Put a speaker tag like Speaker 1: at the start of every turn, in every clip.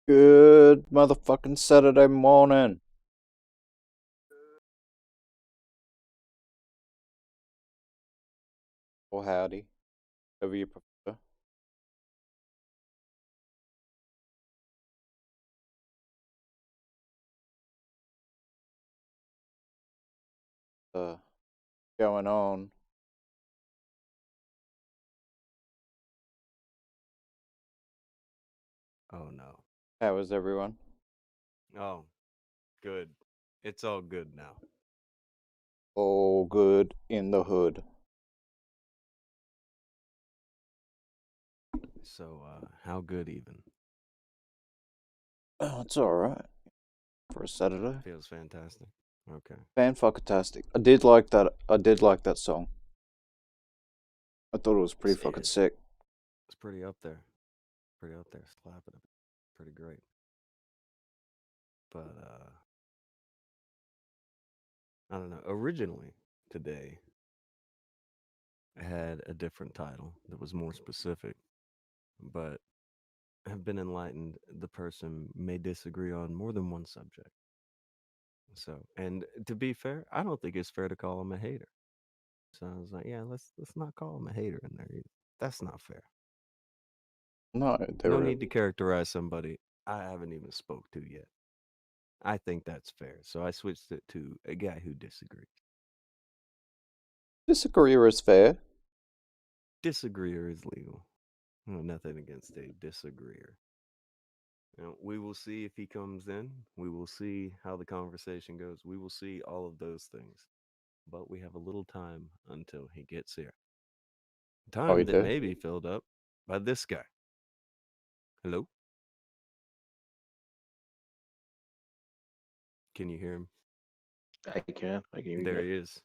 Speaker 1: Good motherfucking Saturday morning. Or howdy, whatever you prefer. Uh, Going on.
Speaker 2: Oh no.
Speaker 1: How is everyone?
Speaker 2: Oh, good. It's all good now.
Speaker 1: All good in the hood.
Speaker 2: So, how good even?
Speaker 1: Oh, it's alright for a Saturday.
Speaker 2: Feels fantastic. Okay.
Speaker 1: Fan-fucking-tastic. I did like that song. I thought it was pretty fucking
Speaker 2: It's
Speaker 1: sick.
Speaker 2: pretty up there. Pretty up there. Slapping it. Pretty great. But I don't know. Originally today I had a different title that was more specific, but have been enlightened the person may disagree on more than one subject. So, and to be fair, I don't think it's fair to call him a hater. So I was like, yeah, let's not call him a hater in there either. That's not fair.
Speaker 1: No,
Speaker 2: No
Speaker 1: they're
Speaker 2: need to characterize somebody I haven't even spoke to yet. I think that's fair. So I switched it to a guy who disagrees.
Speaker 1: disagreeer is fair.
Speaker 2: Disagreeer is legal. No, nothing against a disagreeer. We will see if he comes in. We will see how the conversation goes. We will see all of those things. But we have a little time until he gets here.
Speaker 1: Oh, you
Speaker 2: Time that
Speaker 1: do?
Speaker 2: may be filled up by this guy. Hello? Can you hear him?
Speaker 3: I can. I can hear you
Speaker 2: There
Speaker 3: good.
Speaker 2: he is.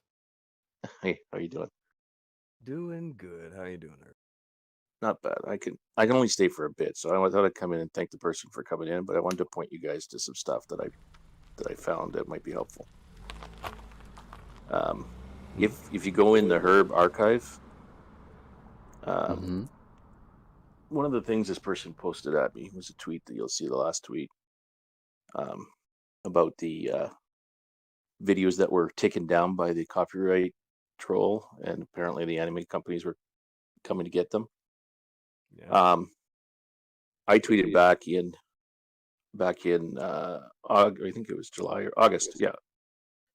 Speaker 3: Hey, how you doing?
Speaker 2: Doing good. How you doing, Eric?
Speaker 3: Not bad. I can only stay for a bit, so I thought I'd come in and thank the person for coming in, but I wanted to point you guys to some stuff that I found that might be helpful. If you go in the Herb archive,
Speaker 1: Mm-hmm.
Speaker 3: one of the things this person posted at me was a tweet that you'll see the last tweet um, about the videos that were taken down by the copyright troll, and apparently the anime companies were coming to get them.
Speaker 2: Yeah.
Speaker 3: I tweeted back in I think it was July or August. Yeah,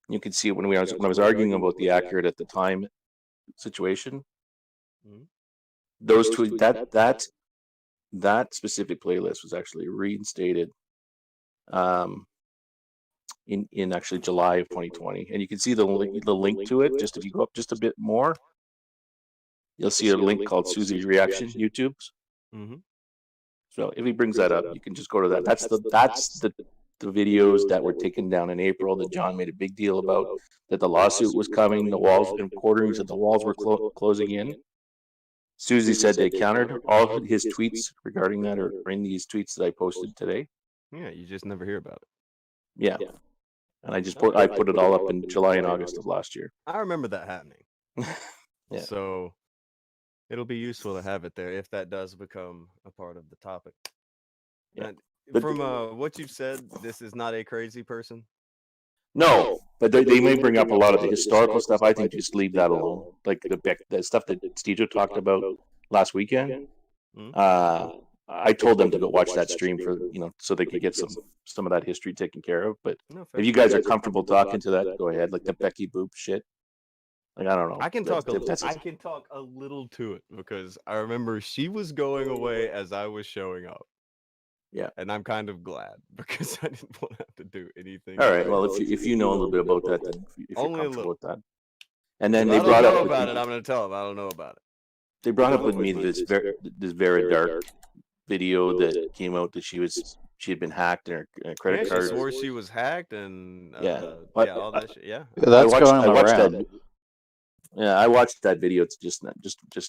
Speaker 3: you can see when I was arguing about the accurate at the time situation.
Speaker 2: Mhm.
Speaker 3: Those two that specific playlist was actually reinstated um, in actually July of 2020, and you can see the link to it. Just if you go up just a bit more, you'll see a link called Susie's Reaction YouTube's.
Speaker 2: Mm-hmm.
Speaker 3: So if he brings that up, you can just go to that. That's the videos that were taken down in April that John made a big deal about. That the lawsuit was coming, the walls and quarterings of the walls were closing in. Susie said they countered all his tweets regarding that, or in these tweets that I posted today.
Speaker 2: Yeah, you just never hear about it.
Speaker 3: Yeah, and I put it all up in July and August of last year.
Speaker 2: I remember that happening.
Speaker 3: Yeah.
Speaker 2: So it'll be useful to have it there if that does become a part of the topic.
Speaker 3: Yeah.
Speaker 2: And
Speaker 3: But
Speaker 2: from what you've said, this is not a crazy person.
Speaker 3: no, but they may bring up a lot of the historical stuff. I think just leave that alone. Like the stuff that Steve talked about last weekend.
Speaker 2: Mm-hmm.
Speaker 3: I told them to go watch that stream for so they could get some of that history taken care of. But
Speaker 2: No, fair.
Speaker 3: if you guys are comfortable talking to that, go ahead. Like the Becky Boop shit. Like I don't know.
Speaker 2: I can talk
Speaker 3: That's
Speaker 2: I can talk a little to it because I remember she was going away as I was showing up.
Speaker 3: Yeah.
Speaker 2: And I'm kind of glad because I didn't want to have to do anything.
Speaker 3: All right. Well, if you know a little bit about that, then if you're
Speaker 2: Only a
Speaker 3: comfortable
Speaker 2: little.
Speaker 3: with that. And then
Speaker 2: If
Speaker 3: they
Speaker 2: I don't
Speaker 3: brought
Speaker 2: know
Speaker 3: up
Speaker 2: about it, I'm going to tell them I don't know about it.
Speaker 3: they brought up with me this very dark video that came out that she had been hacked and her credit
Speaker 2: Yeah, she
Speaker 3: card.
Speaker 2: swore she was hacked and
Speaker 3: Yeah.
Speaker 2: all that shit. Yeah.
Speaker 1: Yeah, that's going
Speaker 3: I watched
Speaker 1: around.
Speaker 3: that. Yeah, I watched that video just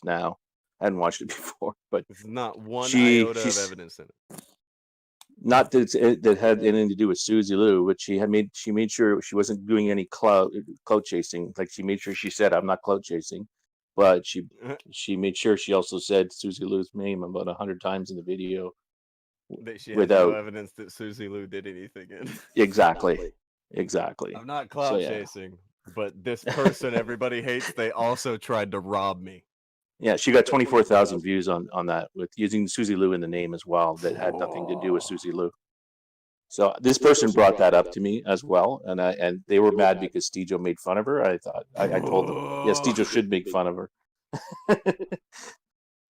Speaker 3: now. I hadn't watched it before, but
Speaker 2: There's not one iota of
Speaker 3: she's
Speaker 2: evidence in it.
Speaker 3: not that had anything to do with Susie Lou, but she made sure she wasn't doing any clout chasing. Like she made sure she said, "I'm not clout chasing," but she made sure she also said Susie Lou's name about 100 times in the video.
Speaker 2: That she has no
Speaker 3: without
Speaker 2: evidence that Susie Lou did anything in.
Speaker 3: exactly. I'm
Speaker 2: not
Speaker 3: So
Speaker 2: cloud
Speaker 3: yeah,
Speaker 2: chasing, but this person everybody hates, they also tried to rob me.
Speaker 3: yeah. She got 24,000 views on that with using Susie Lou in the name as well. That had nothing to do with Susie Lou. So this person brought that up to me as well, and they were mad because Stejo made fun of her. I told them, yeah, Stejo should make fun of her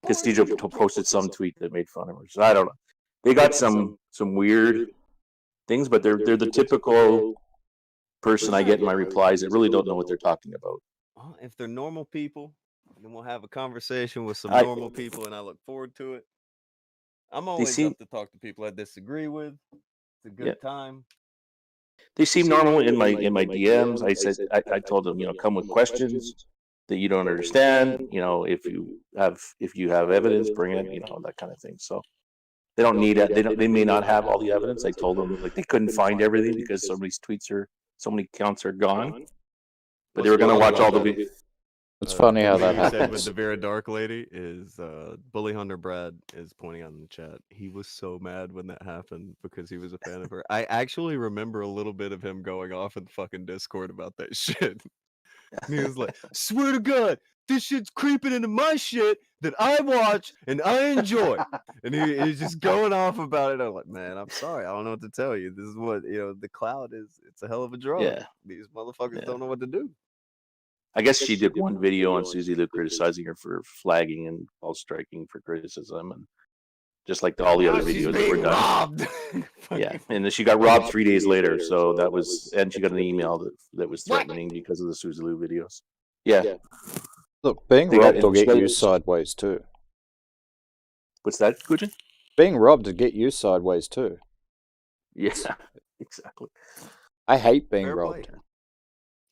Speaker 3: because Stejo posted some tweet that made fun of her. So I don't know. They got some weird things, but they're the typical person I get in my replies that really don't know what they're talking about.
Speaker 2: Well, if they're normal people, then we'll have a conversation with some
Speaker 3: I-
Speaker 2: normal people, and I look forward to it. I'm
Speaker 3: They
Speaker 2: always
Speaker 3: seem
Speaker 2: up to talk to people I disagree with. It's a good
Speaker 3: Yeah.
Speaker 2: time.
Speaker 3: they seem normal in my DMs. I told them, come with questions that you don't understand. If you have evidence, bring it. That kind of thing. So they don't need it. They may not have all the evidence. I told them like they couldn't find everything because so many accounts are gone. But they were going to watch all the videos.
Speaker 1: It's funny how
Speaker 2: thing
Speaker 1: that
Speaker 2: you said with
Speaker 1: happens.
Speaker 2: the Vera Dark lady is Bully Hunter Brad is pointing out in the chat. He was so mad when that happened because he was a fan of her. I actually remember a little bit of him going off in fucking Discord about that shit. And he was like, "Swear to God, this shit's creeping into my shit that I watch and I enjoy." And he's just going off about it. I'm like, man, I'm sorry. I don't know what to tell you. This is what, the cloud is. It's a hell of a drug.
Speaker 3: Yeah.
Speaker 2: These motherfuckers
Speaker 3: Yeah.
Speaker 2: don't know what to do.
Speaker 3: I guess she did one video on Susie Lou criticizing her for flagging and ball striking for criticism, and just like all the other videos that were done.
Speaker 2: Robbed.
Speaker 3: Yeah, and then she got robbed 3 days later. So that was, and she got an email that was threatening because of the Susie Lou videos. Yeah.
Speaker 1: Look, being
Speaker 3: They got-
Speaker 1: robbed will get
Speaker 3: she got-
Speaker 1: you sideways too.
Speaker 3: What's that, Akujin?
Speaker 1: Being robbed will get you sideways too.
Speaker 3: Yeah, exactly.
Speaker 1: I hate being
Speaker 2: Fair
Speaker 1: robbed.
Speaker 2: play.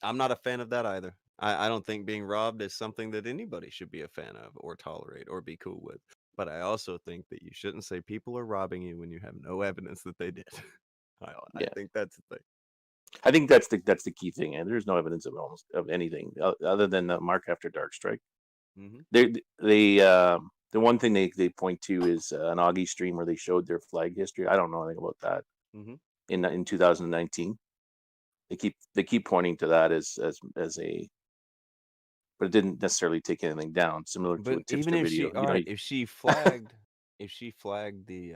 Speaker 2: I'm not a fan of that either. I don't think being robbed is something that anybody should be a fan of or tolerate or be cool with. But I also think that you shouldn't say people are robbing you when you have no evidence that they did. I
Speaker 3: Yeah.
Speaker 2: think that's the thing.
Speaker 3: I think that's the key thing, and there's no evidence of anything other than the Mark After Dark strike.
Speaker 2: Mm-hmm.
Speaker 3: The one thing they point to is an Augie stream where they showed their flag history. I don't know anything about that.
Speaker 2: Mm-hmm.
Speaker 3: In 2019, they keep pointing to that as a, but it didn't necessarily take anything down. Similar to a
Speaker 2: But
Speaker 3: tipster
Speaker 2: even if
Speaker 3: video.
Speaker 2: she, all right, if she flagged, if she flagged the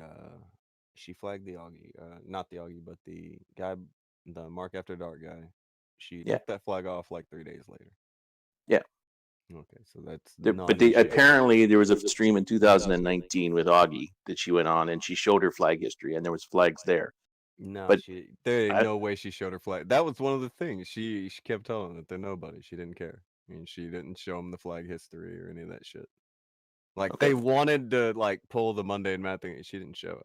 Speaker 2: Augie, not the Augie, but the guy, the Mark After Dark guy, she
Speaker 3: Yeah.
Speaker 2: took that flag off like 3 days later.
Speaker 3: Yeah.
Speaker 2: Okay, so that's
Speaker 3: But they apparently there was a stream in 2019 with Augie that she went on and she showed her flag history and there was flags there.
Speaker 2: No,
Speaker 3: But
Speaker 2: there ain't
Speaker 3: I-
Speaker 2: no way she showed her flag. That was one of the things she kept telling that they're nobody. She didn't care. I mean, she didn't show them the flag history or any of that shit. Like
Speaker 3: Okay.
Speaker 2: they wanted to like pull the Monday and Matt thing, and she didn't show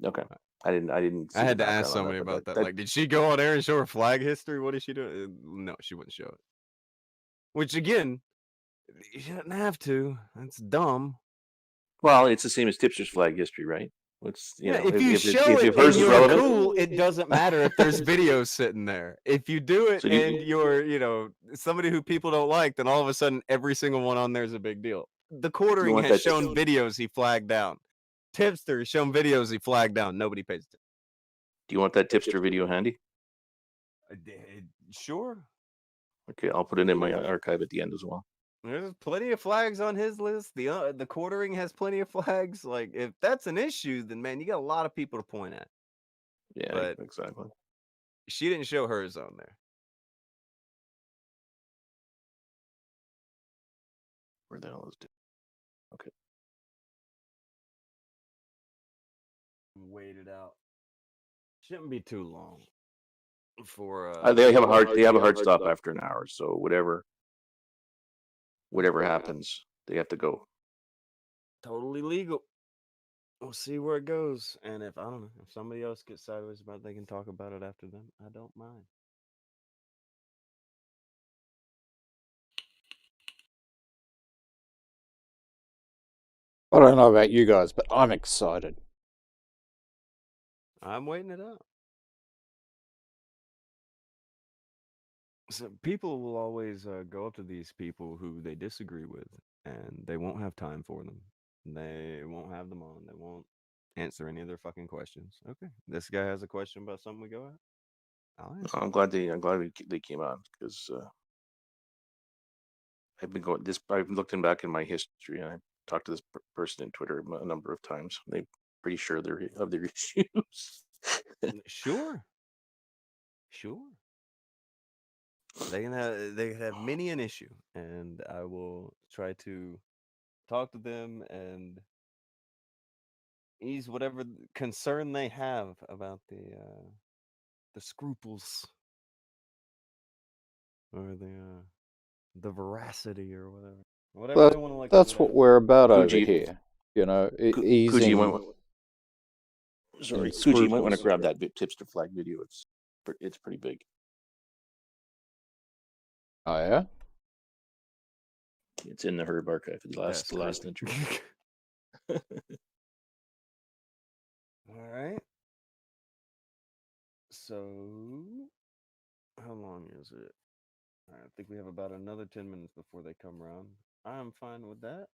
Speaker 2: it.
Speaker 3: Okay. I didn't. See
Speaker 2: I
Speaker 3: the
Speaker 2: had to
Speaker 3: background
Speaker 2: ask
Speaker 3: on
Speaker 2: somebody
Speaker 3: but
Speaker 2: about that. Like, did she go on air and show her flag history? What is she doing? No, she wouldn't show it. Which again, you shouldn't have to. That's dumb.
Speaker 3: Well, it's the same as Tipster's flag history, right?
Speaker 2: If you show it
Speaker 3: hers
Speaker 2: and
Speaker 3: is
Speaker 2: you're
Speaker 3: relevant,
Speaker 2: cool, it doesn't matter if there's videos sitting there. If you do it
Speaker 3: So
Speaker 2: and you're, somebody who people don't like, then all of a sudden every single one on there is a big deal. The quartering
Speaker 3: want
Speaker 2: has
Speaker 3: that-
Speaker 2: shown videos he flagged down. Tipster has shown videos he flagged down. Nobody pays attention.
Speaker 3: Do you want that Tipster video handy?
Speaker 2: Sure.
Speaker 3: Okay, I'll put it in my archive at the end as well.
Speaker 2: There's plenty of flags on his list. The quartering has plenty of flags. Like, if that's an issue, then man, you got a lot of people to point at.
Speaker 3: Yeah,
Speaker 2: But
Speaker 3: exactly.
Speaker 2: she didn't show hers on there.
Speaker 3: Where the hell is it? Okay.
Speaker 2: Wait it out. Shouldn't be too long. For
Speaker 3: They have a hard stop after an hour, so whatever happens, they have to go.
Speaker 2: totally legal. We'll see where it goes. And if I don't know, if somebody else gets sideways about it, they can talk about it after them. I don't mind.
Speaker 1: I don't know about you guys, but I'm excited.
Speaker 2: I'm waiting it out. So people will always go up to these people who they disagree with, and they won't have time for them. They won't have them on. They won't answer any of their fucking questions. Okay, this guy has a question about something we go at. I'll answer.
Speaker 3: I'm glad they came on because I've been going this. I've looking back in my history, and I talked to this person in Twitter a number of times. They're pretty sure they're of their issues.
Speaker 2: Sure. They can have many an issue, and I will try to talk to them and ease whatever concern they have about the scruples or the veracity or whatever they want to
Speaker 1: That's what we're about over
Speaker 3: Kuji-
Speaker 1: here. You know,
Speaker 3: Kuji,
Speaker 1: easing
Speaker 3: sorry,
Speaker 1: in
Speaker 3: Kuji, you might want to
Speaker 1: scruples.
Speaker 3: grab that tipster flag video. It's pretty big.
Speaker 1: Oh yeah.
Speaker 3: It's in the Herb archive. The last entry.
Speaker 2: All right. So, how long is it? I think we have about another 10 minutes before they come around. I'm fine with that.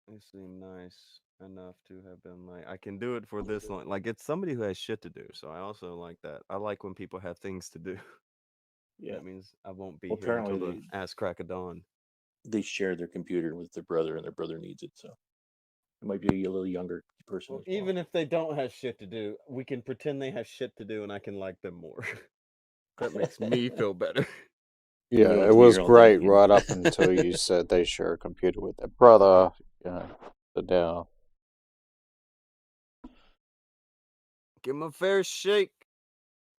Speaker 2: They seem nice enough to have been like, I can do it for this long. Like, it's somebody who has shit to do. So I also like that. I like when people have things to do.
Speaker 3: Yeah.
Speaker 2: That means I won't be
Speaker 3: Well,
Speaker 2: here until
Speaker 3: apparently
Speaker 2: the ass crack of dawn.
Speaker 3: They share their computer with their brother, and their brother needs it. So it might be a little younger person.
Speaker 2: Well, even if they don't have shit to do, we can pretend they have shit to do, and I can like them more. That makes me feel better.
Speaker 1: Yeah,
Speaker 3: don't have
Speaker 1: it
Speaker 3: to be
Speaker 1: was
Speaker 3: here all day,
Speaker 1: great
Speaker 3: you know.
Speaker 1: right up until you said they share a computer with their brother. You know, the down.
Speaker 2: Give him a fair shake.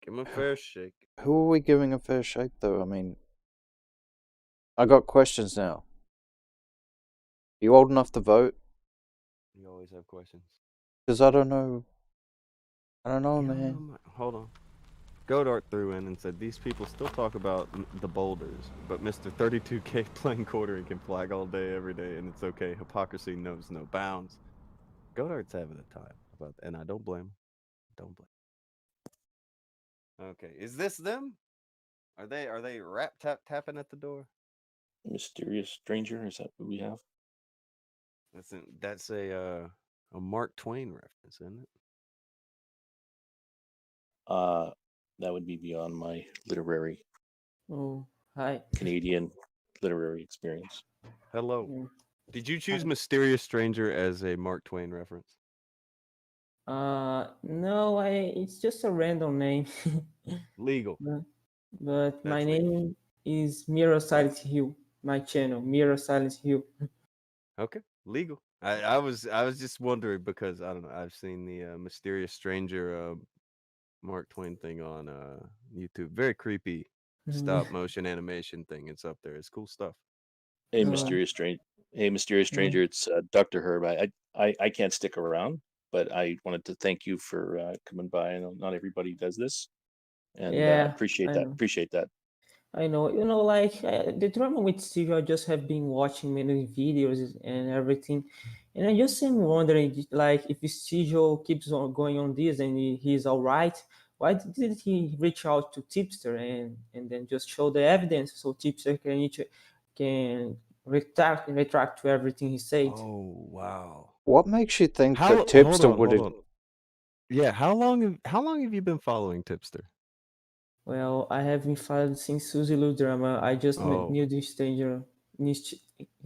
Speaker 2: Give him a fair shake.
Speaker 1: Who are we giving a fair shake, though? I mean, I got questions now. You old enough to vote?
Speaker 2: You always have questions.
Speaker 1: Because I don't know. I don't know,
Speaker 2: Yeah,
Speaker 1: man.
Speaker 2: hold on. Godart threw in and said, these people still talk about the boulders, but Mr. 32K playing quarter and can flag all day, every day, and it's okay. Hypocrisy knows no bounds. Godart's having a time about that, and I don't blame him. Don't blame him. Okay, is this them? Are they rap tapping at the door?
Speaker 3: Mysterious stranger, is that what we have?
Speaker 2: That's a Mark Twain reference, isn't it?
Speaker 3: That would be beyond my literary
Speaker 4: Oh, hi.
Speaker 3: Canadian literary experience.
Speaker 2: Hello.
Speaker 4: Mm.
Speaker 2: Did you choose
Speaker 4: Hi.
Speaker 2: Mysterious Stranger as a Mark Twain reference?
Speaker 4: No, it's just a random name.
Speaker 2: Legal.
Speaker 4: But my
Speaker 2: That's legal.
Speaker 4: name is Mirror Silent Hill. My channel, Mirror Silent Hill.
Speaker 2: Okay, legal. I was just wondering because I don't know. I've seen the Mysterious Stranger Mark Twain thing on YouTube. Very creepy stop motion animation thing. It's up there. It's cool stuff.
Speaker 3: Hey,
Speaker 4: Oh,
Speaker 3: mysterious stranger. It's Dr. Herb. I can't stick around, but I wanted to thank you for coming by. I know not everybody does this, and
Speaker 4: yeah,
Speaker 3: appreciate
Speaker 4: I
Speaker 3: that.
Speaker 4: know.
Speaker 3: Appreciate that.
Speaker 4: I know, like the drama with Steve, I just have been watching many videos and everything, and I just am wondering, like, if Steve keeps on going on this and he's all right, why didn't he reach out to Tipster and then just show the evidence so Tipster can retract to everything he said?
Speaker 2: Oh wow!
Speaker 1: What makes you think that
Speaker 2: Hold
Speaker 1: Tipster
Speaker 2: on,
Speaker 1: would
Speaker 2: hold
Speaker 1: have?
Speaker 2: on. Yeah, how long have you been following Tipster?
Speaker 4: Well, I have been following since Suzy Lu drama. I just
Speaker 2: Oh.
Speaker 4: knew this stranger,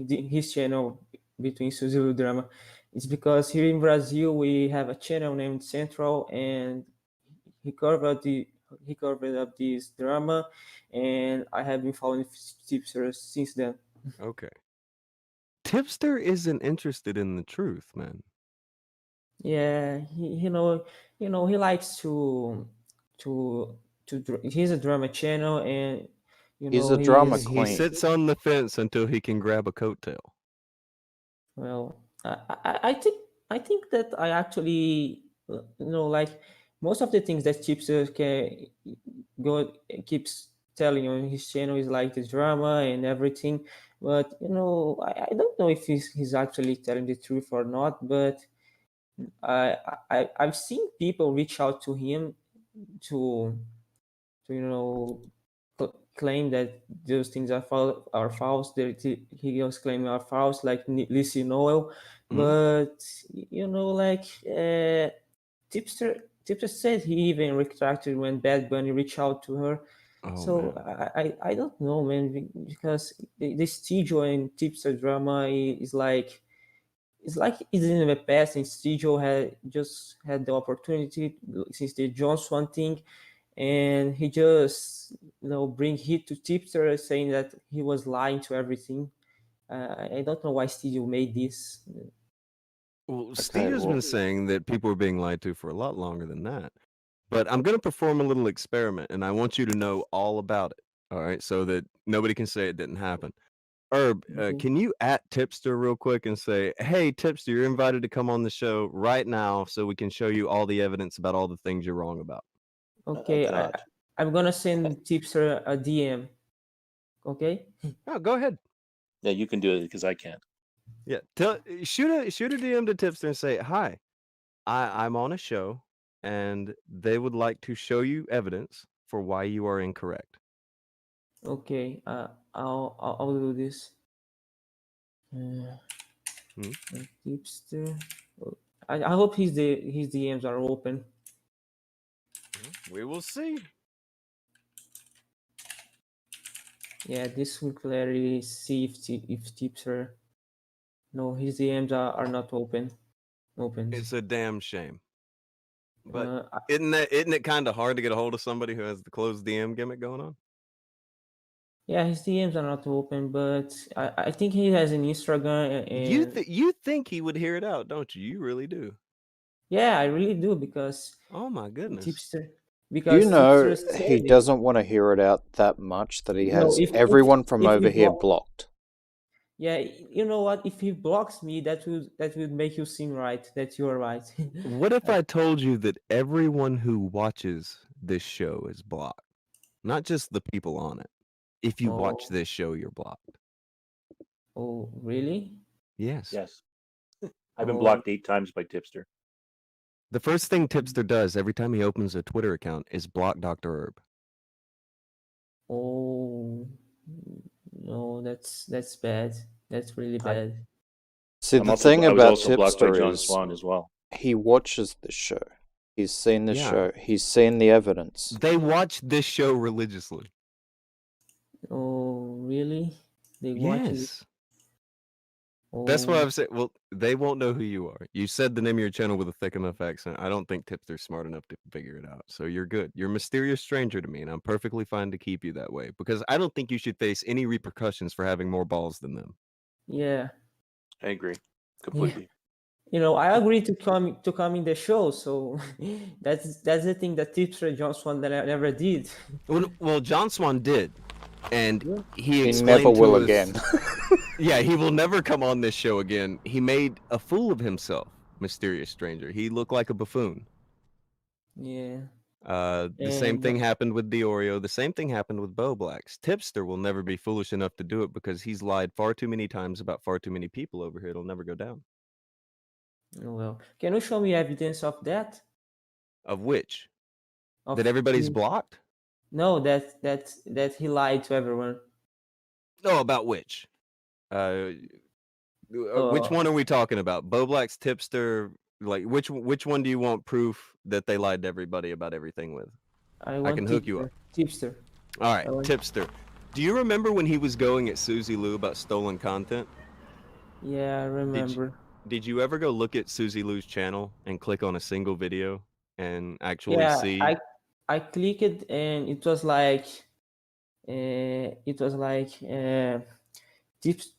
Speaker 4: his channel between Suzy Lu drama. It's because here in Brazil we have a channel named Central, and he covered up this drama, and I have been following Tipster since then.
Speaker 2: Okay. Tipster isn't interested in the truth, man.
Speaker 4: Yeah, he likes he's a drama channel, and
Speaker 1: He's a drama
Speaker 4: he's
Speaker 1: queen.
Speaker 2: He sits on the fence until he can grab a coattail.
Speaker 4: well. I think that I actually like most of the things that Chipster can go keeps telling on his channel is like the drama and everything, but I don't know if he's actually telling the truth or not, but I've seen people reach out to him to claim that those things are false. That he was claiming are false, like Lizzie Noel. But like Tipster said he even retracted when Bad Bunny reached out to her.
Speaker 2: Oh,
Speaker 4: So
Speaker 2: man.
Speaker 4: I don't know, man, because the Stijo and Tipster drama is like it's in the past, and Stijo had just had the opportunity since the John Swan thing, and he just bring heat to Tipster, saying that he was lying to everything. I don't know why Stijo made this.
Speaker 2: Well,
Speaker 1: Okay,
Speaker 2: Steve's been saying that people are being lied to for a lot longer than that. But I'm going to perform a little experiment, and I want you to know all about it. All right, so that nobody can say it didn't happen. Herb,
Speaker 4: Okay.
Speaker 2: can you at Tipster real quick and say, "Hey, Tipster, you're invited to come on the show right now, so we can show you all the evidence about all the things you're wrong about."
Speaker 4: Okay,
Speaker 3: God.
Speaker 4: I'm gonna send Tipster a DM. Okay.
Speaker 2: Oh, go ahead.
Speaker 3: Yeah, you can do it because I can't.
Speaker 2: Yeah, shoot a DM to Tipster and say, "Hi, I'm on a show, and they would like to show you evidence for why you are incorrect."
Speaker 4: Okay. I'll do this.
Speaker 2: Hmm?
Speaker 4: Tipster. I hope his DMs are open.
Speaker 2: We will see.
Speaker 4: Yeah, this will clearly see if Tipster. No, his DMs are not open.
Speaker 2: It's a damn shame. But
Speaker 4: Uh,
Speaker 2: isn't it kind of hard to get a hold of somebody who has the closed DM gimmick going on?
Speaker 4: Yeah, his DMs are not open, but I think he has an Instagram. And
Speaker 2: You think he would hear it out, don't you? You really do.
Speaker 4: yeah, I really do, because
Speaker 2: Oh my goodness.
Speaker 4: Tipster.
Speaker 1: You
Speaker 4: Because
Speaker 1: know,
Speaker 4: Tipster said
Speaker 1: he
Speaker 4: it.
Speaker 1: doesn't want to hear it out that much that he
Speaker 4: No,
Speaker 1: has
Speaker 4: if
Speaker 1: everyone from
Speaker 4: if
Speaker 1: over
Speaker 4: he
Speaker 1: here
Speaker 4: block,
Speaker 1: blocked.
Speaker 4: yeah, you know what? If he blocks me, that would make you seem right. That you are right.
Speaker 2: What if I told you that everyone who watches this show is blocked? Not just the people on it. If you watch
Speaker 4: Oh,
Speaker 2: this show, you're blocked.
Speaker 4: oh, really?
Speaker 2: Yes.
Speaker 3: Yes. I've been
Speaker 4: Oh,
Speaker 3: blocked 8 times by Tipster.
Speaker 2: The first thing Tipster does every time he opens a Twitter account is block Dr. Herb.
Speaker 4: oh, no, that's bad. That's really bad.
Speaker 1: See,
Speaker 3: I
Speaker 1: the
Speaker 3: was
Speaker 1: thing about
Speaker 3: also blocked by
Speaker 1: Tipster
Speaker 3: John
Speaker 1: is
Speaker 3: Swan as well.
Speaker 1: he watches the show. He's seen the
Speaker 2: Yeah.
Speaker 1: show. He's seen the evidence.
Speaker 2: They watch this show religiously.
Speaker 4: Oh, really? They watch it?
Speaker 2: Yes. That's what
Speaker 4: Oh,
Speaker 2: I've said. Well, they won't know who you are. You said the name of your channel with a thick enough accent. I don't think Tipster's smart enough to figure it out. So you're good. You're a mysterious stranger to me, and I'm perfectly fine to keep you that way because I don't think you should face any repercussions for having more balls than them.
Speaker 4: yeah.
Speaker 3: I agree completely.
Speaker 4: I agreed to come in the show, so that's the thing that Tipster John Swan never did.
Speaker 2: Well, John Swan did, and he
Speaker 1: He
Speaker 2: explained
Speaker 1: never will
Speaker 2: to us,
Speaker 1: again.
Speaker 2: Yeah, he will never come on this show again. He made a fool of himself, mysterious stranger. He looked like a buffoon.
Speaker 4: Yeah.
Speaker 2: The same
Speaker 4: And
Speaker 2: thing happened with Diorio. The same thing happened with Bo Blacks. Tipster will never be foolish enough to do it because he's lied far too many times about far too many people over here. It'll never go down.
Speaker 4: well, can you show me evidence of that?
Speaker 2: Of which?
Speaker 4: Of
Speaker 2: That everybody's
Speaker 4: him-
Speaker 2: blocked?
Speaker 4: No, that he lied to everyone.
Speaker 2: No, about which? Which one are we talking about? Bo Blacks, Tipster, like which one do you want proof that they lied to everybody about everything with?
Speaker 4: I want
Speaker 2: can hook you up.
Speaker 4: Tipster.
Speaker 2: All right,
Speaker 4: I want-
Speaker 2: Tipster. Do you remember when he was going at Susie Lou about stolen content?
Speaker 4: Yeah, I remember.
Speaker 2: Did you ever go look at Susie Lou's channel and click on a single video and actually
Speaker 4: Yeah,
Speaker 2: see?
Speaker 4: I clicked, and it was like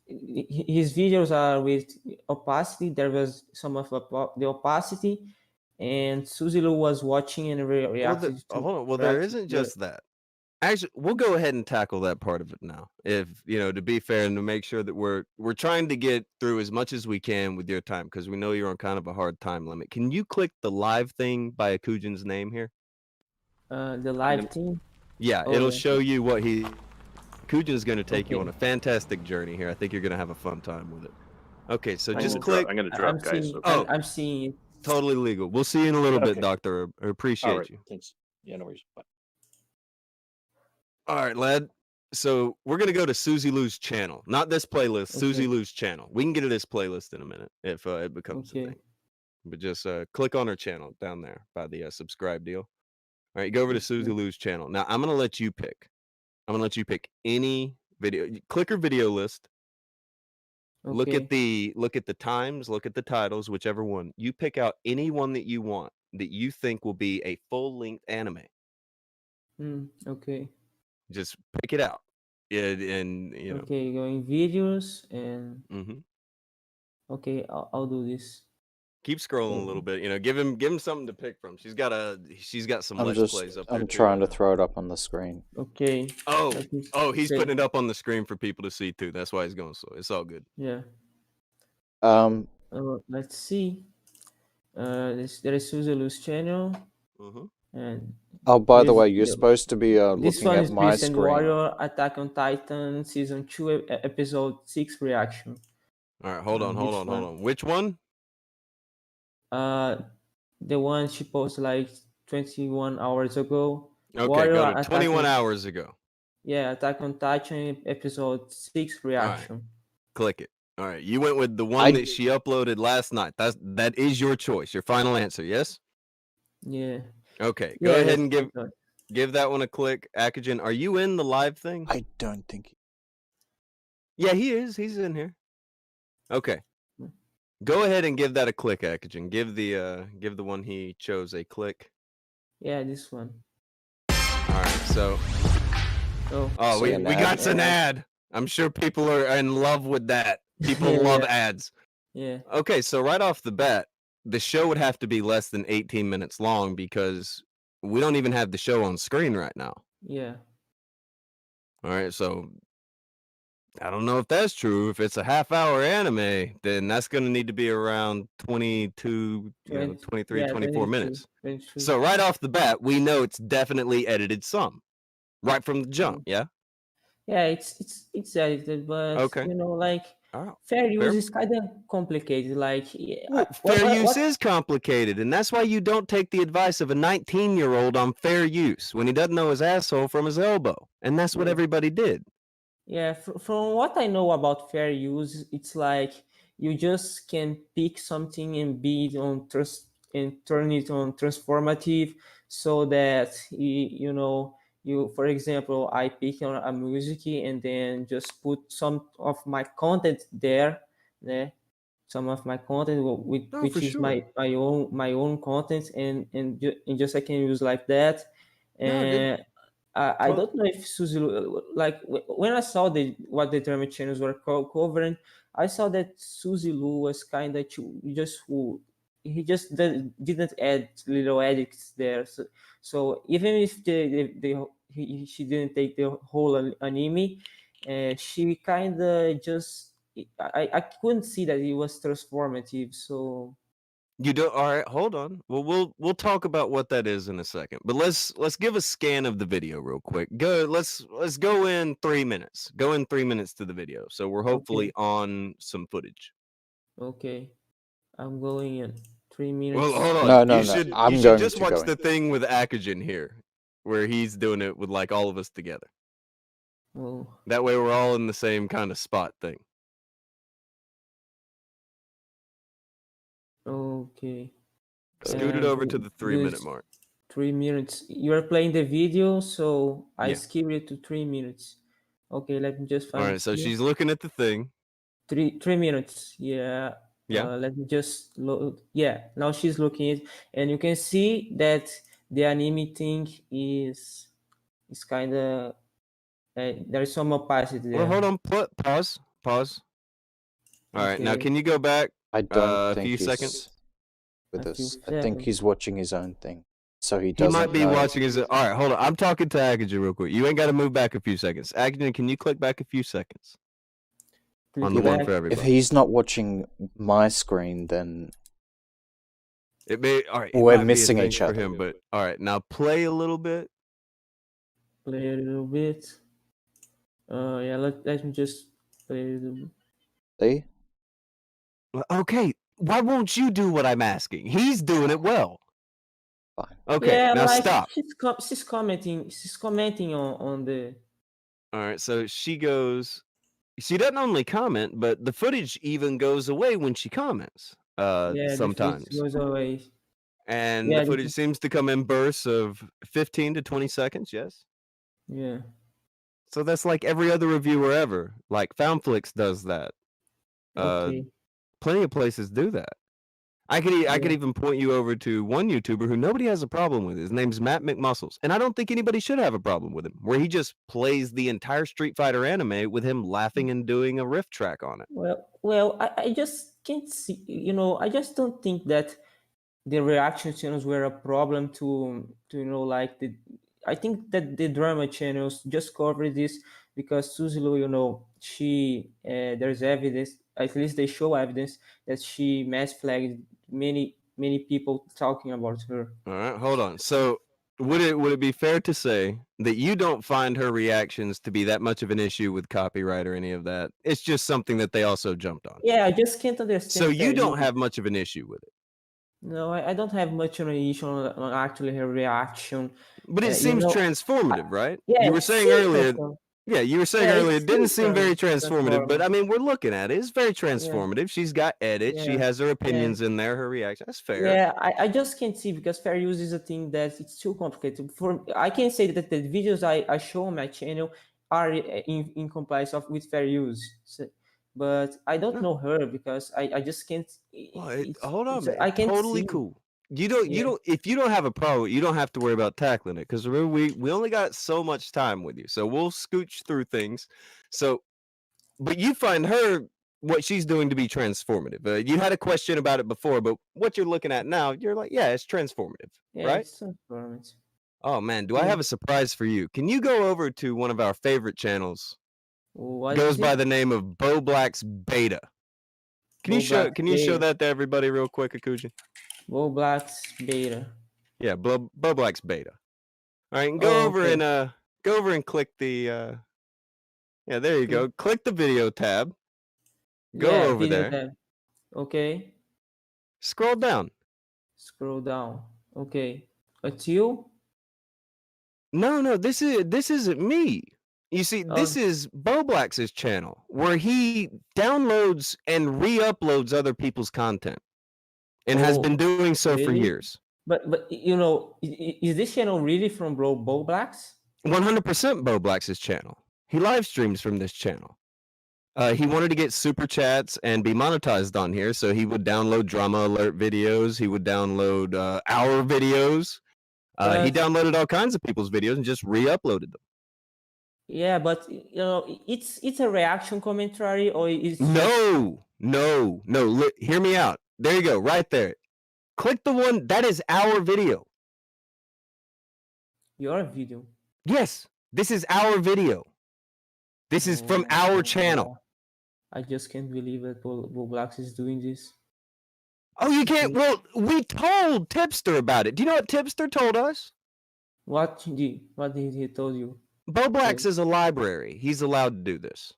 Speaker 4: his videos are with opacity. There was some of the opacity, and Suzilu was watching and reacted to.
Speaker 2: Hold on. Well, there isn't just that. Actually, we'll go ahead and tackle that part of it now. If to be fair and to make sure that we're trying to get through as much as we can with your time because we know you're on kind of a hard time limit. Can you click the live thing by Akujin's name here?
Speaker 4: The live team.
Speaker 2: Yeah,
Speaker 4: Oh,
Speaker 2: it'll
Speaker 4: yeah.
Speaker 2: show you what Akujin is going to take you
Speaker 4: Okay.
Speaker 2: on a fantastic journey here. I think you're going to have a fun time with it. Okay, so
Speaker 3: I'm
Speaker 2: just
Speaker 3: gonna
Speaker 2: click.
Speaker 3: I'm going to drop,
Speaker 4: I'm
Speaker 3: guys.
Speaker 4: seeing.
Speaker 3: Okay.
Speaker 4: I'm seeing it.
Speaker 2: Totally legal. We'll see you in a little bit,
Speaker 3: Okay.
Speaker 2: Doctor. I appreciate
Speaker 3: All right.
Speaker 2: you.
Speaker 3: Thanks. Yeah, no worries. Bye.
Speaker 2: All right, lad. So we're gonna go to Susie Lou's channel, not this playlist. Susie
Speaker 4: Okay.
Speaker 2: Lou's channel. We can get to this playlist in a minute if it becomes a
Speaker 4: Okay.
Speaker 2: thing. But just click on her channel down there by the subscribe deal. All right, go over to Susie
Speaker 4: Okay.
Speaker 2: Lou's channel. Now I'm gonna let you pick. I'm gonna let you pick any video. Click her video list. Look at
Speaker 4: Okay.
Speaker 2: the times, look at the titles, whichever one. You pick out any one that you want that you think will be a full-length anime.
Speaker 4: Okay.
Speaker 2: Just pick it out. And you know.
Speaker 4: Okay. Going videos and
Speaker 2: Mhm.
Speaker 4: okay. I'll do this.
Speaker 2: Keep scrolling a little
Speaker 4: So
Speaker 2: bit. You know, give him something to pick from. She's got some Let's Plays up there
Speaker 1: I'm
Speaker 2: too.
Speaker 1: trying to throw it up on the screen.
Speaker 4: okay.
Speaker 2: Oh,
Speaker 4: Let me
Speaker 2: he's
Speaker 4: say
Speaker 2: putting it up on the screen for people to see too. That's why he's going slow. It's all good.
Speaker 4: yeah. Let's see. There is Susie Lou's channel
Speaker 2: Mhm.
Speaker 4: and
Speaker 1: Oh, by the
Speaker 4: there's
Speaker 1: way, you're supposed to be
Speaker 4: this
Speaker 1: looking
Speaker 4: one
Speaker 1: at
Speaker 4: is
Speaker 1: my
Speaker 4: Beast and
Speaker 1: screen.
Speaker 4: Warrior Attack on Titan season 2 episode 6 reaction.
Speaker 2: All right, hold on. Which one?
Speaker 4: The one she posted like 21 hours ago.
Speaker 2: Okay,
Speaker 4: Warrior
Speaker 2: go to
Speaker 4: Attack
Speaker 2: 21
Speaker 4: on,
Speaker 2: hours ago.
Speaker 4: yeah, Attack on Titan episode 6 reaction.
Speaker 2: Click it. All right, you went with the one that she uploaded last night. That is your choice. Your final answer, yes?
Speaker 4: Yeah.
Speaker 2: Okay,
Speaker 4: Yeah,
Speaker 2: go ahead
Speaker 4: that's
Speaker 2: and give that one a click. Akujin, are you in the live thing?
Speaker 1: I don't think.
Speaker 2: Yeah, he is. He's in here. Okay. Go ahead and give that a click, Akujin. Give the one he chose a click.
Speaker 4: Yeah, this one.
Speaker 2: All right, so we got an ad. I'm sure people are in love with that. People love ads.
Speaker 4: Yeah.
Speaker 2: Okay, so right off the bat, the show would have to be less than 18 minutes long because we don't even have the show on screen right now.
Speaker 4: Yeah.
Speaker 2: All right, so I don't know if that's true. If it's a half-hour anime, then that's going to need to be around 22, 23, 24 minutes.
Speaker 4: 22.
Speaker 2: So right off the bat, we know it's definitely edited some. Right from the jump, yeah?
Speaker 4: Yeah, it's edited, but
Speaker 2: Okay.
Speaker 4: you know, like
Speaker 2: Oh,
Speaker 4: fair
Speaker 2: fair.
Speaker 4: use is kind of complicated. Like
Speaker 2: Fair use is complicated, and that's why you don't take the advice of a 19-year-old on fair use when he doesn't know his asshole from his elbow. And that's what everybody did.
Speaker 4: Yeah, from what I know about fair use, it's like you just can pick something and be on trust and turn it on transformative, so that you know, you, for example, I pick on a music and then just put some of my content there, yeah, some of my content which is my own content, and just I can use like that. And I don't know if Suzy, like when I saw what the German channels were covering, I saw that Suzy Lu was kind of he just didn't add little edits there. So even if she didn't take the whole anime, she kind of just I couldn't see that it was transformative. So
Speaker 2: You don't. All right, hold on. Well, we'll talk about what that is in a second. But let's give a scan of the video real quick. Let's go in 3 minutes. Go in 3 minutes to the video. So we're hopefully on some footage.
Speaker 4: Okay, I'm going in 3 minutes.
Speaker 2: Well, hold on.
Speaker 1: No.
Speaker 2: You should just watch the thing with Akujin here, where he's doing it with like all of us together.
Speaker 4: Oh.
Speaker 2: That way we're all in the same kind of spot thing.
Speaker 4: Okay.
Speaker 2: Scoot it over to the 3-minute mark.
Speaker 4: 3 minutes. You are playing the video, so I skipped it to 3 minutes. Okay, let me just find.
Speaker 2: All right, so she's looking at the thing.
Speaker 4: 3 minutes. Yeah.
Speaker 2: Yeah.
Speaker 4: Let me just load. Yeah, now she's looking at it, and you can see that the anime thing is kind of there is some opacity there.
Speaker 2: Well, hold on. Pause. All right, now can you go back?
Speaker 1: I don't think
Speaker 2: few
Speaker 1: he's
Speaker 2: seconds
Speaker 1: with us. I think he's watching his own thing, so he doesn't.
Speaker 2: He might be watching his. All right, hold on. I'm talking to Akujin real quick. You ain't got to move back a few seconds. Akujin, can you click back a few seconds? On the one for everybody.
Speaker 1: If he's not watching my screen, then
Speaker 2: it may. All right,
Speaker 1: we're missing each other.
Speaker 2: For him, but all right, now play a little bit.
Speaker 4: Play a little bit. Yeah, let me just play a little bit.
Speaker 1: See?
Speaker 2: Okay, why won't you do what I'm asking? He's doing it well.
Speaker 1: Fine.
Speaker 2: Okay,
Speaker 4: yeah,
Speaker 2: now
Speaker 4: like,
Speaker 2: stop.
Speaker 4: She's commenting on the.
Speaker 2: All right, so she goes. She doesn't only comment, but the footage even goes away when she comments.
Speaker 4: Yeah, the food
Speaker 2: Sometimes,
Speaker 4: goes away.
Speaker 2: and the
Speaker 4: Yeah,
Speaker 2: footage seems to come in bursts of 15 to 20 seconds. Yes.
Speaker 4: yeah.
Speaker 2: So that's like every other reviewer ever. Like Foundflix does that. Uh,
Speaker 4: Okay.
Speaker 2: Plenty of places do that. I could
Speaker 4: Yeah.
Speaker 2: even point you over to one YouTuber who nobody has a problem with. His name's Matt McMuscles, and I don't think anybody should have a problem with him. Where he just plays the entire Street Fighter anime with him laughing and doing a riff track on it.
Speaker 4: Well, I just can't see. I just don't think that the reaction channels were a problem to like the. I think that the drama channels just covered this because Suzilu, there's evidence, at least they show evidence that she mass flagged many people talking about her.
Speaker 2: All right, hold on. So would it be fair to say that you don't find her reactions to be that much of an issue with copyright or any of that? It's just something that they also jumped on.
Speaker 4: Yeah, I just can't understand.
Speaker 2: So you don't have much of an issue with it.
Speaker 4: No, I don't have much on an issue on actually her reaction.
Speaker 2: But it seems transformative, right?
Speaker 4: Yeah,
Speaker 2: You were saying earlier.
Speaker 4: transformative.
Speaker 2: Yeah, you were saying earlier it didn't seem very
Speaker 4: transformative.
Speaker 2: transformative, but I mean, we're looking at it. It's very transformative. She's got edits. She
Speaker 4: Yeah.
Speaker 2: has her opinions in there, her reaction. That's fair.
Speaker 4: Yeah, I just can't see because fair use is a thing that it's too complicated. I can say that the videos I show on my channel are in compliance with fair use. But I don't know her because I just can't.
Speaker 2: Hold on, man.
Speaker 4: I can't
Speaker 2: Totally
Speaker 4: see.
Speaker 2: cool. You don't. If you don't have a problem, you don't have to worry about tackling it because remember we only got so much time with you, so we'll scooch through things. So, but you find her what she's doing to be transformative. You had a question about it before, but what you're looking at now, you're like, yeah, it's transformative, right?
Speaker 4: It's transformative.
Speaker 2: Oh man, do I have a surprise for you? Can you go over to one of our favorite channels?
Speaker 4: What
Speaker 2: goes
Speaker 4: is it?
Speaker 2: by the name of Bo Black's Beta. Can you show that to everybody real quick, Akujin?
Speaker 4: Bo Black's Beta.
Speaker 2: Yeah, Bo Black's Beta. All right, and go over and click the yeah, there you go. Click the video tab. Go over there.
Speaker 4: Tab. Okay.
Speaker 2: Scroll down.
Speaker 4: Scroll down. Okay. It's you?
Speaker 2: No, this isn't me. You see, this is Bo Black's channel where he downloads and re-uploads other people's content and has been doing so for years.
Speaker 4: But is this channel really from Bo Black's?
Speaker 2: 100% Bo Black's channel. He live streams from this channel. He wanted to get super chats and be monetized on here, so he would download drama alert videos. He would download our videos. He downloaded all kinds of people's videos and just re-uploaded them.
Speaker 4: Yeah, but it's a reaction commentary, or is
Speaker 2: no. Hear me out. There you go, right there. Click the one that is our video.
Speaker 4: Your video?
Speaker 2: Yes, this is our video. This is from our channel.
Speaker 4: I just can't believe that Bo Black is doing this.
Speaker 2: Oh, you can't? Well, we told Tipster about it. Do you know what Tipster told us?
Speaker 4: What did he told you?
Speaker 2: Bo Black's is a library. He's allowed to do this.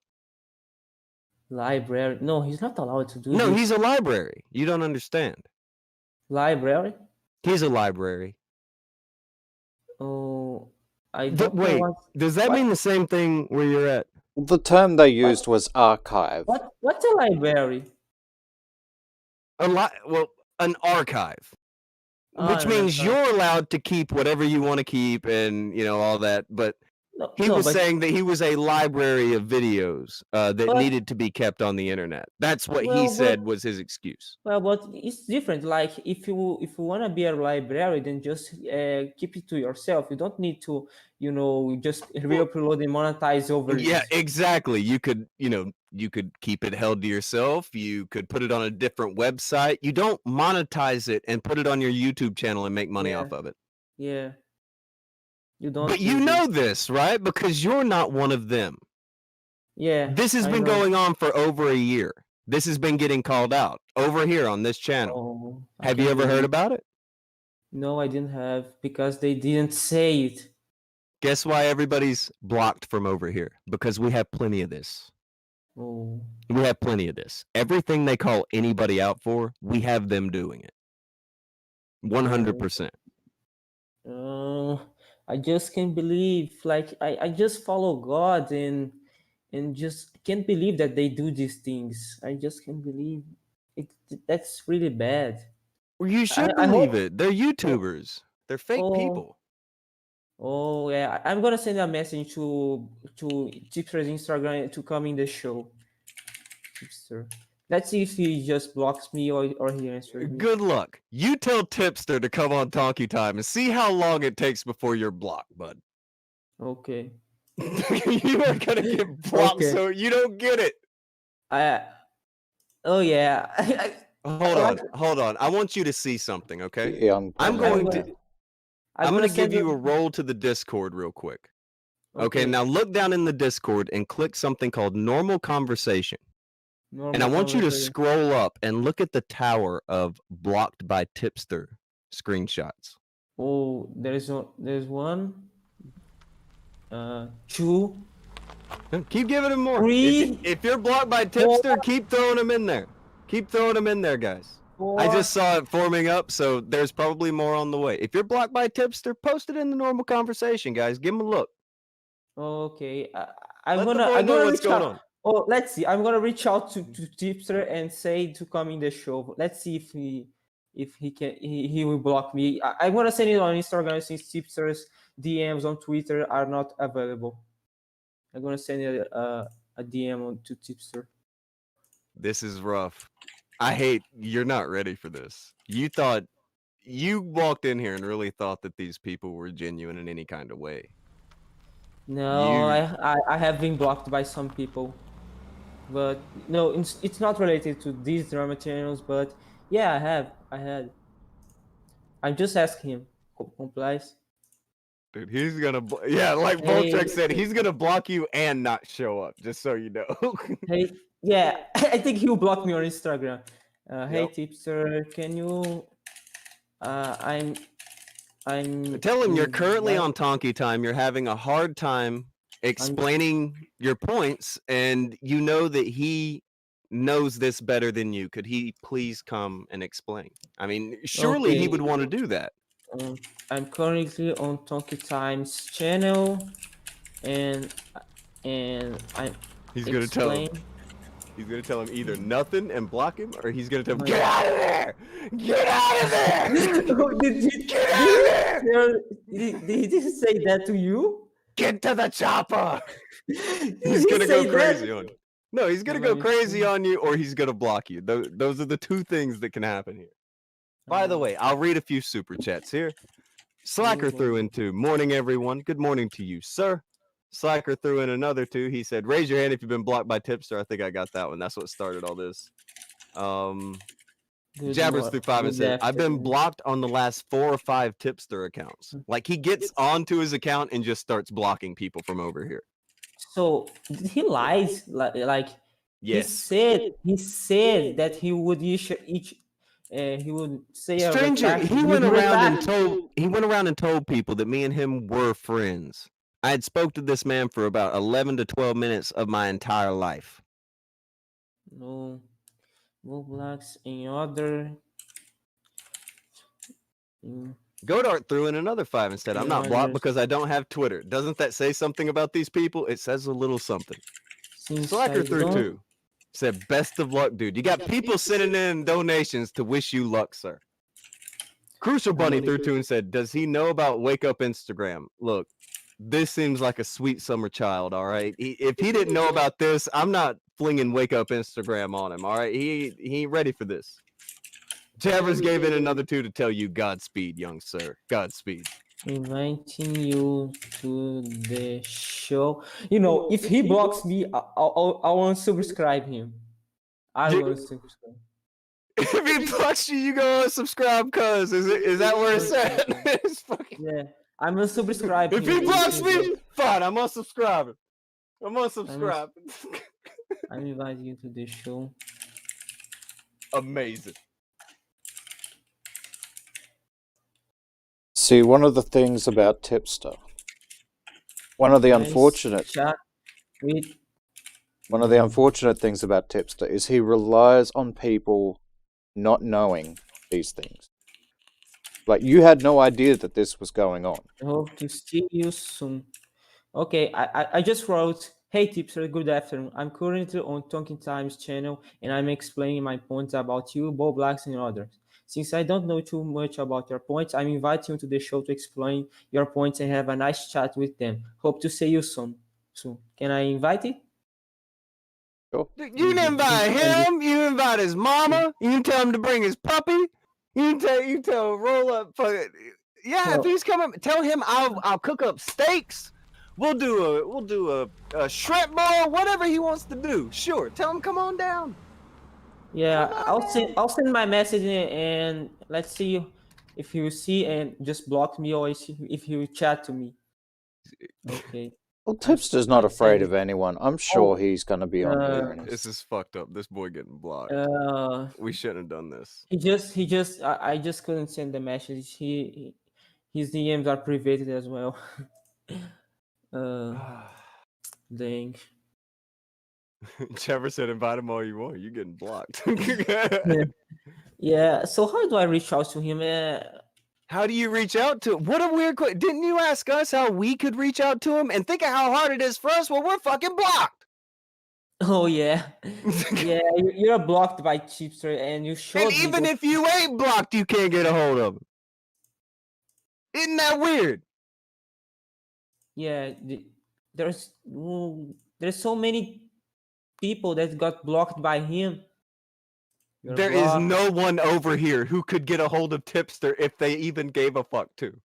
Speaker 4: Library? No, he's not allowed to do this.
Speaker 2: No, he's a library. You don't understand.
Speaker 4: Library?
Speaker 2: He's a library.
Speaker 4: Oh, I don't know.
Speaker 2: Wait, does that mean the same thing where you're at?
Speaker 1: The term they used was archive.
Speaker 4: What's a library?
Speaker 2: An archive. Which means you're allowed to keep whatever you want to keep and, all that. But he was saying that he was a library of videos that needed to be kept on the internet. That's what he said was his excuse.
Speaker 4: Well, but it's different. Like if you want to be a library, then just keep it to yourself. You don't need to, just re-upload and monetize over.
Speaker 2: Yeah, exactly. You could, you could keep it held to yourself. You could put it on a different website. You don't monetize it and put it on your YouTube channel and make money off of it.
Speaker 4: Yeah. You don't.
Speaker 2: But you know this, right? Because you're not one of them.
Speaker 4: Yeah.
Speaker 2: This has been going on for over a year. This has been getting called out over here on this channel. Have you ever heard about it?
Speaker 4: No, I didn't have, because they didn't say it.
Speaker 2: Guess why everybody's blocked from over here? Because we have plenty of this.
Speaker 4: Oh.
Speaker 2: We have plenty of this. Everything they call anybody out for, we have them doing it. 100%.
Speaker 4: I just can't believe, like, I just follow God and just can't believe that they do these things. I just can't believe it. That's really bad.
Speaker 2: Well, you should
Speaker 4: I
Speaker 2: believe
Speaker 4: hope.
Speaker 2: it. They're
Speaker 4: Oh,
Speaker 2: YouTubers. They're fake
Speaker 4: oh,
Speaker 2: people.
Speaker 4: oh yeah. I'm gonna send a message to Tipster's Instagram to come in the show. Tipster. Let's see if he just blocks me or he answers me.
Speaker 2: Good luck. You tell Tipster to come on Tonky Time and see how long it takes before you're blocked, bud.
Speaker 4: Okay.
Speaker 2: You are gonna get blocked,
Speaker 4: Okay.
Speaker 2: so you don't get it.
Speaker 4: I. Oh yeah.
Speaker 2: Hold on. I want you to see something, okay?
Speaker 1: Yeah,
Speaker 2: I'm
Speaker 4: I'm
Speaker 2: going
Speaker 4: gonna.
Speaker 2: to
Speaker 4: I'm
Speaker 2: I'm
Speaker 4: gonna
Speaker 2: gonna give
Speaker 4: send
Speaker 2: you a
Speaker 4: you.
Speaker 2: roll to the Discord real quick. Okay,
Speaker 4: Okay.
Speaker 2: now look down in the Discord and click something called normal conversation. And I
Speaker 4: Normal
Speaker 2: want you to
Speaker 4: conversation.
Speaker 2: scroll up and look at the tower of blocked by tipster screenshots.
Speaker 4: Oh, there's one, two,
Speaker 2: Keep giving him more.
Speaker 4: three,
Speaker 2: If you're blocked by
Speaker 4: four,
Speaker 2: tipster, keep throwing them in there. Keep throwing them in there, guys. I
Speaker 4: four.
Speaker 2: just saw it forming up, so there's probably more on the way. If you're blocked by tipster, post it in the normal conversation, guys. Give him a look.
Speaker 4: Okay, I'm
Speaker 2: Let the
Speaker 4: gonna
Speaker 2: boy
Speaker 4: I'm
Speaker 2: know
Speaker 4: gonna
Speaker 2: what's
Speaker 4: reach
Speaker 2: going
Speaker 4: out.
Speaker 2: on.
Speaker 4: Oh, let's see. I'm gonna reach out to Tipster and say to come in the show. Let's see if he can he will block me. I'm gonna send it on Instagram since Tipster's DMs on Twitter are not available. I'm gonna send it a DM to Tipster.
Speaker 2: This is rough. I hate you're not ready for this. You walked in here and really thought that these people were genuine in any kind of way.
Speaker 4: No,
Speaker 2: You
Speaker 4: I have been blocked by some people, but no, it's not related to these drama channels. But yeah, I had. I'm just asking him. Complies.
Speaker 2: dude, he's gonna yeah, like
Speaker 4: Hey,
Speaker 2: Voltrek said, he's gonna block you and not show up, just so you know.
Speaker 4: hey, yeah, I think he'll block me on Instagram. Hey,
Speaker 2: Yep.
Speaker 4: tipster, can you? I'm
Speaker 2: Tell him you're currently
Speaker 4: invite-
Speaker 2: on Tonky Time. You're having a hard time explaining your points, and you know that he knows this better than you. Could he please come and explain? I mean, surely he
Speaker 4: Okay.
Speaker 2: would want to do that.
Speaker 4: I'm currently on Tonky Times channel, and I'm
Speaker 2: He's gonna tell him.
Speaker 4: explain.
Speaker 2: He's gonna tell him either nothing and block him, or he's gonna tell him, "Get out of there! Get out of there! Get out of there!
Speaker 4: Did he say that to you?
Speaker 2: Get to the chopper!"
Speaker 4: Did
Speaker 2: He's
Speaker 4: he
Speaker 2: gonna
Speaker 4: say
Speaker 2: go crazy
Speaker 4: that?
Speaker 2: on you. No, he's gonna
Speaker 4: Let
Speaker 2: go
Speaker 4: me
Speaker 2: crazy
Speaker 4: see.
Speaker 2: on you, or he's gonna block you. Those are the two things that can happen here. By the way, I'll read a few super chats here. Slacker threw in 2. Morning, everyone. Good morning to you, sir. Slacker threw in another 2. He said, raise your hand if you've been blocked by Tipster. I think I got that one. That's what started all this. Jabbers through 5 and said, I've been blocked on the last 4 or 5 Tipster accounts. Like, he gets onto his account and just starts blocking people from over here.
Speaker 4: So he lies, like
Speaker 2: Yes.
Speaker 4: he said that he would he would say
Speaker 2: Stranger,
Speaker 4: he
Speaker 2: he
Speaker 4: would
Speaker 2: went around
Speaker 4: retract.
Speaker 2: and told people that me and him were friends. I had spoke to this man for about 11 to 12 minutes of my entire life.
Speaker 4: No, blocks in other.
Speaker 2: Godart threw in another 5 and said, I'm not blocked because I don't have Twitter. Doesn't that say something about these people? It says a little something. Slacker threw 2. Said, best of luck, dude. You got people sending in donations to wish you luck, sir. Crucial Bunny threw 2 and said, does he know about Wake Up Instagram? Look, this seems like a sweet summer child, all right? If he didn't know about this, I'm not flinging Wake Up Instagram on him, all right? He ain't ready for this. Jabbers gave in another 2 to tell you Godspeed, young sir. Godspeed.
Speaker 4: Inviting you to the show. You know, if he blocks me, I'll unsubscribe him. I will unsubscribe.
Speaker 2: If he blocks you, you go unsubscribe, cuz. Is that where it's at? It's fucking...
Speaker 4: Yeah, I'm unsubscribed.
Speaker 2: If he blocks me, fine, I'm unsubscribing. I'm unsubscribing.
Speaker 4: I'm inviting you to the show.
Speaker 2: Amazing.
Speaker 1: See, one of the things about Tipster, one of the unfortunate things about Tipster is he relies on people not knowing these things. Like, you had no idea that this was going on.
Speaker 4: I hope to see you soon. Okay, I just wrote, hey tipster, good afternoon. I'm currently on Tonkin Times channel and I'm explaining my points about you, Bob Blacks and others. Since I don't know too much about your points, I'm inviting you to the show to explain your points and have a nice chat with them. Hope to see you soon. Can I invite it?
Speaker 1: Sure.
Speaker 2: You can invite him. You can invite his mama. You can tell him to bring his puppy. You can tell roll up. Yeah, if he's coming, tell him I'll cook up steaks. We'll do a shrimp boil, whatever he wants to do. Sure, tell him come on down.
Speaker 4: Yeah, I'll send my message and let's see if he will see and just block me or if he will chat to me. Okay.
Speaker 1: Well, Tipster's not afraid of anyone. I'm sure
Speaker 4: Oh,
Speaker 1: he's going to be on here. And
Speaker 2: This is fucked up. This boy getting blocked. We shouldn't have done this.
Speaker 4: I just couldn't send the message. His DMs are privated as well. Dang.
Speaker 2: Trevor said invite him all you want. You're getting blocked.
Speaker 4: Yeah, so how do I reach out to him?
Speaker 2: How do you reach out to him? What a weird question. Didn't you ask us how we could reach out to him? And think of how hard it is for us. Well, we're fucking blocked.
Speaker 4: Oh yeah. Yeah, you're blocked by Chipster and you showed
Speaker 2: And even if you ain't blocked, you can't get a hold of him. Isn't that weird?
Speaker 4: Yeah, there's so many people that got blocked by him.
Speaker 2: There is no one over here who could get a hold of Tipster if they even gave a fuck to.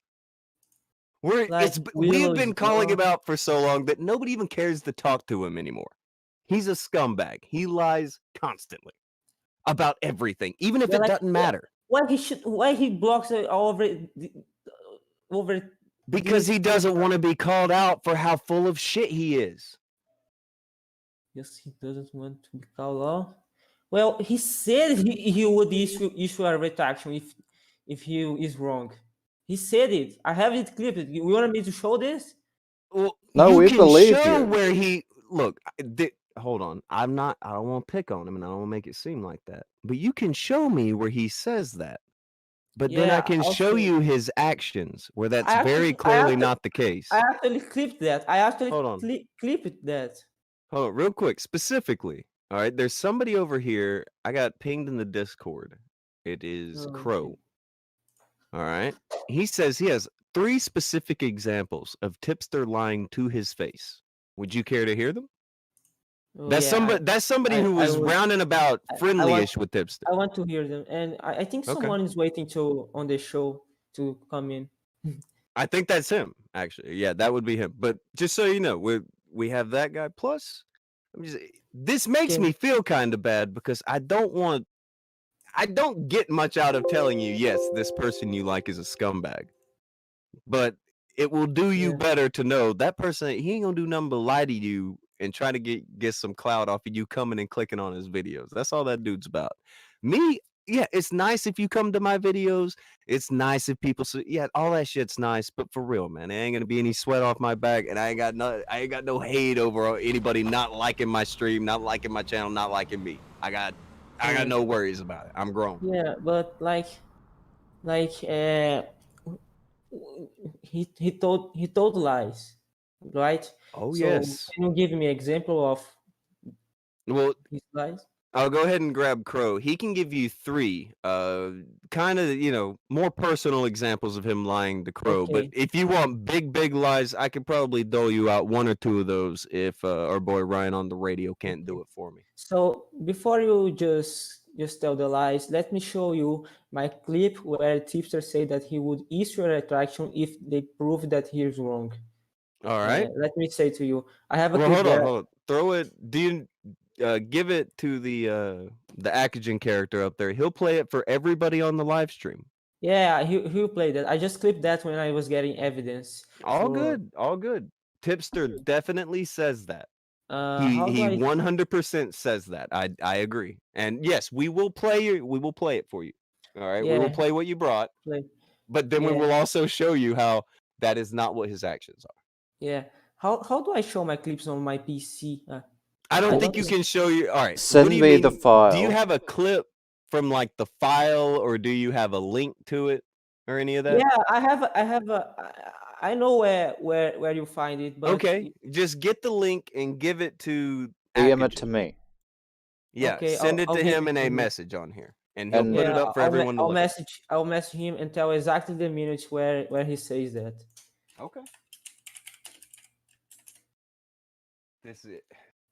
Speaker 2: We've been calling him out for so long that nobody even cares to talk to him anymore. He's a scumbag. He lies constantly about everything, even if it doesn't matter.
Speaker 4: Why he blocks it over?
Speaker 2: Because he doesn't want to be called out for how full of shit he is.
Speaker 4: Yes, he doesn't want to be called out. Well, he said he would issue a retraction if he is wrong. He said it. I have it clipped. You want me to show this?
Speaker 2: Well,
Speaker 1: no, we believe you.
Speaker 2: Where he hold on. I don't want to pick on him and I don't want to make it seem like that. But you can show me where he says that. But then I can show you his actions where that's very clearly not the case.
Speaker 4: I actually clipped that. I actually clipped that.
Speaker 2: Hold on, real quick. Specifically, all right, there's somebody over here. I got pinged in the Discord. It is Crow. All right. He says he has 3 specific examples of Tipster lying to his face. Would you care to hear them? That's somebody who was rounding about friendly-ish with Tipster.
Speaker 4: I want to hear them, and I think someone is waiting on the show to come in.
Speaker 2: I think that's him, actually. Yeah, that would be him. But just so you know, we have that guy. Plus, this makes me feel kind of bad because I don't get much out of telling you, yes, this person you like is a scumbag. But it will do you better to know that person, he ain't gonna do nothing but lie to you and try to get some clout off of you coming and clicking on his videos. That's all that dude's about. Me, yeah, it's nice if you come to my videos. It's nice if people say, yeah, all that shit's nice. But for real, man, there ain't gonna be any sweat off my back, and I ain't got no hate over anybody not liking my stream, not liking my channel, not liking me. I got no worries about it. I'm grown.
Speaker 4: Yeah, but he told lies, right?
Speaker 2: Oh,
Speaker 4: so
Speaker 2: yes.
Speaker 4: Can you give me an example of his lies?
Speaker 2: I'll go ahead and grab Crow. He can give you 3 kind of, more personal examples of him lying to Crow.
Speaker 4: Okay.
Speaker 2: But if you want big lies, I could probably dole you out 1 or 2 of those if our boy Ryan on the radio can't do it for me.
Speaker 4: So before you just tell the lies, let me show you my clip where Tipster said that he would issue a retraction if they prove that he is wrong.
Speaker 2: All right.
Speaker 4: Let me say to you, I have a clip
Speaker 2: hold
Speaker 4: there.
Speaker 2: on. Throw it. Do you give it to the Akujin character up there? He'll play it for everybody on the live stream.
Speaker 4: Yeah, he'll play that. I just clipped that when I was getting evidence.
Speaker 2: All good. Tipster definitely says that. He 100% says that. I agree. And yes, we will play it for you. All right. We will play what you brought. But then we will also show you how that is not what his actions are.
Speaker 4: Yeah. How do I show my clips on my PC?
Speaker 2: I don't think you can show you. All right.
Speaker 1: Send me the file.
Speaker 2: Do you have a clip from like the file, or do you have a link to it? or any of that?
Speaker 4: Yeah, I know where you find it, but
Speaker 2: Okay, just get the link and give it to
Speaker 1: DM it to
Speaker 2: Akujin.
Speaker 1: me.
Speaker 2: Yeah,
Speaker 4: okay,
Speaker 2: send it
Speaker 4: I'll
Speaker 2: to
Speaker 4: give
Speaker 2: him
Speaker 4: it
Speaker 2: in
Speaker 4: to
Speaker 2: a
Speaker 4: him.
Speaker 2: message on here, and he'll
Speaker 1: And
Speaker 2: put
Speaker 4: Yeah,
Speaker 2: it up for everyone to look at.
Speaker 4: I'll message him and tell exactly the minutes where he says that.
Speaker 2: Okay. This is.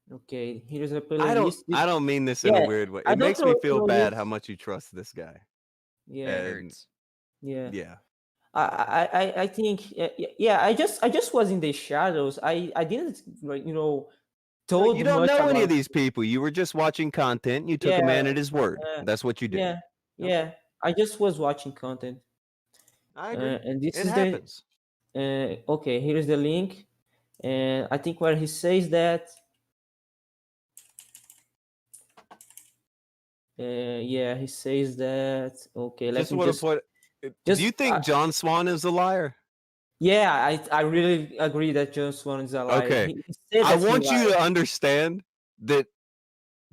Speaker 4: Okay, here's a playlist.
Speaker 2: I don't mean this in a
Speaker 4: Yeah,
Speaker 2: weird way.
Speaker 4: I
Speaker 2: It
Speaker 4: don't
Speaker 2: makes me feel
Speaker 4: know
Speaker 2: bad
Speaker 4: this.
Speaker 2: how much you trust this guy.
Speaker 4: Yeah,
Speaker 5: It
Speaker 2: And
Speaker 5: hurts.
Speaker 4: yeah.
Speaker 2: yeah.
Speaker 4: I think yeah. I just was in the shadows. I didn't like
Speaker 2: No,
Speaker 4: told
Speaker 2: you don't
Speaker 4: much
Speaker 2: know any of
Speaker 4: about.
Speaker 2: these people. You were just watching content. And you took a
Speaker 4: Yeah,
Speaker 2: man at his word. That's what you did.
Speaker 4: yeah,
Speaker 2: Okay.
Speaker 4: yeah. I just was watching content,
Speaker 2: I agree.
Speaker 4: and this
Speaker 2: It
Speaker 4: is
Speaker 2: happens.
Speaker 4: the okay. Here is the link, and I think where he says that. Yeah, he says that. Okay, let
Speaker 2: Just
Speaker 4: me
Speaker 2: want to
Speaker 4: just
Speaker 2: put. Do you think John Swan is a liar?
Speaker 4: yeah. I really agree that John Swan is a liar.
Speaker 2: Okay.
Speaker 4: He said
Speaker 2: I
Speaker 4: that he
Speaker 2: want you
Speaker 4: lied.
Speaker 2: to understand that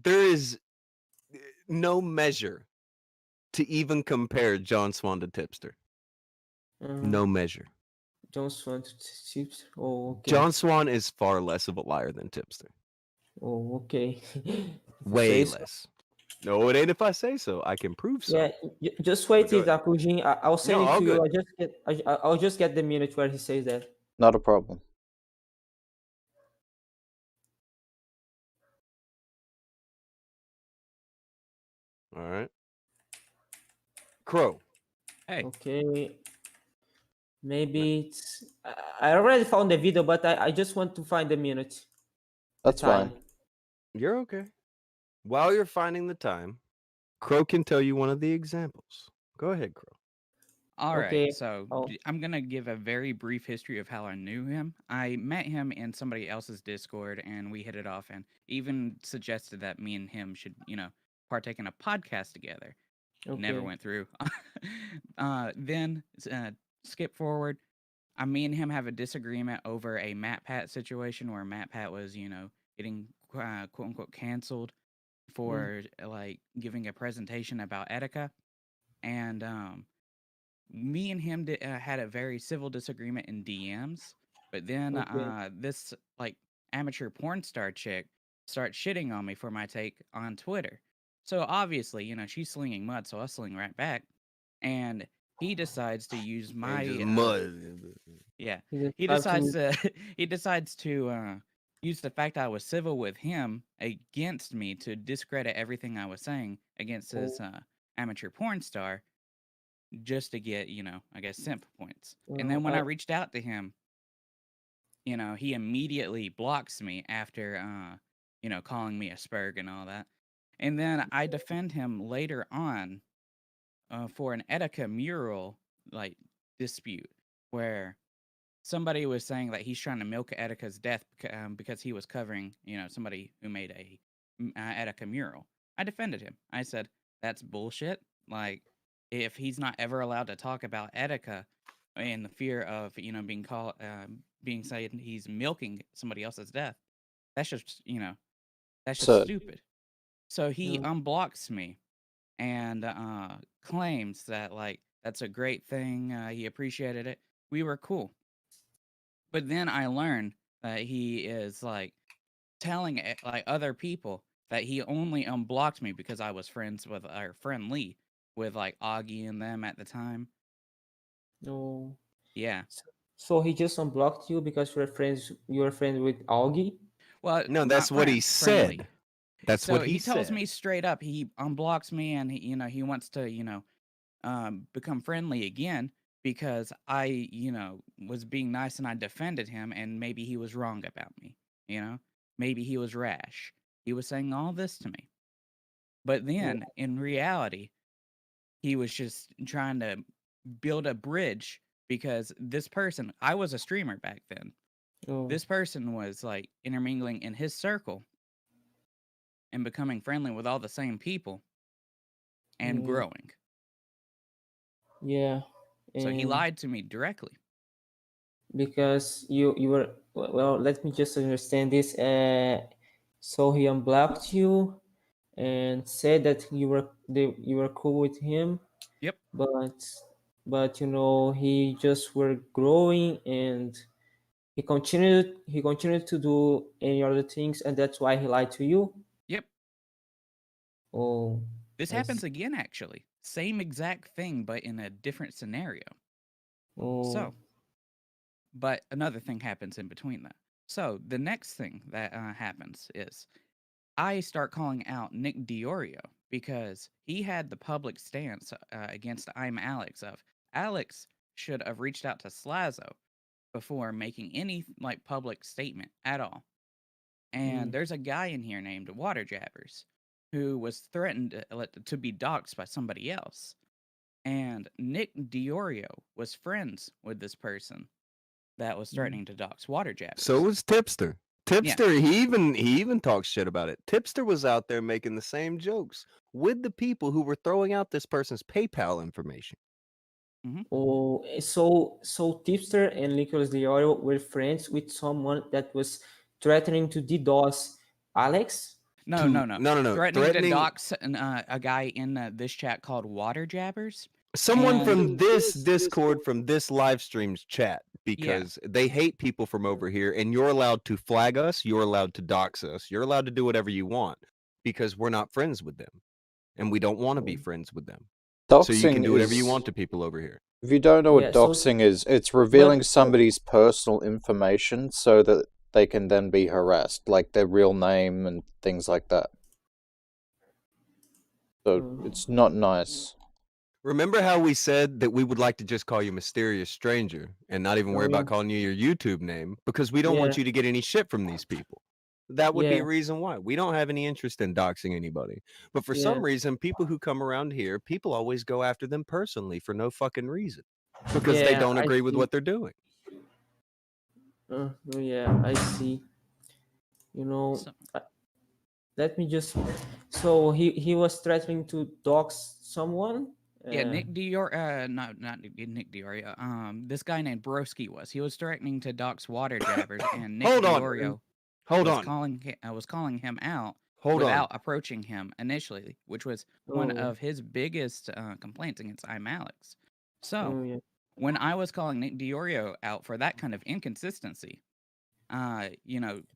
Speaker 2: there is no measure to even compare John Swan to Tipster. No measure.
Speaker 4: John Swan to tips. Oh, okay.
Speaker 2: John Swan is far less of a liar than Tipster.
Speaker 4: Oh, okay. If you
Speaker 2: Way
Speaker 4: say so.
Speaker 2: less. No, it ain't if I say so. I can prove so.
Speaker 4: Yeah, just wait
Speaker 2: go
Speaker 4: it, Akujin. I'll send
Speaker 2: No,
Speaker 4: it
Speaker 2: all
Speaker 4: to you.
Speaker 2: good.
Speaker 4: I'll just get the minute where he says that.
Speaker 1: not a problem.
Speaker 2: All right. Crow.
Speaker 5: Hey,
Speaker 4: Okay. Maybe it's. I already found the video, but I just want to find the minute. The
Speaker 1: That's fine.
Speaker 4: time.
Speaker 2: You're okay. While you're finding the time, Crow can tell you one of the examples. Go ahead, Crow.
Speaker 5: all right.
Speaker 4: Okay.
Speaker 5: So
Speaker 4: Oh.
Speaker 5: I'm gonna give a very brief history of how I knew him. I met him in somebody else's Discord, and we hit it off, and even suggested that me and him should, partake in a podcast together. Never
Speaker 4: Okay.
Speaker 5: went through. Then skip forward. Me and him have a disagreement over a MatPat situation where MatPat was, getting quote unquote canceled for like giving a presentation about Etika, and me and him had a very civil disagreement in DMs. But then
Speaker 4: Okay.
Speaker 5: this like amateur porn star chick starts shitting on me for my take on Twitter. So obviously, she's slinging mud, so I sling right back, and he decides to use my
Speaker 2: Just mud.
Speaker 5: yeah.
Speaker 4: He
Speaker 5: He
Speaker 4: described to
Speaker 5: decides
Speaker 4: me.
Speaker 5: to he decides to use the fact I was civil with him against me to discredit everything I was saying against this amateur porn star, just to get, I guess simp points. And then when I reached out to him, he immediately blocks me after calling me a spurg and all that. And then I defend him later on for an Etika mural like dispute where somebody was saying that he's trying to milk Etika's death because he was covering, somebody who made a Etika mural. I defended him. I said, that's bullshit. Like, if he's not ever allowed to talk about Etika in the fear of, being said he's milking somebody else's death, that's just, that's just
Speaker 1: So
Speaker 5: stupid. So he unblocks me and claims that, like, that's a great thing. He appreciated it. We were cool. But then I learned that he is like telling like other people that he only unblocked me because I was friends with our friend Lee with like Augie and them at the time.
Speaker 4: No.
Speaker 5: Yeah.
Speaker 4: So he just unblocked you because you're friends with Augie?
Speaker 5: Well,
Speaker 2: No,
Speaker 5: not
Speaker 2: that's what he
Speaker 5: friend Lee.
Speaker 2: said. That's
Speaker 5: So
Speaker 2: what
Speaker 5: he
Speaker 2: he
Speaker 5: tells
Speaker 2: said.
Speaker 5: me straight up he unblocks me and he wants to become friendly again because I was being nice and I defended him and maybe he was wrong about me. Maybe he was rash. He was saying all this to me. But then in reality, he was just trying to build a bridge because this person, I was a streamer back then.
Speaker 4: Oh.
Speaker 5: This person was like intermingling in his circle and becoming friendly with all the same people and growing.
Speaker 4: Yeah.
Speaker 5: So he
Speaker 4: And
Speaker 5: lied to me directly.
Speaker 4: because you were well, let me just understand this. So he unblocked you and said that you were cool with him.
Speaker 5: Yep.
Speaker 4: But but he just were growing, and he continued to do any other things, and that's why he lied to you.
Speaker 5: Yep.
Speaker 4: Oh,
Speaker 5: This
Speaker 4: I
Speaker 5: happens
Speaker 4: see.
Speaker 5: again, actually. Same exact thing, but in a different scenario.
Speaker 4: Oh.
Speaker 5: So, but another thing happens in between that. So, the next thing that happens is I start calling out Nick Diorio because he had the public stance against I'm Alex of Alex should have reached out to Slazo before making any like public statement at all. And there's a guy in here named Water Jabbers who was threatened to be doxxed by somebody else. And Nick Diorio was friends with this person that was threatening to dox Water Jabbers.
Speaker 2: So was Tipster. Tipster, he even talks shit about it. Tipster was out there making the same jokes with the people who were throwing out this person's PayPal information.
Speaker 4: Oh, so Tipster and Nicholas Diorio were friends with someone that was threatening to DDoS Alex?
Speaker 5: No.
Speaker 2: No.
Speaker 5: Threatening to dox a guy in this chat called Water Jabbers.
Speaker 2: Someone
Speaker 5: And-
Speaker 2: from this Discord, from this live stream's chat, because they hate people from over here, and you're allowed to flag us, you're allowed to dox us, you're allowed to do whatever you want, because we're not friends with them, and we don't want to be friends with them. So you can do whatever you want to people over here.
Speaker 1: If you don't know what
Speaker 4: Yeah, so-
Speaker 1: doxing is, it's revealing
Speaker 4: but-
Speaker 1: somebody's personal information so that they can then be harassed, like their real name and things like that. So it's not nice.
Speaker 2: Remember how we said that we would like to just call you Mysterious Stranger and not even worry
Speaker 4: Oh,
Speaker 2: about
Speaker 4: yeah.
Speaker 2: calling you your YouTube name because we don't want
Speaker 4: Yeah.
Speaker 2: you to get any shit from these people. That would be
Speaker 4: Yeah.
Speaker 2: a reason why. We don't have any interest in doxing anybody. But for some
Speaker 4: Yeah.
Speaker 2: reason, people who come around here, people always go after them personally for no fucking reason because they
Speaker 4: Yeah,
Speaker 2: don't
Speaker 4: I
Speaker 2: agree with
Speaker 4: see.
Speaker 2: what they're doing.
Speaker 4: Yeah, I see.
Speaker 5: So-
Speaker 4: Let me just. So he was threatening to dox someone.
Speaker 5: Yeah, Nick Diorio, not Nick Diorio. This guy named Broski was. He was threatening to dox Water Jabbers, and Nick
Speaker 2: Hold on.
Speaker 5: Diorio
Speaker 2: Hold
Speaker 5: was
Speaker 2: on.
Speaker 5: calling him out
Speaker 2: Hold
Speaker 5: without
Speaker 2: on.
Speaker 5: approaching him initially, which was one
Speaker 4: Oh.
Speaker 5: of his biggest complaints against I'm Alex. So
Speaker 4: Oh, yeah.
Speaker 5: when I was calling Nick Diorio out for that kind of inconsistency,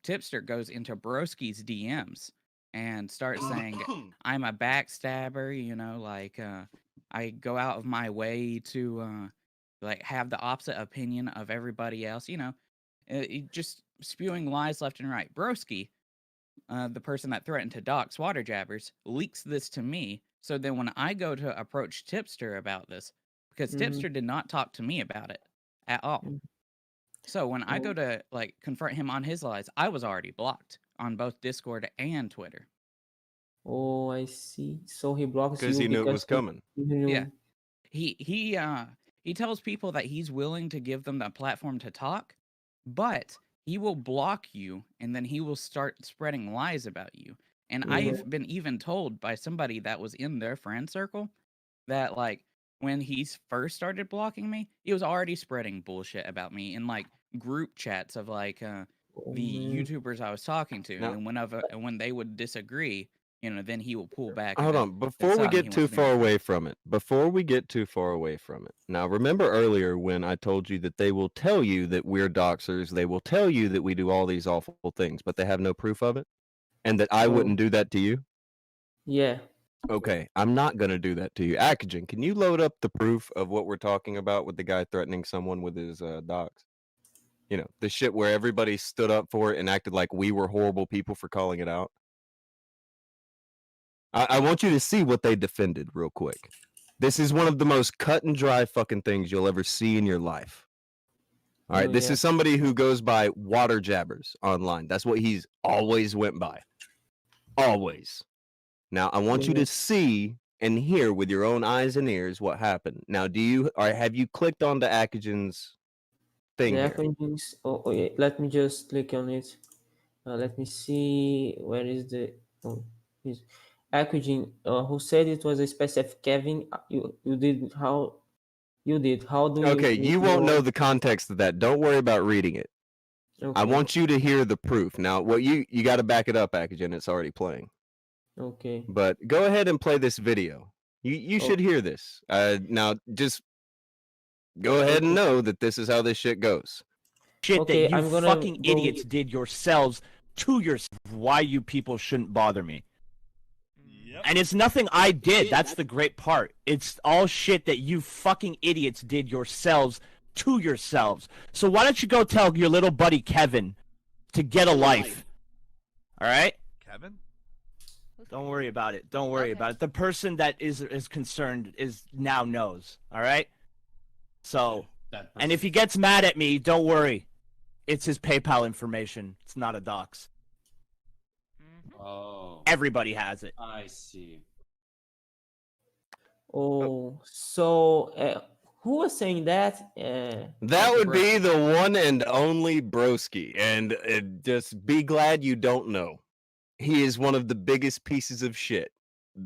Speaker 5: Tipster goes into Broski's DMs and starts saying, I'm a backstabber, I go out of my way to have the opposite opinion of everybody else, just spewing lies left and right. Broski, the person that threatened to dox Water Jabbers, leaks this to me. So then when I go to approach Tipster about this, because Tipster did not talk to me about it at all. So when I go to confront him on his lies, I was already blocked on both Discord and Twitter.
Speaker 4: Oh, I see. So he blocks you
Speaker 2: Because he knew it was coming.
Speaker 5: Yeah. He tells people that he's willing to give them the platform to talk, but he will block you and then he will start spreading lies about you. And I've been even told by somebody that was in their friend circle that when he first started blocking me, he was already spreading bullshit about me in group chats of the YouTubers I was talking to.
Speaker 2: Now-
Speaker 5: And then when they would disagree, then he will pull back.
Speaker 2: Hold on, before we get too far away from it, now remember earlier when I told you that they will tell you that we're doxers, they will tell you that we do all these awful things, but they have no proof of it, and that I wouldn't do that to you?
Speaker 4: Yeah.
Speaker 2: Okay, I'm not going to do that to you. Akujin, can you load up the proof of what we're talking about with the guy threatening someone with his dox? The shit where everybody stood up for it and acted like we were horrible people for calling it out. I want you to see what they defended real quick. This is one of the most cut and dry fucking things you'll ever see in your life. All right, this is somebody who goes by Water Jabbers online. That's what he's always went by. Always. Now, I want you to see and hear with your own eyes and ears what happened. Now, have you clicked on the Akujin's thing
Speaker 4: The
Speaker 2: here?
Speaker 4: Akujin's. Oh, yeah. Let me just click on it. Let me see. Where is the? Oh, is Akujin? Who said it was a specific Kevin? You did how? You did. How do you?
Speaker 2: Okay, you won't know the context of that. Don't worry about reading it.
Speaker 4: Okay.
Speaker 2: I want you to hear the proof. Now, what you got to back it up, Akujin. It's already playing.
Speaker 4: Okay.
Speaker 2: But go ahead and play this video. You should hear this. Now, just go ahead and know that this is how this shit goes.
Speaker 6: Shit
Speaker 4: Okay,
Speaker 6: that you
Speaker 4: I'm gonna
Speaker 6: fucking
Speaker 4: go-
Speaker 6: idiots did yourselves to yourself. Why you people shouldn't bother me.
Speaker 7: Yep.
Speaker 6: And it's nothing I did. That's the great part. It's all shit that you fucking idiots did yourselves to yourselves. So why don't you go tell your little buddy Kevin to get a life? All right?
Speaker 7: Kevin?
Speaker 6: Don't worry about it. Don't worry about it. The person that is concerned is now knows. All right? So, and if he gets mad at me, don't worry. It's his PayPal information. It's not a dox.
Speaker 8: Oh,
Speaker 6: Everybody has it.
Speaker 8: I see.
Speaker 4: Oh, so who was saying that?
Speaker 2: That would be the one and only Broski, and just be glad you don't know. He is one of the biggest pieces of shit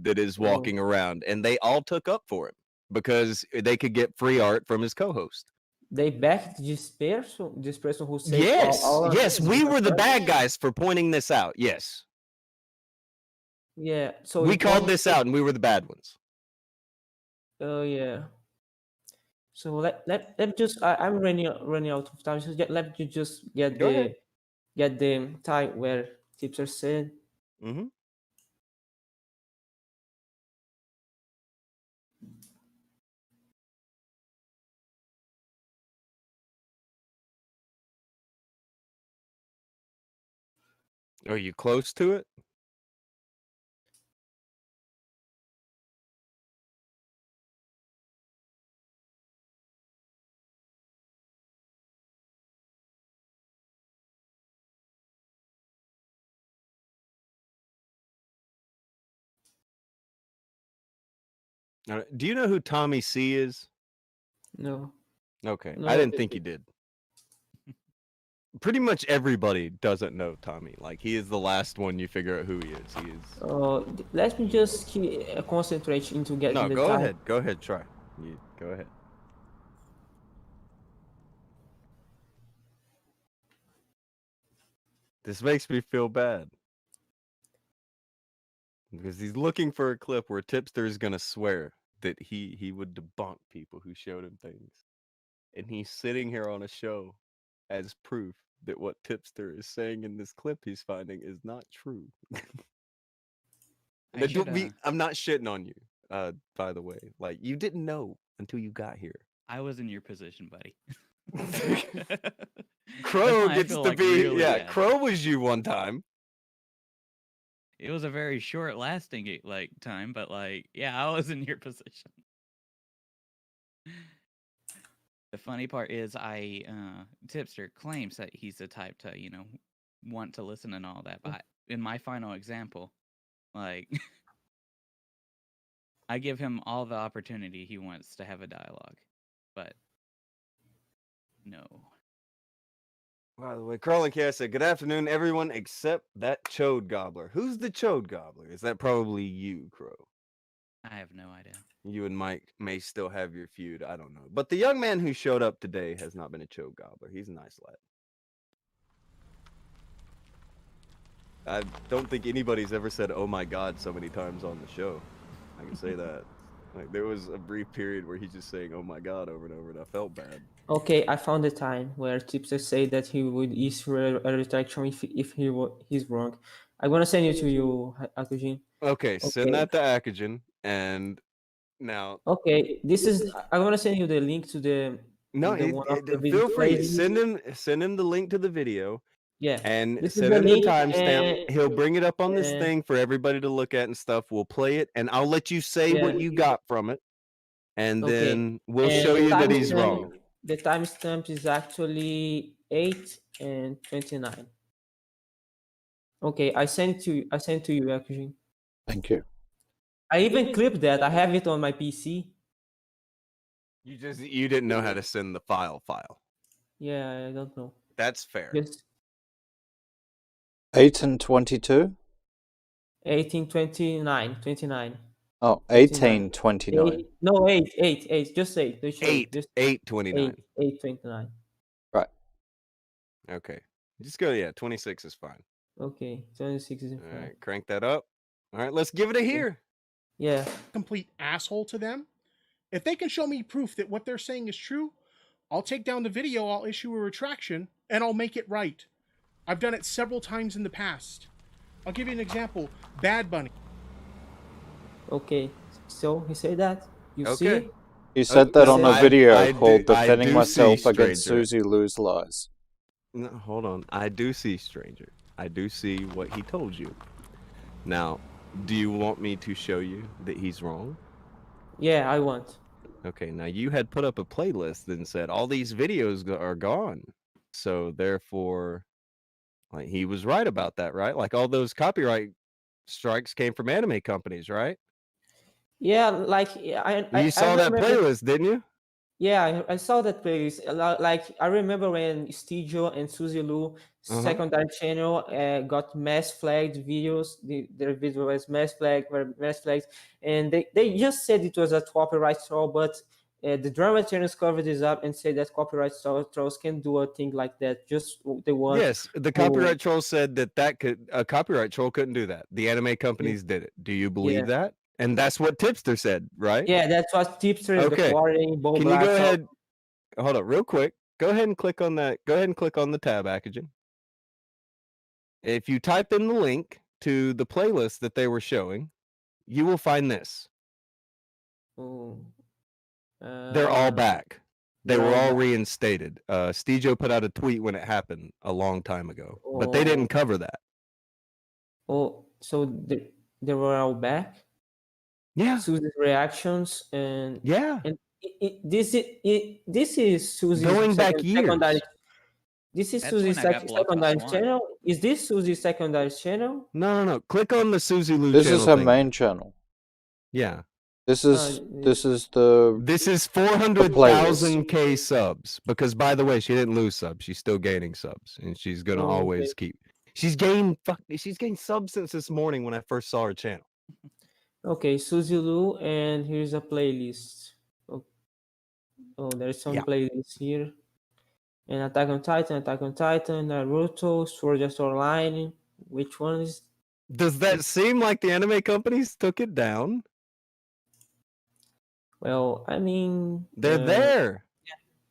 Speaker 2: that is walking around, and they all took up for him because they could get free art from his co-host.
Speaker 4: They backed this person who said
Speaker 2: Yes,
Speaker 4: all
Speaker 2: yes, we were the bad guys for pointing this out. Yes,
Speaker 4: Yeah, so
Speaker 2: we
Speaker 4: it
Speaker 2: called
Speaker 4: was-
Speaker 2: this out, and we were the bad ones.
Speaker 4: Oh yeah. So let just I'm running out of time. So let you just get
Speaker 2: Go ahead.
Speaker 4: the time where tipster said.
Speaker 2: Mm-hmm. Are you close to it? Do you know who Tommy C is?
Speaker 4: No.
Speaker 2: Okay,
Speaker 4: No,
Speaker 2: I didn't think you did. Pretty much everybody doesn't know Tommy. Like, he is the last one you figure out who he is. He is.
Speaker 4: Let me just concentrate into getting
Speaker 2: No,
Speaker 4: the
Speaker 2: go
Speaker 4: time.
Speaker 2: ahead. Go ahead. Try. You go ahead. This makes me feel bad. Because he's looking for a clip where Tipster is going to swear that he would debunk people who showed him things. And he's sitting here on a show as proof that what Tipster is saying in this clip he's finding is not true.
Speaker 5: I
Speaker 2: Now,
Speaker 5: should,
Speaker 2: I'm not shitting on you, by the way. Like, you didn't know until you got here.
Speaker 5: I was in your position, buddy.
Speaker 2: Crow
Speaker 5: why I
Speaker 2: gets
Speaker 5: feel
Speaker 2: to
Speaker 5: like
Speaker 2: be,
Speaker 5: really
Speaker 2: yeah,
Speaker 5: bad.
Speaker 2: Crow was you one time.
Speaker 5: It was a very short lasting time, but yeah, I was in your position. The funny part is Tipster claims that he's the type to, want to listen and all that, but in my final example, I give him all the opportunity he wants to have a dialogue, but no.
Speaker 2: By the way, Crawling Cat said, "Good afternoon, everyone except that Chode Gobbler." Who's the Chode Gobbler? Is that probably you, Crow?
Speaker 5: I have no idea.
Speaker 2: You and Mike may still have your feud. I don't know. But the young man who showed up today has not been a Chode Gobbler. He's a nice lad. I don't think anybody's ever said, "Oh my God," so many times on the show. I can say that. Like, there was a brief period where he's just saying, "Oh my God," over and over, and I felt bad.
Speaker 4: Okay, I found the time where Tipster said that he would issue a retraction if he's wrong. I'm gonna send it to you, Akujin.
Speaker 2: Okay, send that to Akujin, and now.
Speaker 4: Okay, this is. I'm gonna send you the link to the.
Speaker 2: No,
Speaker 4: the one of the video
Speaker 2: feel free.
Speaker 4: plays.
Speaker 2: Send him the link to the video.
Speaker 4: Yeah.
Speaker 2: And
Speaker 4: This is
Speaker 2: send
Speaker 4: the
Speaker 2: him the
Speaker 4: link,
Speaker 2: timestamp. He'll bring it up on this
Speaker 4: and-
Speaker 2: thing for everybody to look at and stuff. We'll play it, and I'll let you say what you got from it, and
Speaker 4: Okay,
Speaker 2: then we'll
Speaker 4: and
Speaker 2: show
Speaker 4: the
Speaker 2: you that he's
Speaker 4: timestamp-
Speaker 2: wrong.
Speaker 4: The timestamp is actually 8:29. Okay, I sent to you, Akujin.
Speaker 1: Thank you.
Speaker 4: I even clipped that. I have it on my PC.
Speaker 2: You didn't know how to send the file.
Speaker 4: Yeah, I don't know.
Speaker 2: That's fair.
Speaker 4: Just
Speaker 1: 8 and 22?
Speaker 4: 18:29, 29.
Speaker 1: Oh, 18:29.
Speaker 4: Eight, no, 8. Just 8. They show
Speaker 2: Eight,
Speaker 4: just
Speaker 2: 8:29.
Speaker 4: 8:29.
Speaker 1: Right.
Speaker 2: Okay, just go. Yeah, 26 is fine.
Speaker 4: Okay, 26 is in
Speaker 2: All
Speaker 4: front.
Speaker 2: right, crank that up. All right, let's give it a hear.
Speaker 4: Yeah.
Speaker 7: Complete asshole to them. If they can show me proof that what they're saying is true, I'll take down the video, I'll issue a retraction, and I'll make it right. I've done it several times in the past. I'll give you an example. Bad Bunny.
Speaker 4: Okay, so he said that. You
Speaker 2: Okay.
Speaker 4: see?
Speaker 1: He said that on a video
Speaker 2: I
Speaker 1: called
Speaker 2: do- I
Speaker 1: Defending
Speaker 2: do
Speaker 1: Myself
Speaker 2: see,
Speaker 1: Against
Speaker 2: stranger.
Speaker 1: Susie Lou's Lies.
Speaker 2: No, hold on. I do see, stranger. I do see what he told you. Now, do you want me to show you that he's wrong?
Speaker 4: Yeah, I want.
Speaker 2: Okay, now you had put up a playlist and said all these videos are gone. So therefore, like, he was right about that, right? Like all those copyright strikes came from anime companies, right?
Speaker 4: Yeah, like I
Speaker 2: You saw that
Speaker 4: remember.
Speaker 2: playlist, didn't you?
Speaker 4: Yeah, I saw that playlist. Like I remember when Stijo and Suzy Lu secondary channel got mass flagged videos. Their video was mass flagged, and they just said it was a copyright troll, but the drama channels covered this up and said that copyright trolls can do a thing like that. Just they want.
Speaker 2: Yes, the copyright troll said that a copyright troll couldn't do that. The anime companies did it. Do you believe that? And that's what Tipster said, right?
Speaker 4: Yeah, that's what Tipster is
Speaker 2: Okay.
Speaker 4: the quarrying.
Speaker 2: Can you go ahead? Hold up, real quick. Go ahead and click on that. Go ahead and click on the tab, Akujin. If you type in the link to the playlist that they were showing, you will find this. They're all back. They were all reinstated. Stijo put out a tweet when it happened a long time ago, but they didn't cover that.
Speaker 4: Oh, so they were all back?
Speaker 2: Yeah.
Speaker 4: Susie's reactions and
Speaker 2: yeah.
Speaker 4: And this is Susie's
Speaker 2: going back years.
Speaker 4: secondary. This is
Speaker 5: That's
Speaker 4: Susie's
Speaker 5: when I got blocked
Speaker 4: secondary
Speaker 5: offline.
Speaker 4: channel. Is this Susie's secondary channel?
Speaker 2: No. Click on the Suzy Lu
Speaker 1: This
Speaker 2: channel
Speaker 1: is her
Speaker 2: thing.
Speaker 1: main channel.
Speaker 2: Yeah.
Speaker 1: This is
Speaker 2: This is 400,000 subs. Because by the way, she didn't lose subs. She's still gaining subs, and she's gonna always keep. She's gained subs since this morning when I first saw her channel.
Speaker 4: Okay, Suzy Lu, and here's a playlist. Oh, there's some playlists here. And Attack on Titan, Naruto, Sword Art Online. Which one is?
Speaker 2: Does that seem like the anime companies took it down?
Speaker 4: Well, I mean,
Speaker 2: they're there.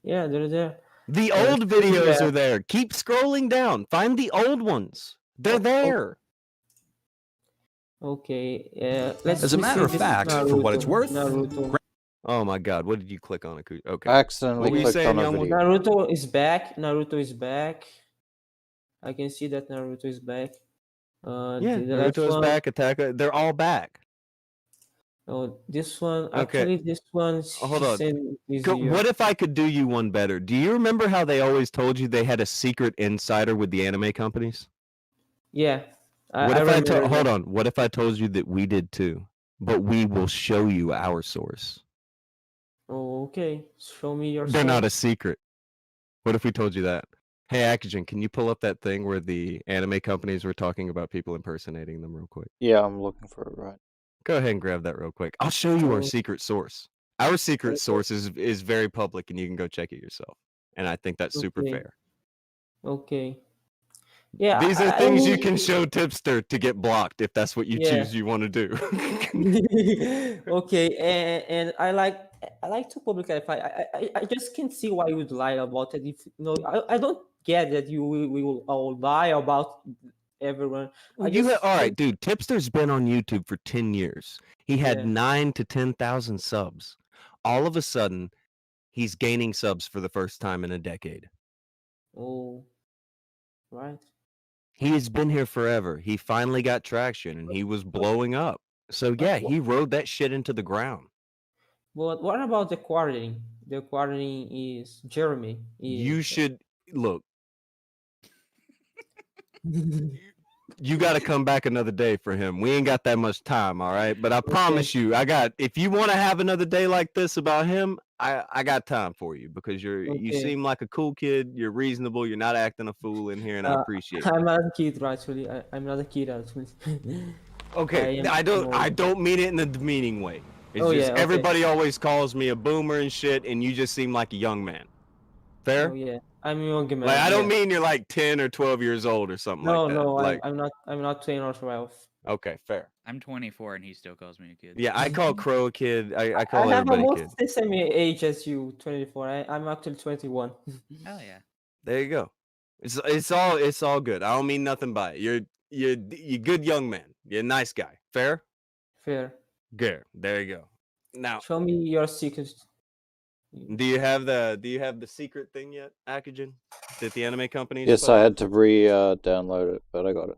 Speaker 4: Yeah, they're there.
Speaker 2: The old videos are there. Keep scrolling down. Find the old ones. They're there.
Speaker 4: Okay. Let's.
Speaker 8: As a matter of fact, for what it's worth.
Speaker 4: Naruto.
Speaker 2: Oh my God! What did you click on? Okay.
Speaker 1: I accidentally clicked on a video.
Speaker 4: Naruto is back. I can see that Naruto is back.
Speaker 2: Naruto is back. Attack. They're all back.
Speaker 4: Oh, this one. Actually, this one.
Speaker 2: Hold on. What if I could do you one better? Do you remember how they always told you they had a secret insider with the anime companies?
Speaker 4: Yeah.
Speaker 2: Hold on. What if I told you that we did too, but we will show you our source?
Speaker 4: Oh, okay. Show me your.
Speaker 2: They're not a secret. What if we told you that? Hey, Akujin, can you pull up that thing where the anime companies were talking about people impersonating them real quick?
Speaker 1: Yeah, I'm looking for it right.
Speaker 2: Go ahead and grab that real quick. I'll show you our secret source. Our secret source is very public, and you can go check it yourself. And I think that's super fair.
Speaker 4: Okay. Yeah.
Speaker 2: These are things you can show Tipster to get blocked if that's what you choose you want to do.
Speaker 4: Okay, and I like to publicly. I just can't see why you would lie about it. If I don't get that you will all lie about everyone.
Speaker 2: All right, dude. Tipster's been on YouTube for 10 years. He had 9,000 to 10,000 subs. All of a sudden, he's gaining subs for the first time in a decade.
Speaker 4: Oh, right.
Speaker 2: He has been here forever. He finally got traction, and he was blowing up. So yeah, he rode that shit into the ground.
Speaker 4: But what about the quarantine? The quarantine is Jeremy.
Speaker 2: You should look. You got to come back another day for him. We ain't got that much time, all right? But I promise you, if you want to have another day like this about him, I got time for you because you seem like a cool kid. You're reasonable. You're not acting a fool in here, and I appreciate it.
Speaker 4: I'm not a kid, actually. I'm not a kid, actually.
Speaker 2: Okay, I don't mean it in a demeaning way. It's everybody always calls me a boomer and shit, and you just seem like a young man. Fair?
Speaker 4: Oh yeah, I'm a young man.
Speaker 2: Like I don't mean you're like 10 or 12 years old or something like that.
Speaker 4: No,
Speaker 2: like,
Speaker 4: I'm not 10 or 12.
Speaker 2: Okay, fair.
Speaker 5: I'm 24 and he still calls me a kid.
Speaker 2: Yeah, I call Crow a kid. I
Speaker 4: I
Speaker 2: call
Speaker 4: have
Speaker 2: everybody
Speaker 4: almost
Speaker 2: kid.
Speaker 4: the same age as you, 24. I'm actually 21.
Speaker 5: Oh yeah.
Speaker 2: There you go. It's all good. I don't mean nothing by it. You're good young man. You're a nice guy. Fair?
Speaker 4: Fair.
Speaker 2: Good. There you go. Now,
Speaker 4: Show me your secrets.
Speaker 2: do you have the secret thing yet, Akujin? That the anime company?
Speaker 1: Yes, I had to download it, but I got it.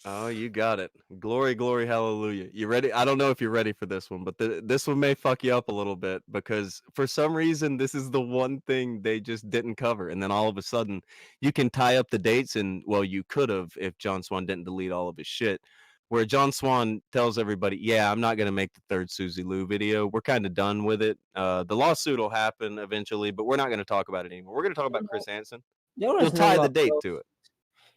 Speaker 2: Oh, you got it. Glory, glory, hallelujah. You ready? I don't know if you're ready for this one, but this one may fuck you up a little bit because for some reason this is the one thing they just didn't cover, and then all of a sudden you can tie up the dates, and well, you could have if John Swan didn't delete all of his shit. Where John Swan tells everybody, "Yeah, I'm not gonna make the third Susie Lou video. We're kind of done with it. The lawsuit will happen eventually, but we're not gonna talk about it anymore. We're gonna talk about Chris Hansen.
Speaker 4: There
Speaker 2: He'll
Speaker 4: was no
Speaker 2: tie the
Speaker 4: lawsuit.
Speaker 2: date to it."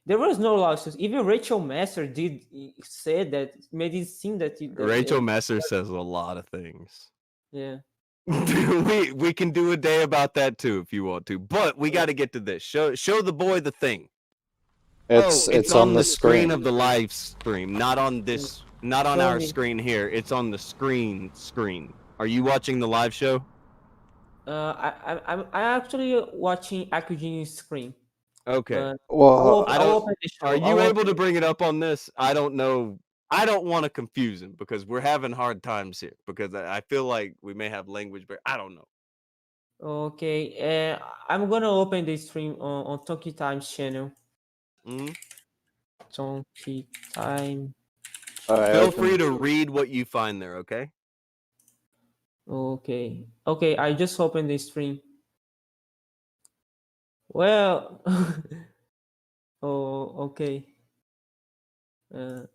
Speaker 4: There was no lawsuits. Even Rachel Master did said that, made it seem that
Speaker 2: Rachel Messer says a lot of things.
Speaker 4: Yeah.
Speaker 2: we can do a day about that too if you want to, but we got to get to this. Show the boy the thing.
Speaker 1: It's on the screen
Speaker 2: of the live stream, not on
Speaker 4: Show
Speaker 2: our
Speaker 4: me.
Speaker 2: screen here. It's on the screen. Are you watching the live show?
Speaker 4: I'm actually watching Akujin's screen.
Speaker 2: Okay.
Speaker 4: But
Speaker 1: Well,
Speaker 4: I'll open the show.
Speaker 2: Are you able to bring it up on this? I don't know. I don't want to confuse him because we're having hard times here because I feel like we may have language barrier. I don't know.
Speaker 4: Okay, I'm gonna open the stream on Tonki Time's channel.
Speaker 2: Mhm.
Speaker 4: Tonki Time.
Speaker 2: Feel free to read what you find there, okay?
Speaker 4: Okay. Okay, I just opened the stream. Well, oh, okay. Well,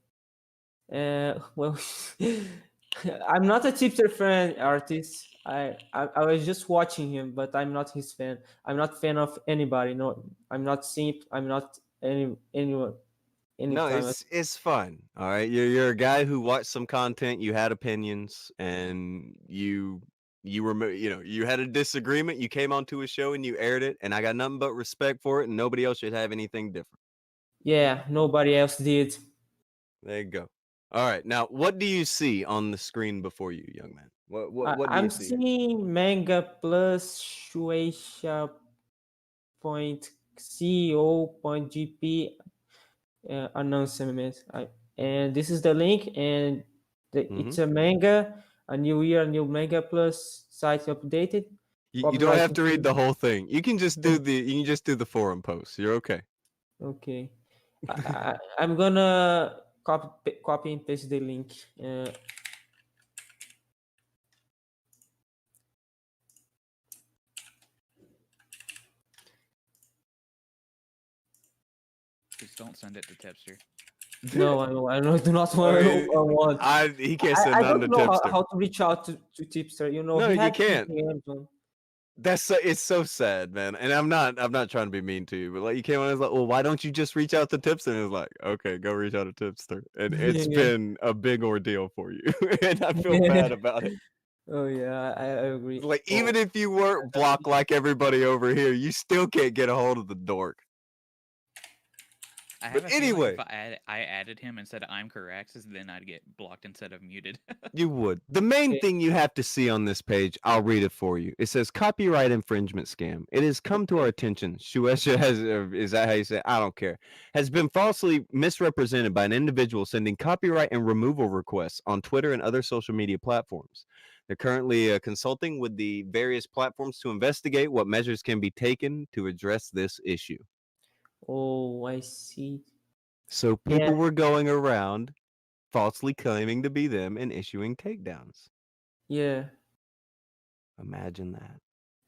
Speaker 4: I'm not a tipster fan artist. I was just watching him, but I'm not his fan. I'm not fan of anybody. No, I'm not simp. I'm not anyone.
Speaker 2: No,
Speaker 4: Anytime.
Speaker 2: it's fine. All right, you're a guy who watched some content. You had opinions, and you had a disagreement. You came onto a show and you aired it, and I got nothing but respect for it. And nobody else should have anything different.
Speaker 4: Yeah, nobody else did.
Speaker 2: There you go. All right, now what do you see on the screen before you, young man? What do you
Speaker 4: I'm
Speaker 2: see?
Speaker 4: seeing Manga Plus Shueisha point co.gp announcement. And this is the link, and it's a manga, a new year, a new Manga Plus site updated.
Speaker 2: You don't have to read the whole thing. You can just do the forum posts. You're okay.
Speaker 4: Okay. I'm gonna copy and paste the link.
Speaker 5: Just don't send it to Tipster.
Speaker 4: No, I do not want.
Speaker 2: He can't send
Speaker 4: I
Speaker 2: nothing
Speaker 4: don't
Speaker 2: to
Speaker 4: know
Speaker 2: Tipster.
Speaker 4: how to reach out to Tipster.
Speaker 2: No,
Speaker 4: he
Speaker 2: you
Speaker 4: had
Speaker 2: can't.
Speaker 4: Amazon.
Speaker 2: It's so sad, man. And I'm not trying to be mean to you, but like you came on, I was like, well, why don't you just reach out to Tipster? And it was like, okay, go reach out to Tipster. And it's been a big ordeal for you, and I feel bad about it.
Speaker 4: Oh yeah, I agree.
Speaker 2: Like even if you weren't blocked like everybody over here, you still can't get a hold of the dork.
Speaker 5: I have
Speaker 2: But
Speaker 5: a feeling
Speaker 2: anyway,
Speaker 5: if I added him and said I'm correct, then I'd get blocked instead of muted.
Speaker 2: you would. The main thing you have to see on this page, I'll read it for you. It says copyright infringement scam. It has come to our attention. Shueisha has, is that how you say it? I don't care, has been falsely misrepresented by an individual sending copyright and removal requests on Twitter and other social media platforms. They're currently consulting with the various platforms to investigate what measures can be taken to address this issue.
Speaker 4: Oh, I see.
Speaker 2: So people were going around falsely claiming to be them and issuing takedowns.
Speaker 4: Yeah.
Speaker 2: Imagine that.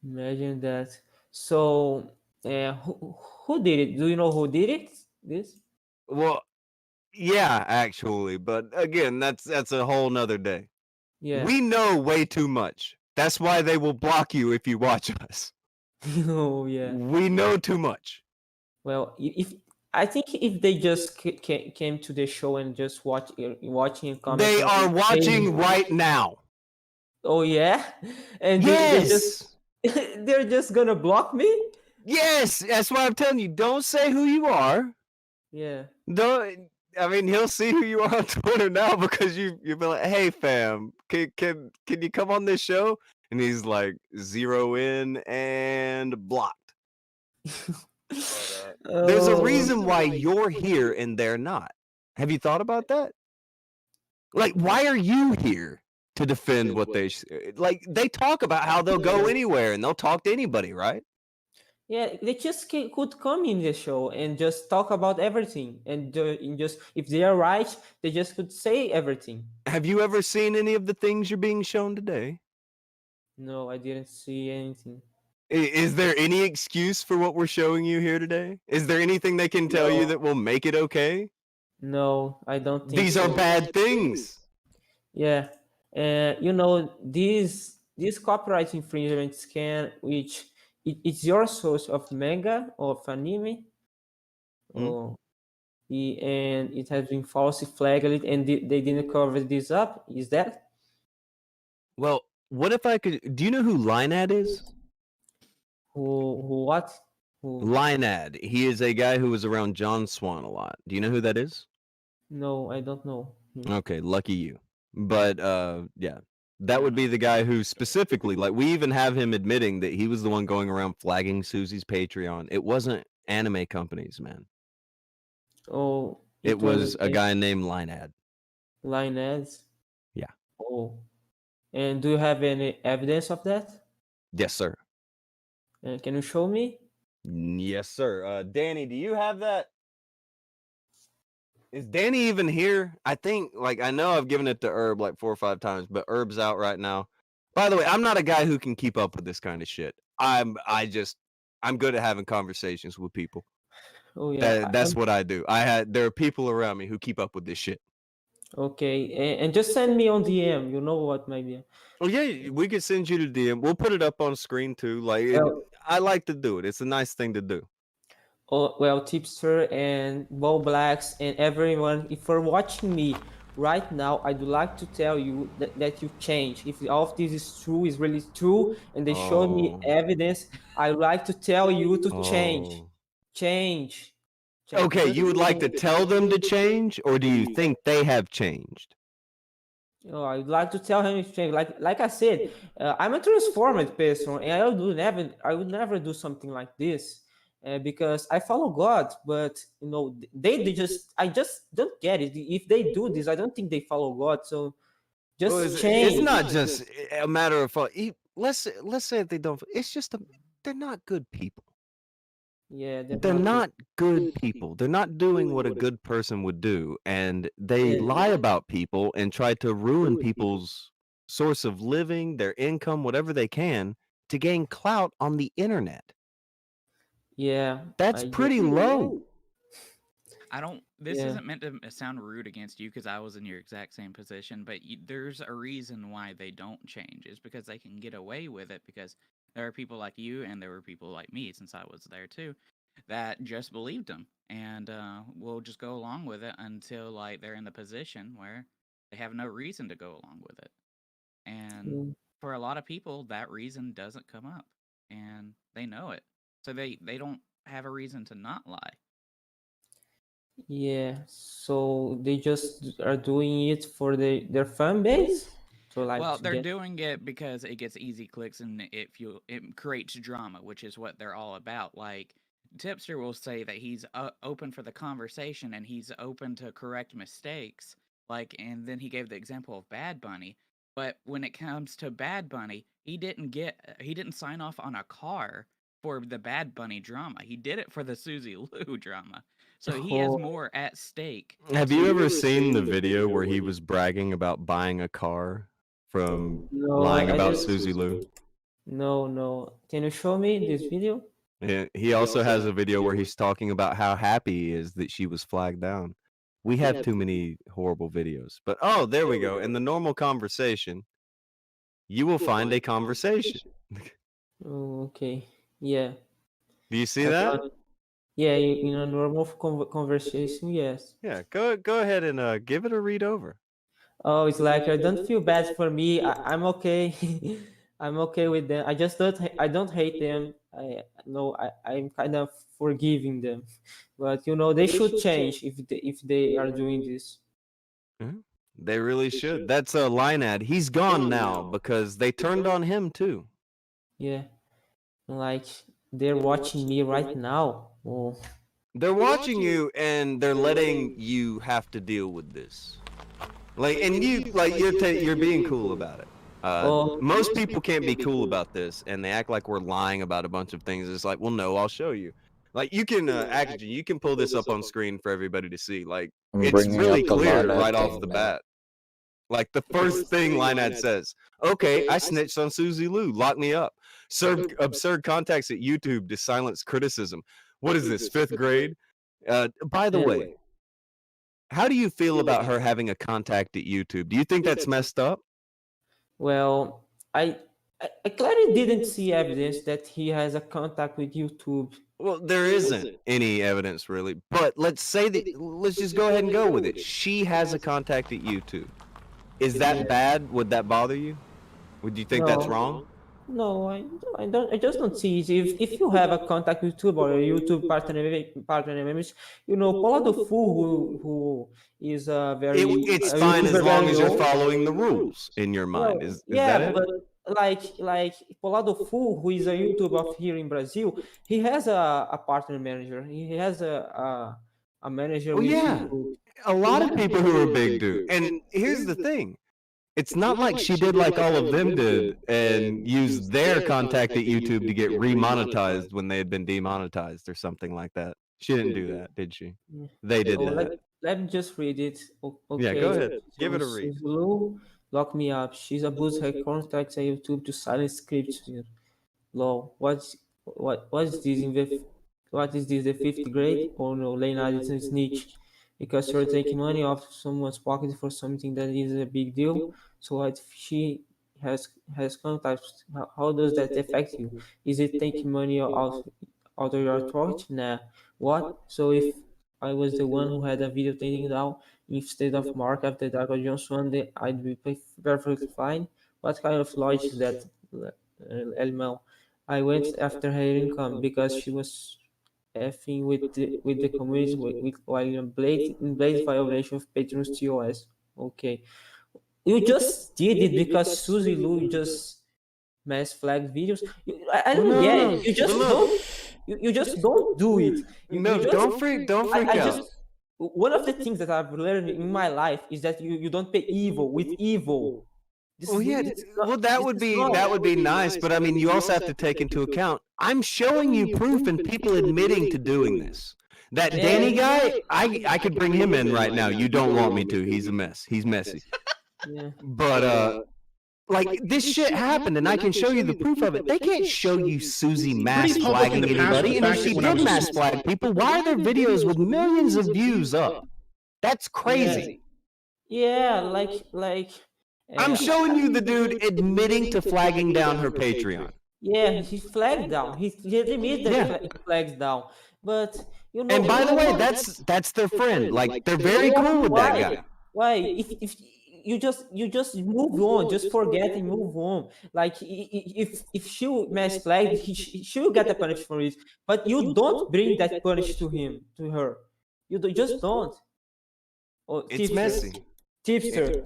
Speaker 4: Imagine that. So, who did it? Do you know who did it? This?
Speaker 2: Well, yeah, actually, but again, that's a whole nother day.
Speaker 4: Yeah.
Speaker 2: We know way too much. That's why they will block you if you watch us.
Speaker 4: Oh yeah.
Speaker 2: We know too much.
Speaker 4: Well, I think if they just came to the show and just watching and commenting,
Speaker 2: they are watching right now.
Speaker 4: Oh yeah, and
Speaker 2: yes,
Speaker 4: they're just gonna block me.
Speaker 2: Yes, that's why I'm telling you. Don't say who you are.
Speaker 4: Yeah.
Speaker 2: Don't. I mean, he'll see who you are on Twitter now because you've been like, "Hey, fam, can you come on this show?" And he's like, "Zero in and blocked." There's a reason why you're here and they're not. Have you thought about that? Like, why are you here to defend what like? They talk about how they'll go anywhere and they'll talk to anybody, right?
Speaker 4: Yeah, they just could come in the show and just talk about everything, and just if they are right, they just could say everything.
Speaker 2: Have you ever seen any of the things you're being shown today?
Speaker 4: No, I didn't see anything.
Speaker 2: Is there any excuse for what we're showing you here today? Is there anything they can tell you that will make it okay?
Speaker 4: No, I don't think
Speaker 2: These are bad things.
Speaker 4: Yeah, these copyright infringements which it's your source of manga or of anime, or and it has been falsely flagged, and they didn't cover this up. Is that?
Speaker 2: Well, what if I could? Do you know who Linead is?
Speaker 4: Who what?
Speaker 2: Linead. He is a guy who was around John Swan a lot. Do you know who that is?
Speaker 4: No, I don't know.
Speaker 2: Okay, lucky you. But yeah, that would be the guy who specifically, like, we even have him admitting that he was the one going around flagging Susie's Patreon. It wasn't anime companies, man.
Speaker 4: Oh,
Speaker 2: it was a guy named Linead.
Speaker 4: Linead?
Speaker 2: Yeah.
Speaker 4: Oh, and do you have any evidence of that?
Speaker 2: Yes, sir.
Speaker 4: Can you show me?
Speaker 2: Yes, sir. Danny, do you have that? Is Danny even here? I think, like, I know I've given it to Herb like 4 or 5 times, but Herb's out right now. By the way, I'm not a guy who can keep up with this kind of shit. I'm good at having conversations with people.
Speaker 4: Oh yeah,
Speaker 2: that's what I do. There are people around me who keep up with this shit.
Speaker 4: Okay, and just send me on DM. You know what, maybe.
Speaker 2: Oh yeah, we could send you to DM. We'll put it up on screen too. Like, I like to do it. It's a nice thing to do.
Speaker 4: Oh well, Tipster and Bo Blacks and everyone, if you're watching me right now, I'd like to tell you that you change. If all of this is true, is really true, and they show me evidence, I'd like to tell you to change. Change.
Speaker 2: Okay, you would like to tell them to change, or do you think they have changed?
Speaker 4: Oh, I'd like to tell him to change. Like I said, I'm a transformed person, and I would never do something like this. Because I follow God, but I just don't get it. If they do this, I don't think they follow God. So just change.
Speaker 2: It's not just a matter of let's say if they don't. It's just they're not good people.
Speaker 4: Yeah,
Speaker 2: they're not good people. They're not doing what a good person would do, and they lie about people and try to ruin people's source of living, their income, whatever they can, to gain clout on the internet.
Speaker 4: Yeah,
Speaker 2: that's pretty low.
Speaker 5: This isn't meant to sound rude against you, because I was in your exact same position, but there's a reason why they don't change. It's because they can get away with it, because there are people like you, and there were people like me, since I was there too, that just believed them, and will just go along with it until, like, they're in the position where they have no reason to go along with it. And for a lot of people, that reason doesn't come up, and they know it, so they don't have a reason to not lie.
Speaker 4: Yeah, so they just are doing it for their fan base.
Speaker 5: Well, they're doing it because it gets easy clicks, and it creates drama, which is what they're all about. Like, Tipster will say that he's open for the conversation and he's open to correct mistakes. Like, and then he gave the example of Bad Bunny. But when it comes to Bad Bunny, he didn't sign off on a car for the Bad Bunny drama. He did it for the Susie Lou drama. So he has more at stake.
Speaker 2: Have you ever seen the video where he was bragging about buying a car from lying about Susie Lou?
Speaker 4: No. Can you show me this video?
Speaker 2: Yeah, he also has a video where he's talking about how happy he is that she was flagged down. We have too many horrible videos. But there we go. In the normal conversation, you will find a conversation.
Speaker 4: Oh, okay. Yeah.
Speaker 2: Do you see that?
Speaker 4: Yeah, in a normal conversation, yes.
Speaker 2: Yeah, go ahead and give it a read over.
Speaker 4: Oh, it's like, I don't feel bad for me. I'm okay. I'm okay with them. I just don't. I don't hate them. I no. I'm kind of forgiving them, but they should change if they are doing this.
Speaker 2: Mhm. They really should. That's a line ad. He's gone now because they turned on him too.
Speaker 4: Yeah, like they're watching me right now. Oh,
Speaker 2: They're watching you and they're letting you have to deal with this. Like, and you're being cool about it.
Speaker 4: oh,
Speaker 2: Most people can't be cool about this, and they act like we're lying about a bunch of things. It's like, well, no, I'll show you. Like, you can, Akujin, you can pull this up on screen for everybody to see. Like,
Speaker 1: I'm
Speaker 2: it's
Speaker 1: bringing
Speaker 2: really
Speaker 1: up the
Speaker 2: clear
Speaker 1: line ad
Speaker 2: right off
Speaker 1: thing
Speaker 2: the
Speaker 1: now.
Speaker 2: bat. Like, the first thing Linead says, okay, I snitched on Susie Lou, lock me up. Absurd contacts at YouTube to silence criticism. What is this, 5th grade? By the
Speaker 4: yeah.
Speaker 2: way, how do you feel about her having a contact at YouTube? Do you think that's messed up?
Speaker 4: Well, I clearly didn't see evidence that he has a contact with YouTube.
Speaker 2: Well, there isn't any evidence really, but let's say that, let's just go ahead and go with it. She has a contact at YouTube. Is that bad? Would that bother you? Would you think that's
Speaker 4: No,
Speaker 2: wrong?
Speaker 4: no, I don't. I just don't see it. If you have a contact with YouTube or a YouTube partner members, Paula the Fool, who is
Speaker 2: It's
Speaker 4: a
Speaker 2: fine as
Speaker 4: YouTuber
Speaker 2: long
Speaker 4: very
Speaker 2: as you're
Speaker 4: known.
Speaker 2: following the rules in your mind.
Speaker 4: Well,
Speaker 2: Is that
Speaker 4: yeah,
Speaker 2: it?
Speaker 4: but like Polado Fu, who is a YouTuber of here in Brazil, he has a partner manager. He has a manager
Speaker 2: Well,
Speaker 4: with
Speaker 2: yeah.
Speaker 4: YouTube.
Speaker 2: A lot of people who are big do. And here's the thing. It's not like she did like all of them did and used their contact at YouTube to get remonetized when they had been demonetized or something like that. She didn't do that, did she?
Speaker 4: Yeah.
Speaker 2: They did
Speaker 4: Oh,
Speaker 2: that.
Speaker 4: let me just read it.
Speaker 2: Yeah,
Speaker 4: Okay.
Speaker 2: go ahead. Give it a read.
Speaker 4: Zulu, lock me up. She's abused her contacts at YouTube to silence scripts here. Law. What is this in what is this, the 5th grade? Oh no, Lena is a snitch. Because you're taking money off someone's pocket for something that is a big deal. So what if she has contacts? How does that affect you? Is it taking money out of your throat? Nah. What? So if I was the one who had a video taken down instead of Mark after Dago Johnson, then I'd be perfectly fine. What kind of logic is that, Elmel? I went after her income because she was effing with the community while in blatant violation of Patreon's TOS. Okay. You just did it because Susie Lou just mass flag videos. I
Speaker 2: Well,
Speaker 4: don't get
Speaker 2: no,
Speaker 4: it. You just
Speaker 2: no,
Speaker 4: don't. You just don't do it. You
Speaker 2: no,
Speaker 4: just.
Speaker 2: don't freak
Speaker 4: I
Speaker 2: out.
Speaker 4: just. One of the things that I've learned in my life is that you don't pay evil with evil.
Speaker 2: Well, yeah. Well,
Speaker 4: This is not.
Speaker 2: that would be nice, but I mean, you also have to take into account. I'm showing you proof and people admitting to doing this. That Danny guy, I could bring him in right now. You don't want me to. He's a mess. He's messy.
Speaker 4: Yeah.
Speaker 2: But like this shit happened, and I can show you the proof of it. They can't show you Susie mass
Speaker 7: Pretty public in
Speaker 2: flagging
Speaker 7: the past
Speaker 2: anybody,
Speaker 7: with the
Speaker 2: and if
Speaker 7: fact
Speaker 2: she
Speaker 7: that when I
Speaker 2: did
Speaker 7: was
Speaker 2: mass flag people, why are there videos with millions of views up? That's crazy.
Speaker 4: Yeah,
Speaker 2: I'm
Speaker 4: uh,
Speaker 2: showing you the dude admitting to flagging down her Patreon.
Speaker 4: yeah, he flagged down. He admitted that
Speaker 2: Yeah.
Speaker 4: he flags down. But
Speaker 2: And by the way, that's their friend. Like they're very cool with that guy.
Speaker 4: Why? If you just move on, just forget and move on. Like if she will mass flag, she will get a punishment for it. But you don't bring that punish to her. Just don't. Oh,
Speaker 2: It's messy.
Speaker 4: Tipster,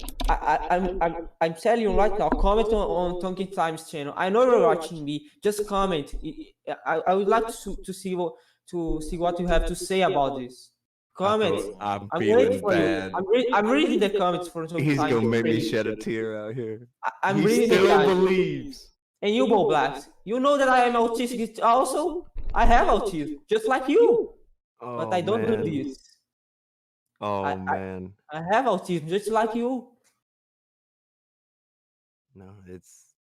Speaker 4: I'm telling you right now. Comment on Tonkin Times channel. I know you're watching me. Just comment. I would like to see what you have to say about this. Comment.
Speaker 2: I'm
Speaker 4: I'm waiting
Speaker 2: feeling
Speaker 4: for you.
Speaker 2: bad.
Speaker 4: I'm reading the comments for Tonkin
Speaker 2: He's
Speaker 4: Times.
Speaker 2: gonna make me shed a tear out here.
Speaker 4: I'm
Speaker 2: He
Speaker 4: reading the
Speaker 2: still
Speaker 4: comments.
Speaker 2: believes.
Speaker 4: And you, Bo Blacks, you know that I am autistic also. I have autism, just like you. But
Speaker 2: Oh
Speaker 4: I don't do
Speaker 2: man.
Speaker 4: this.
Speaker 2: Oh
Speaker 4: I-
Speaker 2: man.
Speaker 4: I have autism, just like you.
Speaker 2: No, it's.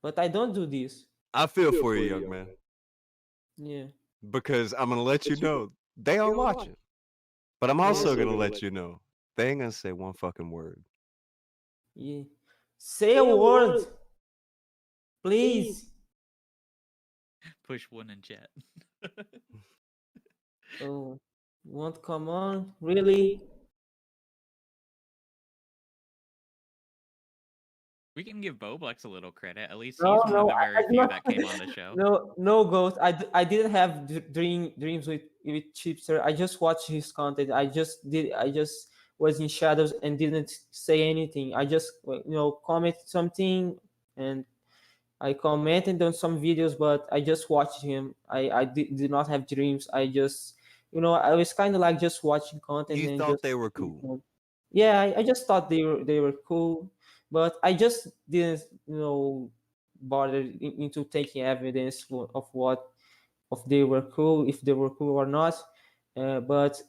Speaker 4: But I don't do this.
Speaker 2: I feel for you, young man,
Speaker 4: Yeah.
Speaker 2: because I'm gonna let you know they are watching, but I'm also gonna let you know they ain't gonna say one fucking word.
Speaker 4: Yeah. Say a word, please.
Speaker 5: Push one in chat.
Speaker 4: Oh, won't come on? Really?
Speaker 5: We can give Boblex a little credit. At least
Speaker 4: No,
Speaker 5: he's one of
Speaker 4: no,
Speaker 5: the
Speaker 4: I
Speaker 5: very
Speaker 4: do
Speaker 5: few
Speaker 4: not.
Speaker 5: that came on the show.
Speaker 4: No, Ghost. I didn't have dreams with Chipster. I just watched his content. I just was in shadows and didn't say anything. I just commented something, and I commented on some videos, but I just watched him. I did not have dreams. I just I was kind of like just watching content
Speaker 2: You
Speaker 4: and
Speaker 2: thought
Speaker 4: just
Speaker 2: they were cool.
Speaker 4: yeah, I just thought they were cool, but I just didn't bother into taking evidence of what if they were cool, if they were cool or not. But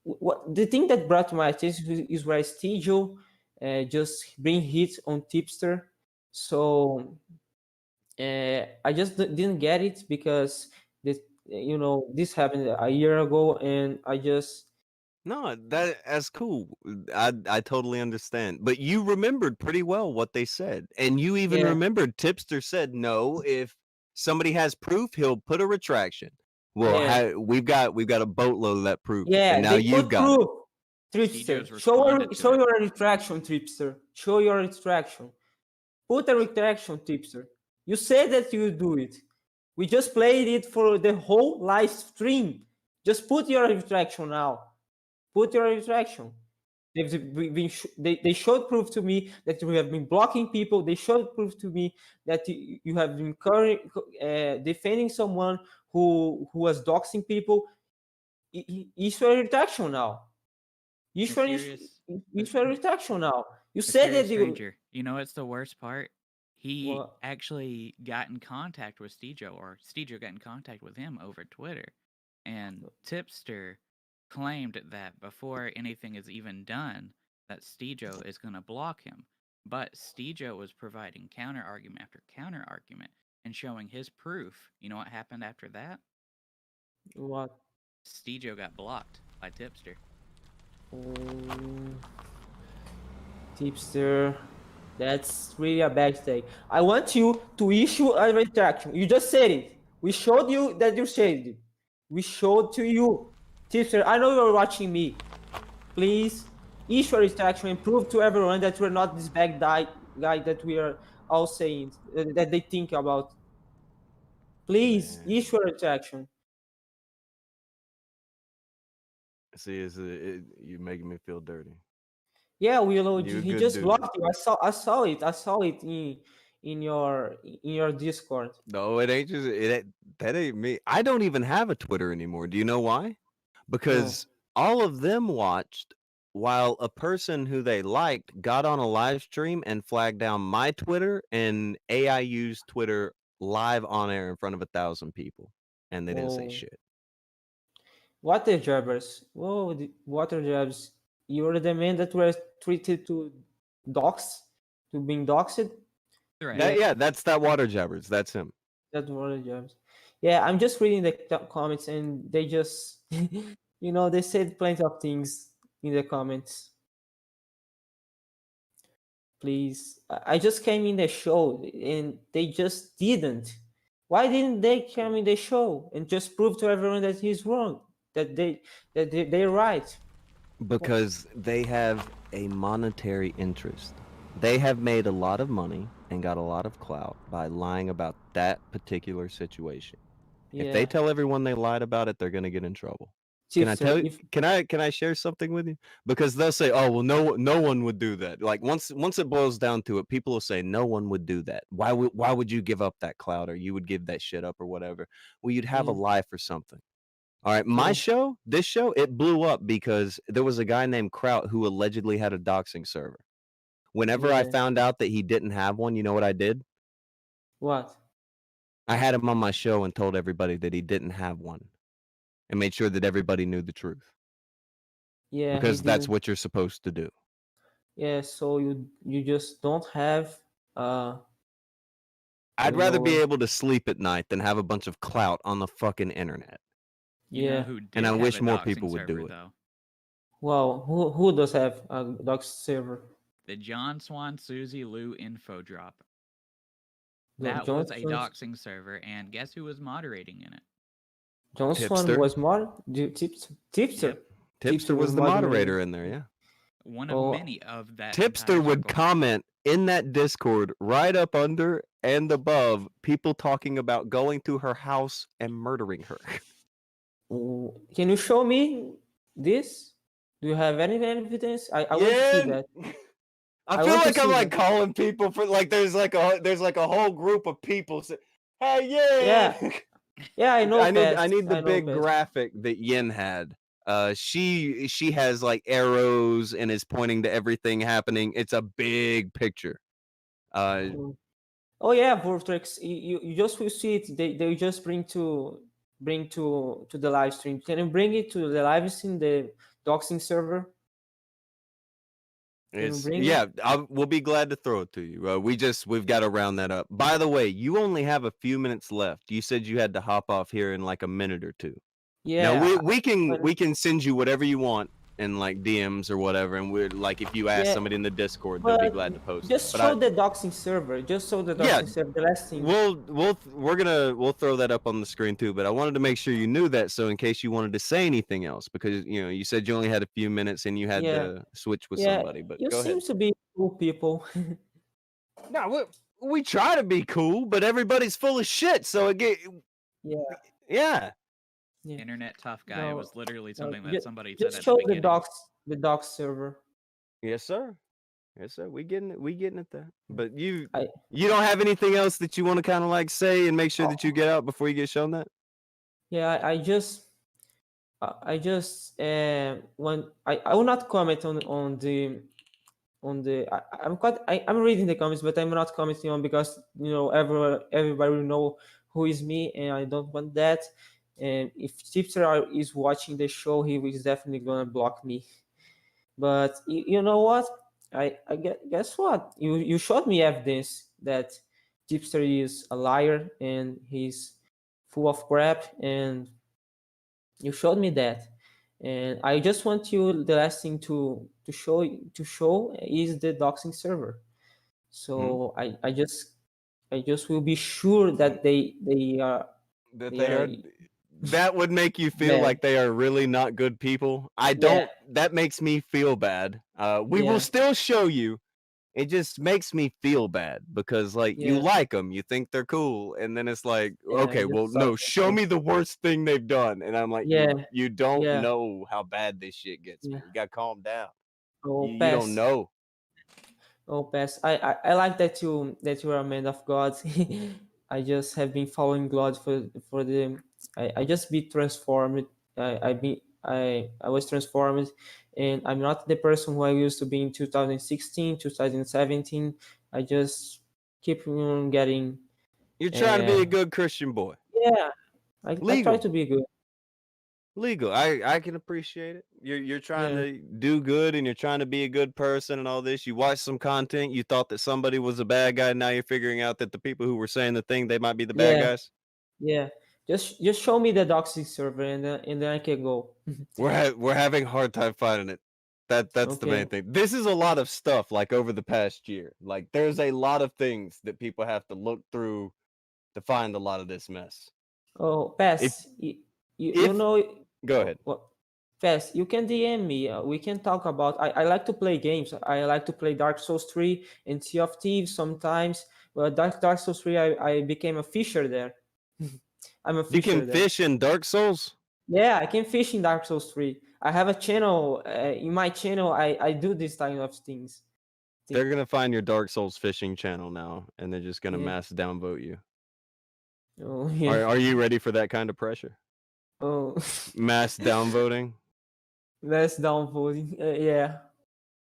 Speaker 4: what the thing that brought to my attention is where Stijo just bring hit on Tipster. So I just didn't get it because this this happened a year ago, and I just
Speaker 2: No, that's cool. I totally understand. But you remembered pretty well what they said. And you even
Speaker 4: yeah
Speaker 2: remembered Tipster said no, if somebody has proof, he'll put a retraction. Well,
Speaker 4: yeah
Speaker 2: we've got a boatload of that proof.
Speaker 4: yeah
Speaker 2: And now
Speaker 4: they
Speaker 2: you've
Speaker 4: put
Speaker 2: got it.
Speaker 4: proof. Tripster,
Speaker 5: Stijo's responded to
Speaker 4: show
Speaker 5: it.
Speaker 4: your retraction, Tripster. Show your retraction. Put a retraction, Tipster. You said that you would do it. We just played it for the whole live stream. Just put your retraction now. Put your retraction. They showed proof to me that you have been blocking people. They showed proof to me that you have been defending someone who was doxing people. Issue a retraction now. Issue a retraction now. You said
Speaker 5: Mysterious
Speaker 4: that you.
Speaker 5: stranger. You know what's the worst part? He
Speaker 4: What?
Speaker 5: actually got in contact with Stijo, or Stijo got in contact with him over Twitter. And Tipster claimed that before anything is even done, that Stijo is going to block him. But Stijo was providing counter argument after counter argument and showing his proof. You know what happened after that?
Speaker 4: What?
Speaker 5: Stijo got blocked by Tipster.
Speaker 4: Tipster, that's really a bad mistake. I want you to issue a retraction. You just said it. We showed you that you said it. We showed to you. Tipster, I know you're watching me. Please issue a retraction and prove to everyone that we're not this bad guy that we are all saying, that they think about. Please
Speaker 2: Man.
Speaker 4: issue a retraction.
Speaker 2: See, you're making me feel dirty.
Speaker 4: Yeah, Willow,
Speaker 2: You're a
Speaker 4: he
Speaker 2: good
Speaker 4: just
Speaker 2: dude.
Speaker 4: blocked you. I saw it in your Discord.
Speaker 2: No, it ain't just that ain't me. I don't even have a Twitter anymore. Do you know why? Because all of them watched while a person who they liked got on a live stream and flagged down my Twitter, and AI used Twitter live on air in front of 1,000 people, and they didn't say
Speaker 4: Whoa.
Speaker 2: shit.
Speaker 4: Water jabbers. Whoa, the water jabs. You're the man that were treated to being doxed.
Speaker 5: Right.
Speaker 2: Yeah, that's that water jabbers. That's him.
Speaker 4: That water jabs. Yeah, I'm just reading the comments, and they just, they said plenty of things in the comments. Please, I just came in the show, and they just didn't. Why didn't they come in the show and just prove to everyone that he's wrong, that they're right?
Speaker 2: Because they have a monetary interest. They have made a lot of money and got a lot of clout by lying about that particular situation.
Speaker 4: Yeah.
Speaker 2: If they tell everyone they lied about it, they're going to get in trouble. Can I tell you? Can I share something with you? Because they'll say, "Oh, well, no one would do that." Like once it boils down to it, people will say, "No one would do that. Why would you give up that clout, or you would give that shit up, or whatever?" Well, you'd have a lie for something. All right, this show, it blew up because there was a guy named Kraut who allegedly had a doxing server. Whenever I found out that he didn't have one, you know what I did?
Speaker 4: What?
Speaker 2: I had him on my show and told everybody that he didn't have one, and made sure that everybody knew the truth.
Speaker 4: Yeah,
Speaker 2: because that's what you're supposed to do.
Speaker 4: Yeah, so you just don't have.
Speaker 2: I'd rather be able to sleep at night than have a bunch of clout on the fucking internet.
Speaker 5: You know who did
Speaker 2: and I
Speaker 5: have
Speaker 2: wish
Speaker 5: a
Speaker 2: more
Speaker 5: doxing
Speaker 2: people would
Speaker 5: server,
Speaker 2: do it.
Speaker 5: though?
Speaker 4: Well, who does have a dox server?
Speaker 5: The John Swan Susie Lou info drop.
Speaker 4: No,
Speaker 5: That
Speaker 4: John
Speaker 5: was a
Speaker 4: Swan-
Speaker 5: doxing server, and guess who was moderating in it?
Speaker 4: John Swan
Speaker 2: Tipster?
Speaker 4: was Tipster.
Speaker 5: Yep.
Speaker 2: Tipster was the moderator in there, yeah.
Speaker 5: One of many of that.
Speaker 2: Tipster
Speaker 5: entire
Speaker 2: would
Speaker 5: circle.
Speaker 2: comment in that Discord, right up under and above, people talking about going to her house and murdering her.
Speaker 4: Can you show me this? Do you have any evidence? I want to see that.
Speaker 2: I feel like I'm like calling people for like there's like a whole group of people say, "Hey,
Speaker 4: yeah, I know.
Speaker 2: I need the big graphic that Yin had. She has like arrows and is pointing to everything happening. It's a big picture.
Speaker 4: Oh yeah, Vortex. You just will see it. They just bring to the live stream. Can you bring it to the live stream, the doxing server?
Speaker 2: We'll be glad to throw it to you. We've got to round that up. By the way, you only have a few minutes left. You said you had to hop off here in like a minute or two.
Speaker 4: Yeah.
Speaker 2: Now we can send you whatever you want in like DMs or whatever, and we're like if you ask somebody in the Discord, they'll be glad to post.
Speaker 4: Just show the doxing server. Just show the doxing server. The last thing.
Speaker 2: We'll throw that up on the screen too. But I wanted to make sure you knew that, so in case you wanted to say anything else, because you said you only had a few minutes and you had to switch with somebody. But
Speaker 4: you
Speaker 2: go
Speaker 4: seem
Speaker 2: ahead.
Speaker 4: to be cool people.
Speaker 2: No, we try to be cool, but everybody's full of shit. So again, yeah.
Speaker 5: Internet tough guy was literally something that somebody
Speaker 4: just
Speaker 5: said at
Speaker 4: show
Speaker 5: the beginning.
Speaker 4: the dox server.
Speaker 2: Yes, sir. We getting it there. But you don't have anything else that you want to kind of like say and make sure that you get out before you get shown that?
Speaker 4: Yeah, I will not comment on the I'm reading the comments, but I'm not commenting on because everybody will know who is me, and I don't want that. And if Tipster is watching the show, he is definitely gonna block me. But you know what? Guess what? You showed me evidence that Tipster is a liar and he's full of crap, and you showed me that. And I just want you the last thing to show is the doxing server. So I just will be sure that they are
Speaker 2: that would make you feel like they are really not good people. That makes me feel bad. We will still show you. It just makes me feel bad because like you like them, you think they're cool, and then it's like, okay, well, no, show me the worst thing they've done, and I'm like, you don't know how bad this shit gets. Man. You got to calm down. You don't know.
Speaker 4: Oh, Pass. I like that you are a man of God. I just have been following God for the. I just be transformed. I was transformed, and I'm not the person who I used to be in 2016, 2017. I just keep on getting.
Speaker 2: You're trying to be a good Christian boy.
Speaker 4: Yeah, I try to be good.
Speaker 2: Legal. I can appreciate it. You're trying to do good and you're trying to be a good person and all this. You watched some content, you thought that somebody was a bad guy, now you're figuring out that the people who were saying the thing, they might be the bad guys.
Speaker 4: Yeah. Just show me the doxing server and then I can go.
Speaker 2: We're having a hard time finding it. That's the main thing. This is a lot of stuff like over the past year. Like there's a lot of things that people have to look through to find a lot of this mess.
Speaker 4: Oh, Pass. You know.
Speaker 2: Go ahead.
Speaker 4: Fast, you can DM me. We can talk about. I like to play games. I like to play Dark Souls 3 and Sea of Thieves sometimes. Well, Dark Souls 3, I became a fisher there. I'm a fisher.
Speaker 2: You can fish in Dark Souls?
Speaker 4: Yeah, I can fish in Dark Souls 3. I have a channel. In my channel, I do this kind of things.
Speaker 2: They're going to find your Dark Souls fishing channel now, and they're just going to mass downvote you.
Speaker 4: Oh, yeah.
Speaker 2: Are you ready for that kind of pressure?
Speaker 4: Oh.
Speaker 2: Mass downvoting?
Speaker 4: Mass downvoting, yeah.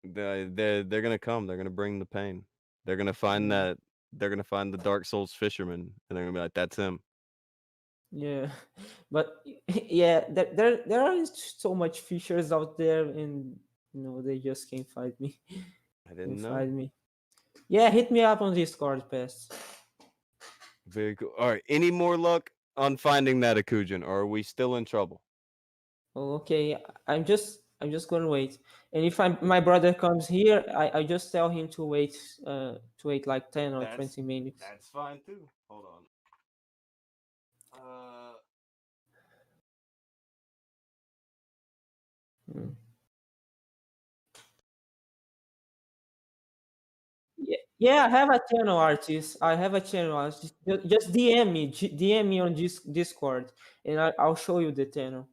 Speaker 2: They're gonna come. They're gonna bring the pain. They're gonna find that. They're gonna find the Dark Souls fisherman, and they're gonna be like, "That's him."
Speaker 4: Yeah, but yeah, there are so much fishers out there, and they just can't find me.
Speaker 2: I didn't know.
Speaker 4: Find me. Yeah, hit me up on Discord, Pest.
Speaker 2: Very cool. All right. Any more luck on finding that Akujin, or are we still in trouble?
Speaker 4: Oh, okay. I'm just gonna wait. And if my brother comes here, I just tell him to wait like 10 or 20 minutes.
Speaker 2: That's fine too. Hold on.
Speaker 4: Yeah, Yeah, I have a channel, artist. I have a channel. Just DM me, DM me on Discord, and I'll show you the channel.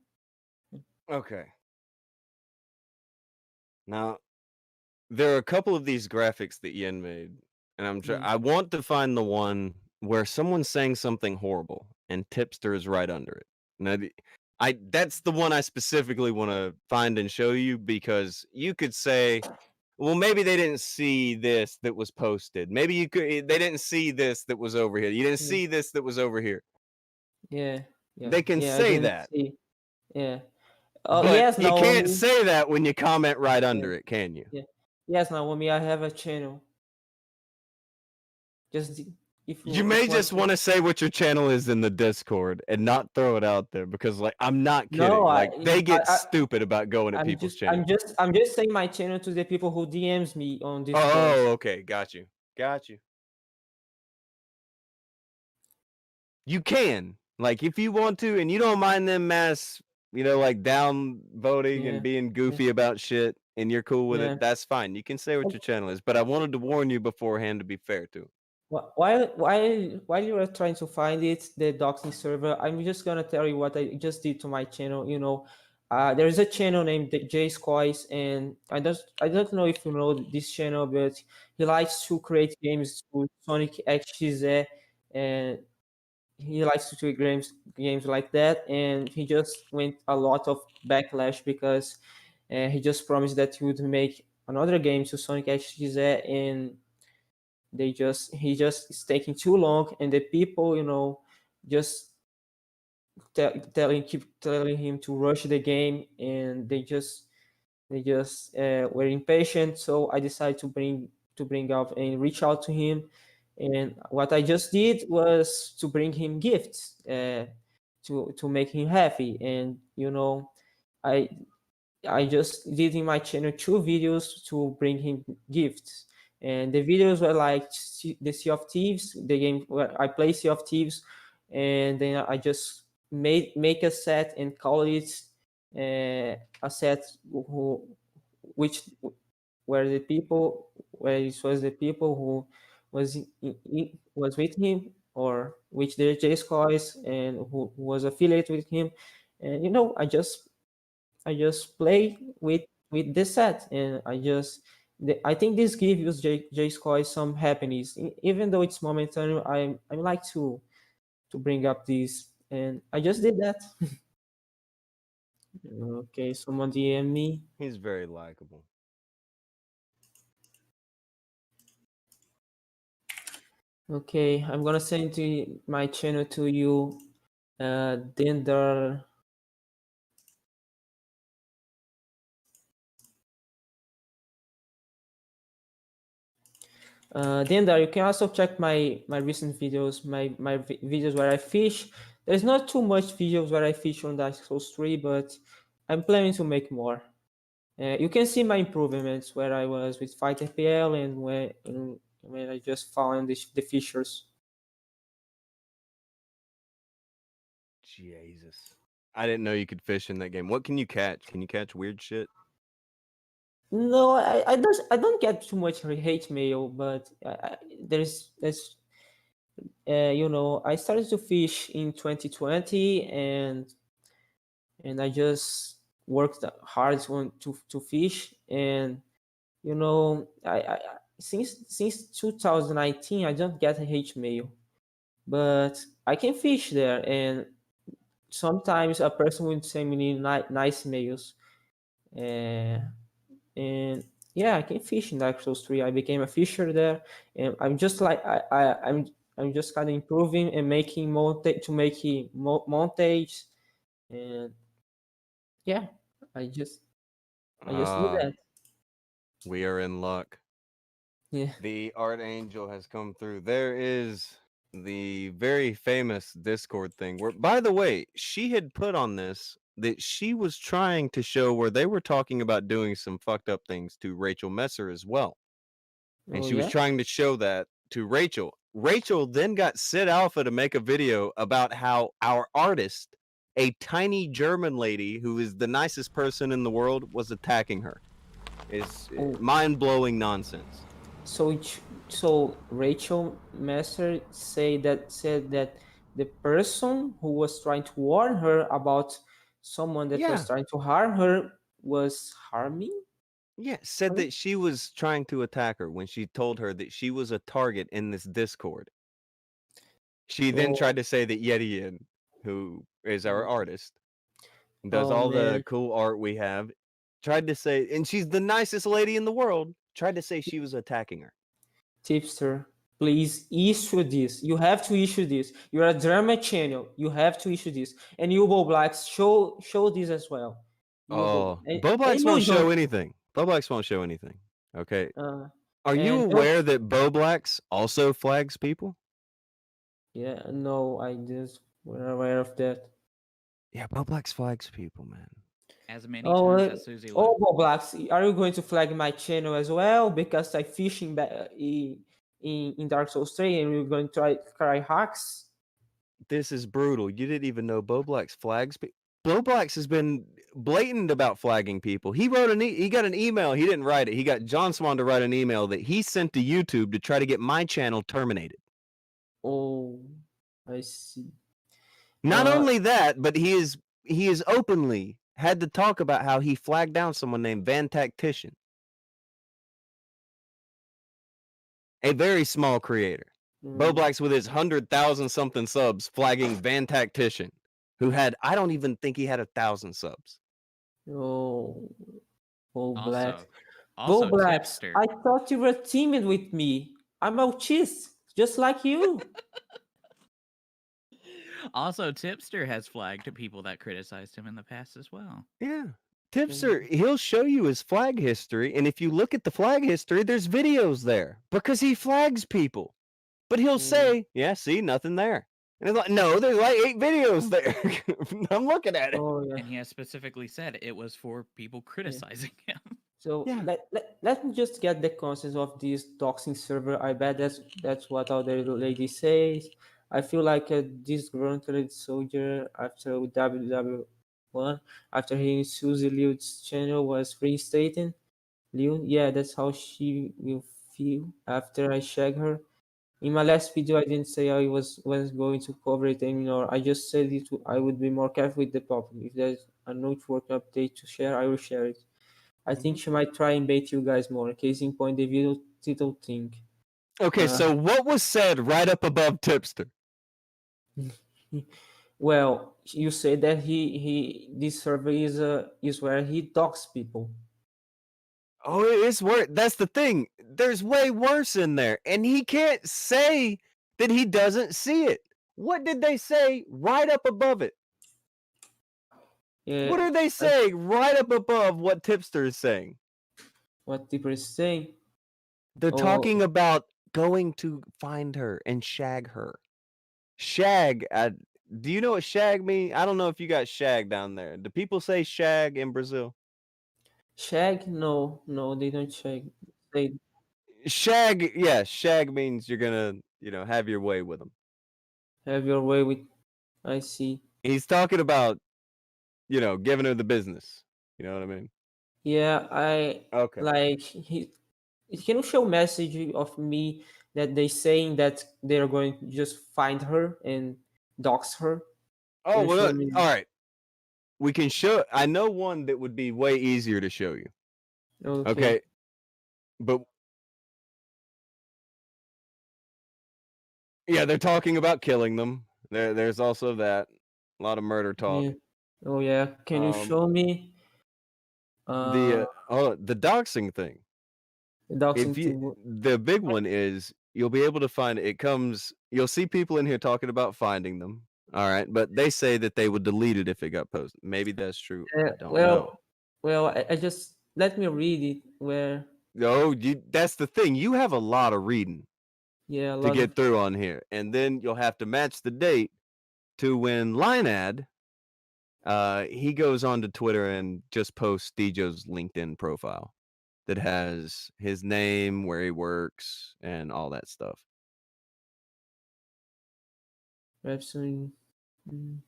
Speaker 2: Okay. Now, there are a couple of these graphics that Yen made, and I want to find the one where someone's saying something horrible and Tipster is right under it. Now, that's the one I specifically want to find and show you, because you could say, well, maybe they didn't see this that was posted. Maybe they didn't see this that was over here. You didn't see this that was over here.
Speaker 4: Yeah.
Speaker 2: They can
Speaker 4: I
Speaker 2: say
Speaker 4: didn't
Speaker 2: that.
Speaker 4: see. Yeah. Oh,
Speaker 2: But
Speaker 4: yes,
Speaker 2: you can't
Speaker 4: Naomi.
Speaker 2: say that when you comment right under it, can you?
Speaker 4: Yeah. Yes, Naomi, I have a channel. Just if
Speaker 2: You may just want to say what your channel is in the Discord and not throw it out there, because, like, I'm not kidding.
Speaker 4: No,
Speaker 2: Like, they get stupid about going at
Speaker 4: I'm
Speaker 2: people's
Speaker 4: just,
Speaker 2: channels.
Speaker 4: I'm just saying my channel to the people who DMs me on Discord.
Speaker 2: Oh, okay, got you. You can, like, if you want to, and you don't mind them mass, like, down voting and being goofy about shit, and you're cool with it, that's fine. You can say what your channel is, but I wanted to warn you beforehand to be fair to it.
Speaker 4: While you are trying to find it, the doxing server, I'm just gonna tell you what I just did to my channel. There is a channel named J Squoise, and I don't know if you know this channel, but he likes to create games with Sonic XZ, and he likes to create games like that. And he just went a lot of backlash because he just promised that he would make another game to Sonic XZ, and he just is taking too long, and the people just keep telling him to rush the game, and they just were impatient. So I decided to bring up and reach out to him, and what I just did was to bring him gifts to make him happy. And I just did in my channel 2 videos to bring him gifts. And the videos were like the Sea of Thieves, the game where I play Sea of Thieves, and then I just make a set and call it a set which were the people where it was the people who was with him, or which the J Squoise and who was affiliated with him. And I just play with this set, and I think this gives J Squoise some happiness, even though it's momentary. I like to bring up this, and I just did that. Okay, someone DM me.
Speaker 2: He's very likable.
Speaker 4: Okay, I'm gonna send my channel to you, Dender. Dender, you can also check my recent videos, my videos where I fish. There's not too much videos where I fish on Dark Souls 3, but I'm planning to make more. You can see my improvements where I was with Fight FPL and when I just found the fishers.
Speaker 2: Jesus. I didn't know you could fish in that game. What can you catch? Can you catch weird shit?
Speaker 4: No, I don't get too much hate mail, but there's I started to fish in 2020, and I just worked hard to fish. And I since 2019 I don't get a hate mail, but I can fish there, and sometimes a person would send me nice mails, and yeah, I can fish in Dark Souls 3. I became a fisher there, and I'm just like I'm just kind of improving and making montage, and yeah, I just do that.
Speaker 2: We are in luck.
Speaker 4: Yeah.
Speaker 2: The Art Angel has come through. There is the very famous Discord thing where, by the way, she had put on this that she was trying to show where they were talking about doing some fucked up things to Rachel Messer as well. And she was trying to show that to Rachel. Rachel then got Sid Alpha to make a video about how our artist, a tiny German lady who is the nicest person in the world, was attacking her. It's mind-blowing nonsense.
Speaker 4: So So Rachel Master said that the person who was trying to warn her about someone that
Speaker 2: Yeah.
Speaker 4: was trying to harm her was harming.
Speaker 2: Yeah, said that she was trying to attack her when she told her that she was a target in this Discord. She then
Speaker 4: Oh,
Speaker 2: tried to say that Yetian, who is our artist, does
Speaker 4: oh
Speaker 2: all
Speaker 4: man,
Speaker 2: the cool art we have, tried to say, and she's the nicest lady in the world, tried to say she was attacking her.
Speaker 4: tipster, please issue this. You have to issue this. You're a drama channel. You have to issue this. And you Blacks show this as well.
Speaker 2: Oh,
Speaker 4: And
Speaker 2: Boblax
Speaker 4: you
Speaker 2: won't show
Speaker 4: don't.
Speaker 2: anything. Boblax won't show anything. Okay.
Speaker 4: Uh,
Speaker 2: Are you
Speaker 4: and
Speaker 2: aware that Boblax also flags people?
Speaker 4: yeah, no, I just were aware of that.
Speaker 2: Yeah, Boblax flags people, man.
Speaker 5: As many
Speaker 4: Oh,
Speaker 5: times as Susie
Speaker 4: oh,
Speaker 5: would.
Speaker 4: Blacks, are you going to flag my channel as well? Because I fishing in Dark Souls 3 and we're going to try hacks.
Speaker 2: This is brutal. You didn't even know Boblax flags people. Boblax has been blatant about flagging people. He wrote he got an email. He didn't write it. He got John Swan to write an email that he sent to YouTube to try to get my channel terminated.
Speaker 4: Oh, I see.
Speaker 2: Not only that, but he is openly had to talk about how he flagged down someone named Van Tactician, a very small creator. Boblax with his 100,000 something subs flagging Van Tactician, who had, I don't even think he had 1,000 subs.
Speaker 4: Oh, Blacks.
Speaker 5: Also,
Speaker 4: Blacks,
Speaker 5: Tipster.
Speaker 4: I thought you were teaming with me. I'm autist, just like you.
Speaker 5: Also, Tipster has flagged people that criticized him in the past as well.
Speaker 2: Yeah. Tipster, he'll show you his flag history, and if you look at the flag history, there's videos there because he flags people. But he'll say, yeah, see, nothing there. And it's like, no, there's like 8 videos there. I'm looking at it.
Speaker 4: Oh, yeah.
Speaker 5: And he has specifically said it was for people criticizing him.
Speaker 4: So let me just get the concept of this doxing server. I bet that's what other lady says. I feel like a disgruntled soldier after WW1 after hearing Susie Liu's channel was reinstated. Liu, yeah, that's how she will feel after I shag her. In my last video, I didn't say I was going to cover it anymore. I just said I would be more careful with the public. If there's a network update to share, I will share it. I think she might try and bait you guys more. Case in point, the video title thing.
Speaker 2: Okay, so what was said right up above Tipster?
Speaker 4: Well, you say that this survey is where he talks people.
Speaker 2: Oh, it is worse. That's the thing. There's way worse in there, and he can't say that he doesn't see it. What did they say right up above it?
Speaker 4: Yeah,
Speaker 2: what are they saying right up above what Tipster is saying?
Speaker 4: What Tipster is saying?
Speaker 2: They're talking about going to find her and shag her. Shag. Do you know what shag means? I don't know if you got shag down there. Do people say shag in Brazil?
Speaker 4: Shag? No, they don't shag.
Speaker 2: Shag, yeah, shag means you're gonna, have your way with them.
Speaker 4: Have your way with. I see.
Speaker 2: He's talking about, giving her the business. You know what I mean?
Speaker 4: Yeah,
Speaker 2: Okay.
Speaker 4: Like he can you show message of me that they saying that they're going to just find her and dox her.
Speaker 2: Oh, well, all right. We can show. I know one that would be way easier to show you. Okay. But yeah, they're talking about killing them. There's also that. A lot of murder talk.
Speaker 4: Yeah. Oh yeah. Can you show me
Speaker 2: the doxing thing? The big one is you'll be able to find it comes. You'll see people in here talking about finding them. All right, but they say that they would delete it if it got posted. Maybe that's true. I don't know.
Speaker 4: Well, I just let me read it. Where?
Speaker 2: No, that's the thing. You have a lot of reading.
Speaker 4: Yeah,
Speaker 2: to get through on here, and then you'll have to match the date to when Linead, he goes on to Twitter and just posts Stejo's LinkedIn profile that has his name, where he works, and all that stuff.
Speaker 5: And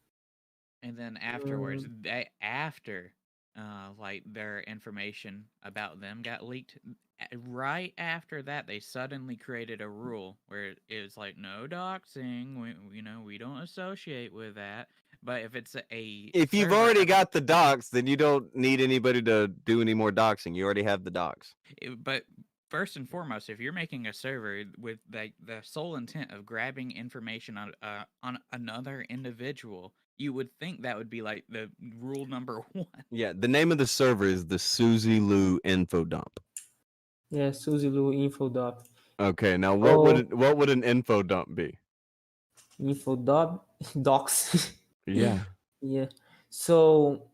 Speaker 5: then afterwards, after like their information about them got leaked. Right after that, they suddenly created a rule where it was like no doxing. We don't associate with that. But if it's a
Speaker 2: If you've
Speaker 5: server
Speaker 2: already
Speaker 5: out-
Speaker 2: got the docs, then you don't need anybody to do any more doxing. You already have the docs.
Speaker 5: But first and foremost, if you're making a server with the sole intent of grabbing information on another individual, you would think that would be like the rule number one.
Speaker 2: Yeah, the name of the server is the Suzy Lou Info Dump.
Speaker 4: Yeah, Suzy Lou info dump.
Speaker 2: Okay, now
Speaker 4: Oh.
Speaker 2: what would an info dump be?
Speaker 4: Info dump docs.
Speaker 2: Yeah.
Speaker 4: Yeah. So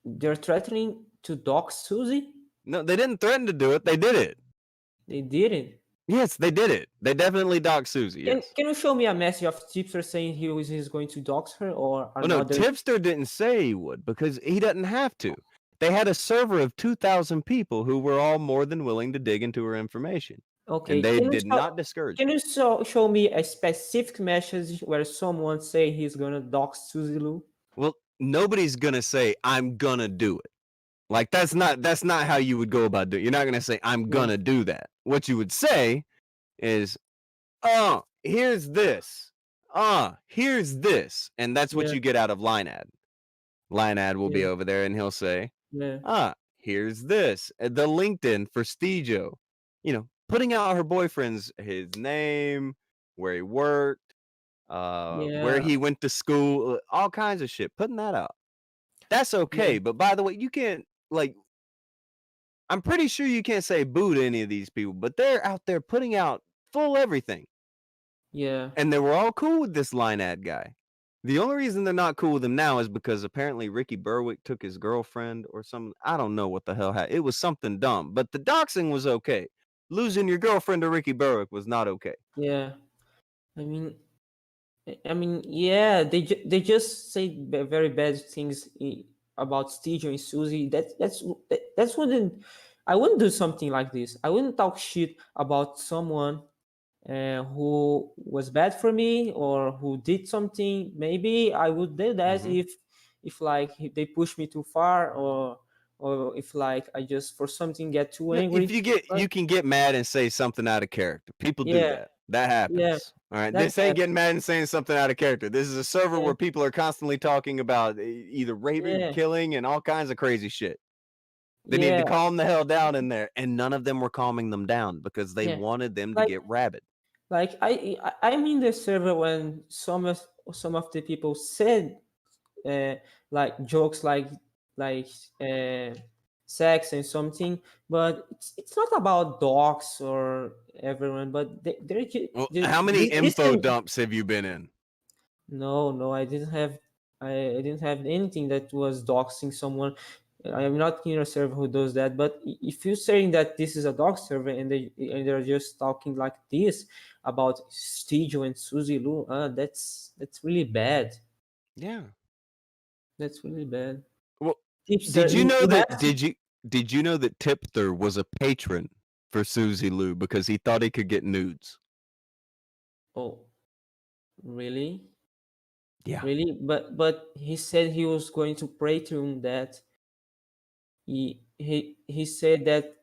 Speaker 4: they're threatening to dox Suzy?
Speaker 2: No, they didn't threaten to do it. They did it.
Speaker 4: They didn't.
Speaker 2: Yes, they did it. They definitely doxed Suzy. Yes.
Speaker 4: Can you show me a message of Tipster saying he's going to dox her or
Speaker 2: Well, no,
Speaker 4: another?
Speaker 2: Tipster didn't say he would because he doesn't have to. They had a server of 2,000 people who were all more than willing to dig into her information.
Speaker 4: Okay.
Speaker 2: And they
Speaker 4: Can you
Speaker 2: did not discourage
Speaker 4: Can
Speaker 2: her.
Speaker 4: you show me a specific message where someone say he's gonna dox Suzy Lou?
Speaker 2: Well, nobody's gonna say I'm gonna do it. Like that's not how you would go about doing it. You're not gonna say I'm gonna do that. What you would say is, oh, here's this. Here's this. And that's what
Speaker 4: Yeah.
Speaker 2: you get out of line ad. Line ad will be
Speaker 4: Yeah.
Speaker 2: over there and he'll say,
Speaker 4: Yeah.
Speaker 2: here's this. The LinkedIn for Stejo. Putting out her boyfriend's his name, where he worked, where
Speaker 4: Yeah.
Speaker 2: he went to school, all kinds of shit. Putting that out. That's okay.
Speaker 4: Yeah.
Speaker 2: But by the way, you can't I'm pretty sure you can't say boo to any of these people, but they're out there putting out full everything.
Speaker 4: Yeah.
Speaker 2: And they were all cool with this line ad guy. The only reason they're not cool with him now is because apparently Ricky Berwick took his girlfriend or something. I don't know what the hell happened. It was something dumb, but the doxing was okay. Losing your girlfriend to Ricky Berwick was not okay.
Speaker 4: Yeah. I mean, yeah, they just say very bad things about Steve and Susie. That's wouldn't I wouldn't do something like this. I wouldn't talk shit about someone who was bad for me or who did something. Maybe I would do that if like they push me too far or if like I just for something get too angry.
Speaker 2: You can get mad and say something out of character. People do
Speaker 4: Yeah.
Speaker 2: that. That happens.
Speaker 4: Yeah.
Speaker 2: All right.
Speaker 4: That
Speaker 2: This ain't
Speaker 4: happens.
Speaker 2: getting mad and saying something out of character. This is a server
Speaker 4: Yeah.
Speaker 2: where people are constantly talking about either raping,
Speaker 4: Yeah.
Speaker 2: killing, and all kinds of crazy shit. They need to calm the hell down in there. And none of them were calming them down because they
Speaker 4: Yeah.
Speaker 2: wanted them to
Speaker 4: Like-
Speaker 2: get rabid.
Speaker 4: Like I'm in the server when some of the people said like jokes like sex and something, but it's not about dogs or everyone, but they're
Speaker 2: Well, how many info dumps have you been in?
Speaker 4: No, I didn't have anything that was doxing someone. I am not in a server who does that. But if you're saying that this is a dog server and they're just talking like this about Stijo and Suzy Lou, that's really bad.
Speaker 2: Yeah.
Speaker 4: That's really bad.
Speaker 2: Well,
Speaker 4: Tipster,
Speaker 2: did you know that?
Speaker 4: have to-
Speaker 2: Did you know that Tipster was a patron for Suzy Lou because he thought he could get nudes?
Speaker 4: Oh, really?
Speaker 2: Yeah.
Speaker 4: Really? But he said he was going to Patreon that. He said that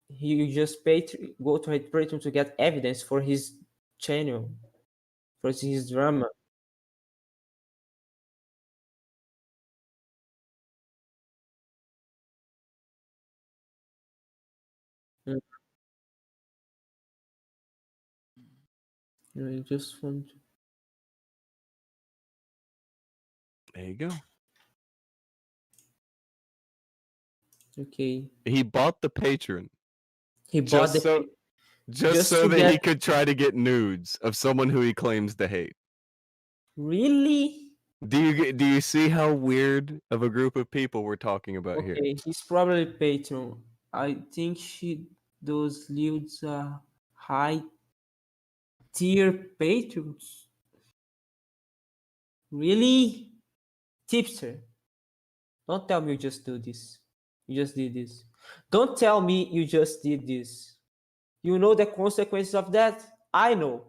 Speaker 4: he just go to Patreon to get evidence for his channel, for his drama. Mm. I just want.
Speaker 2: There you go.
Speaker 4: Okay.
Speaker 2: He bought the patron
Speaker 4: He bought
Speaker 2: just
Speaker 4: the.
Speaker 2: just so that he could try to get nudes of someone who he claims to hate.
Speaker 4: Really?
Speaker 2: Do you see how weird of a group of people we're talking about here?
Speaker 4: Okay, he's probably Patreon. I think those leads high tier patrons. Really? Tipster. Don't tell me you just do this. You just did this. Don't tell me you just did this. You know the consequences of that? I know.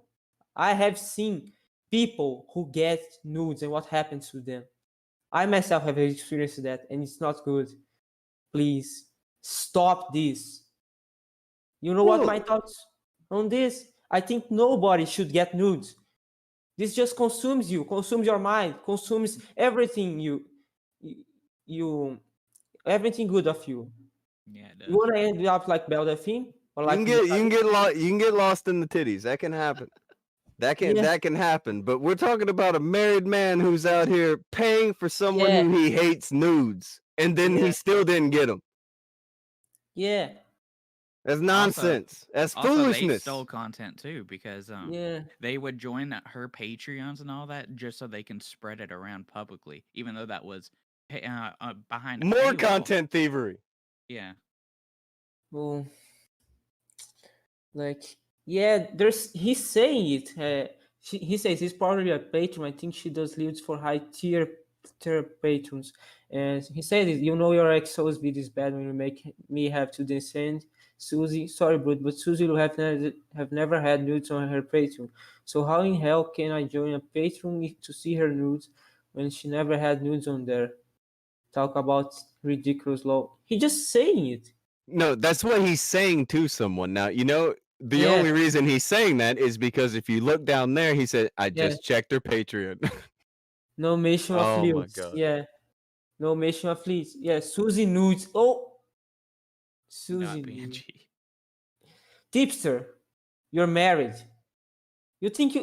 Speaker 4: I have seen people who get nudes and what happens to them. I myself have experienced that and it's not good. Please stop this. You know what my
Speaker 2: Well,
Speaker 4: thoughts on this? I think nobody should get nudes. This just consumes you, consumes your mind, consumes everything you everything good of you.
Speaker 5: Yeah, it
Speaker 4: You
Speaker 5: does.
Speaker 4: wanna end up like Belle Delphine or
Speaker 2: you
Speaker 4: like
Speaker 2: can get lost in the titties. That can happen.
Speaker 4: yeah,
Speaker 2: That can happen. But we're talking about a married man who's out here paying for someone
Speaker 4: yeah,
Speaker 2: who he hates nudes, and then
Speaker 4: yeah,
Speaker 2: he still didn't get them.
Speaker 4: yeah,
Speaker 2: That's
Speaker 5: Also,
Speaker 2: nonsense. That's
Speaker 5: also they
Speaker 2: foolishness.
Speaker 5: stole content too because
Speaker 4: yeah,
Speaker 5: they would join her Patreons and all that just so they can spread it around publicly, even though that was behind a
Speaker 2: More
Speaker 5: paywall.
Speaker 2: content thievery.
Speaker 5: Yeah,
Speaker 4: well, like yeah, he's saying it. He says he's probably a patron. I think she does leads for high tier patrons, and he said it. You know your exos bid is bad when you make me have to descend. Susie, sorry, but Susie will have never had nudes on her Patreon. So how in hell can I join a Patreon to see her nudes when she never had nudes on there? Talk about ridiculous law. He just saying it.
Speaker 2: No, that's what he's saying to someone. Now, the
Speaker 4: Yeah,
Speaker 2: only reason he's saying that is because if you look down there, he said, I
Speaker 4: yeah.
Speaker 2: just checked her Patreon.
Speaker 4: No mention of
Speaker 2: Oh my
Speaker 4: nudes.
Speaker 2: God.
Speaker 4: Yeah. No mention of leads. Yeah, Susie nudes. Oh, Susie
Speaker 5: not
Speaker 4: nudes.
Speaker 5: PNG.
Speaker 4: Tipster, you're married. You think